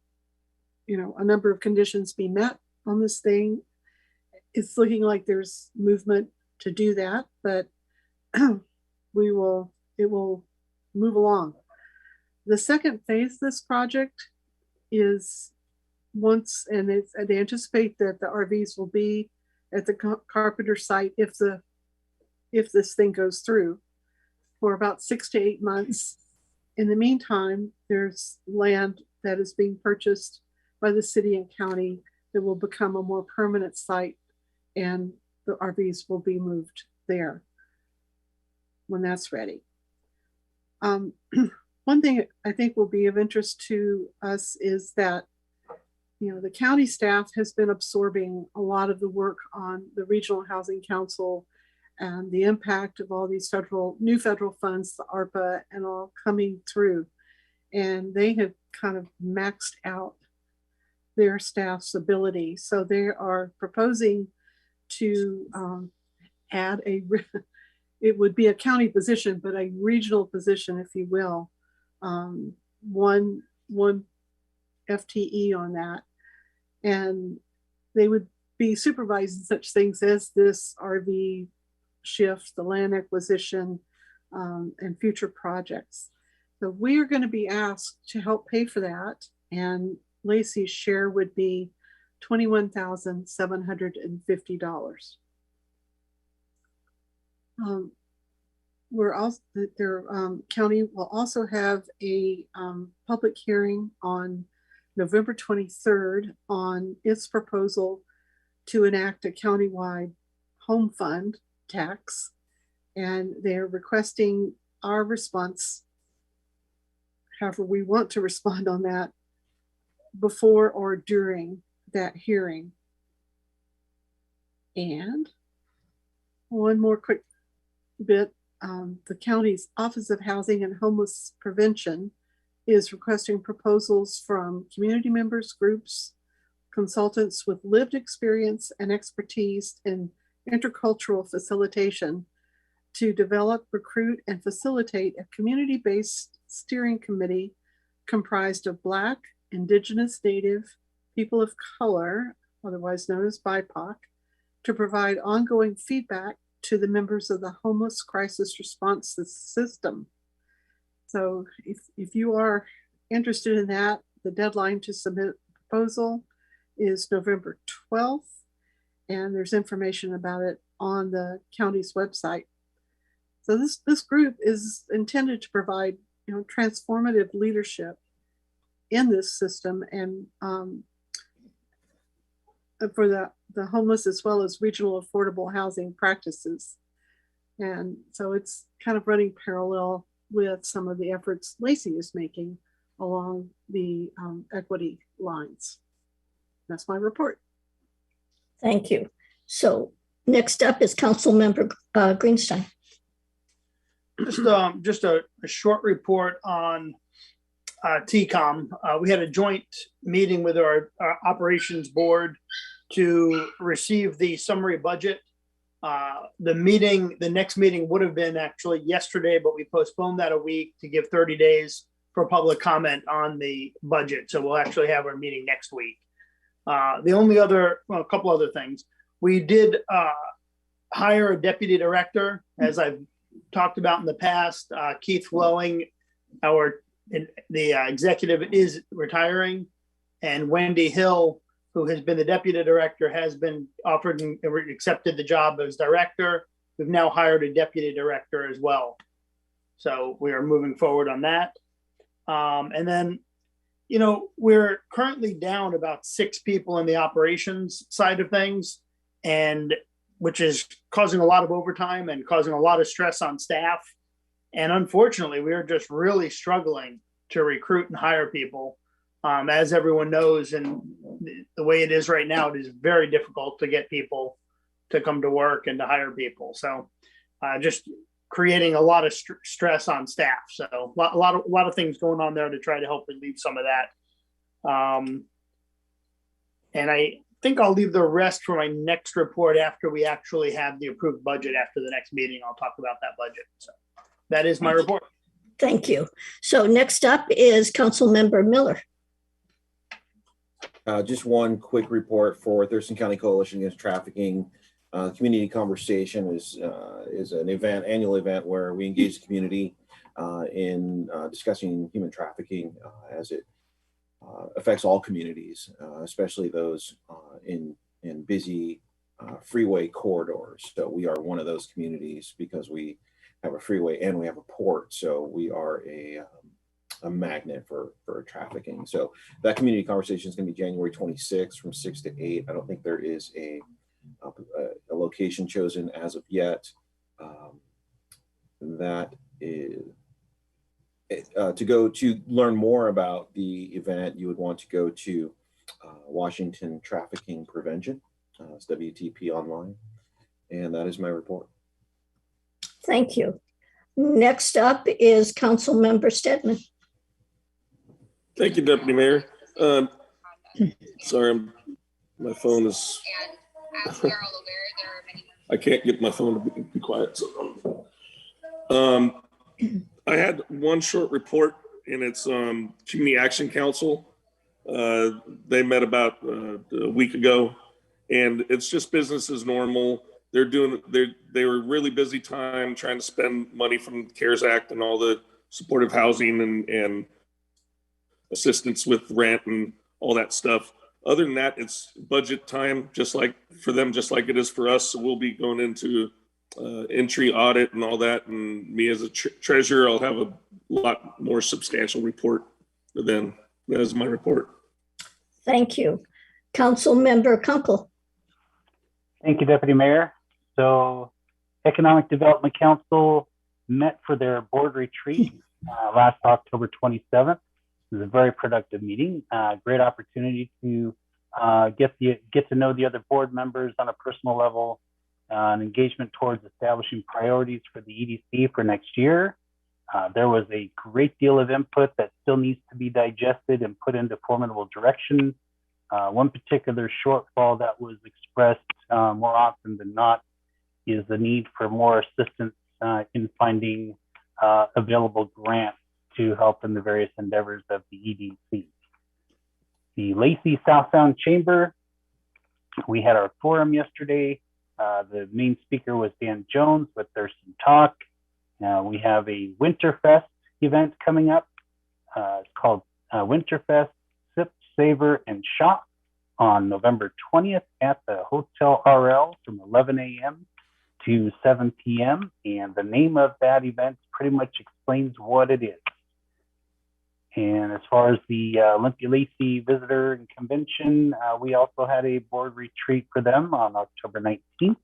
you know, a number of conditions be met on this thing. It's looking like there's movement to do that, but it will move along. The second phase of this project is they anticipate that the RVs will be at the Carpenter site if this thing goes through for about 6 to 8 months. In the meantime, there's land that is being purchased by the city and county that will become a more permanent site, and the RVs will be moved there when that's ready. One thing I think will be of interest to us is that, you know, the county staff has been absorbing a lot of the work on the Regional Housing Council and the impact of all these new federal funds, the ARPA and all coming through. And they have kind of maxed out their staff's ability. So they are proposing to add it would be a county position, but a regional position, if you will, one FTE on that. And they would be supervising such things as this RV shift, the land acquisition, and future projects. So we are going to be asked to help pay for that. And Lacey's share would be $21,750. We're also, their county will also have a public hearing on November 23rd on its proposal to enact a countywide home fund tax. And they're requesting our response, however we want to respond on that, before or during that hearing. And one more quick bit, the county's Office of Housing and Homeless Prevention is requesting proposals from community members, groups, consultants with lived experience and expertise in intercultural facilitation to develop, recruit, and facilitate a community-based steering committee comprised of Black, Indigenous, Native, people of color, otherwise known as BIPOC, to provide ongoing feedback to the members of the homeless crisis response system. So if you are interested in that, the deadline to submit a proposal is November 12th, and there's information about it on the county's website. So this group is intended to provide, you know, transformative leadership in this system and for the homeless as well as regional affordable housing practices. And so it's kind of running parallel with some of the efforts Lacey is making along the equity lines. That's my report. Thank you. So next up is Council Member Greenstein. Just a short report on TCOM. We had a joint meeting with our operations board to receive the summary budget. The next meeting would have been actually yesterday, but we postponed that a week to give 30 days for public comment on the budget. So we'll actually have our meeting next week. The only other, well, a couple other things. We did hire a deputy director, as I've talked about in the past. Keith Flowing, the executive, is retiring, and Wendy Hill, who has been the deputy director, has been offered and accepted the job as director. We've now hired a deputy director as well. So we are moving forward on that. And then, you know, we're currently down about 6 people in the operations side of things, and which is causing a lot of overtime and causing a lot of stress on staff. And unfortunately, we are just really struggling to recruit and hire people. As everyone knows, and the way it is right now, it is very difficult to get people to come to work and to hire people. So just creating a lot of stress on staff. So a lot of things going on there to try to help relieve some of that. And think I'll leave the rest for my next report after we actually have the approved budget. After the next meeting, I'll talk about that budget. So that is my report. Thank you. So next up is Councilmember Miller. Just one quick report for Thurston County Coalition Against Trafficking. Community Conversation is an annual event where we engage the community in discussing human trafficking as it affects all communities, especially those in busy freeway corridors. So we are one of those communities because we have a freeway and we have a port. So we are a magnet for trafficking. So that community conversation is going to be January 26th from 6 to 8. I don't think there is a location chosen as of yet. That is to learn more about the event. You would want to go to Washington Trafficking Prevention. It's WTP online, and that is my report. Thank you. Next up is Councilmember Stedman. Thank you, Deputy Mayor. Sorry, my phone is. I can't get my phone to be quiet. So, I had one short report, and it's Community Action Council. They met about a week ago, and it's just business as normal. They were really busy time trying to spend money from the CARES Act and all the supportive housing and assistance with rent and all that stuff. Other than that, it's budget time, just like for them, just like it is for us. So we'll be going into entry audit and all that. And me as a treasurer, I'll have a lot more substantial report than that is my report. Thank you. Councilmember Kunkel. Thank you, Deputy Mayor. So Economic Development Council met for their board retreat last October 27th. It was a very productive meeting. Great opportunity to get to know the other board members on a personal level, an engagement towards establishing priorities for the EDC for next year. There was a great deal of input that still needs to be digested and put into formidable direction. One particular shortfall that was expressed more often than not is the need for more assistance in finding available grants to help in the various endeavors of the EDC. The Lacey South Sound Chamber, we had our forum yesterday. The main speaker was Dan Jones with There's Some Talk. We have a Winterfest event coming up. It's called Winterfest Sip, Savor, and Shop on November 20th at the Hotel RL from 11 a.m. to 7 p.m. And the name of that event pretty much explains what it is. And as far as the Olympia Lacey Visitor and Convention, we also had a board retreat for them on October 19th.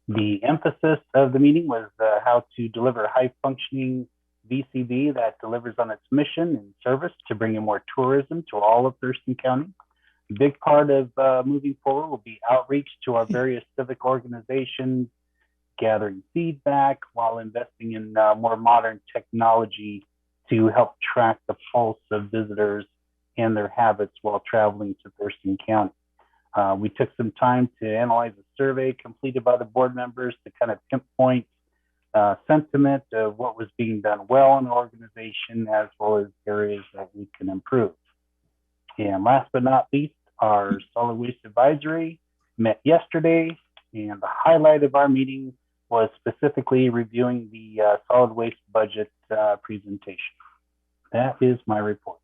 The emphasis of the meeting was how to deliver high-functioning VCB that delivers on its mission and service to bring in more tourism to all of Thurston County. A big part of moving forward will be outreach to our various civic organizations, gathering feedback while investing in more modern technology to help track the pulse of visitors and their habits while traveling to Thurston County. We took some time to analyze a survey completed by the board members to kind of pinpoint sentiment of what was being done well in the organization, as well as areas that we can improve. And last but not least, our Solid Waste Advisory met yesterday, and the highlight of our meeting was specifically reviewing the solid waste budget presentation. That is my report.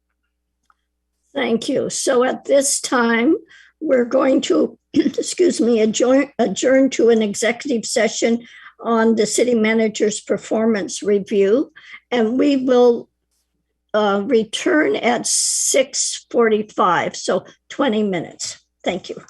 Thank you. So at this time, we're going to, adjourn to an executive session on the city manager's performance review, and we will return at 6:45, so 20 minutes. Thank you.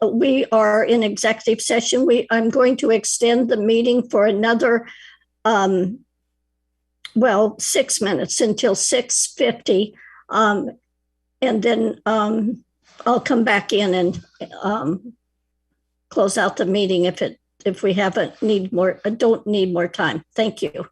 We are in executive session. I'm going to extend the meeting for another, 6 minutes until 6:50. And then I'll come back in and close out the meeting if we don't need more time. Thank you.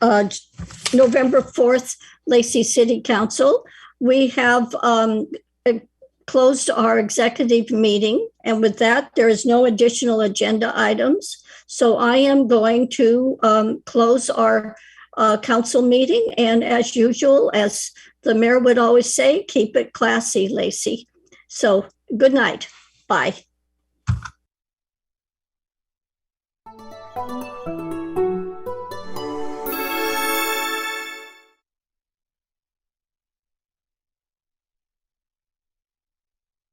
November 4th Lacey City Council. We have closed our executive meeting, and with that, there is no additional agenda items. So I am going to close our council meeting, and as usual, as the mayor would always say, keep it classy, Lacey. So good night. Bye.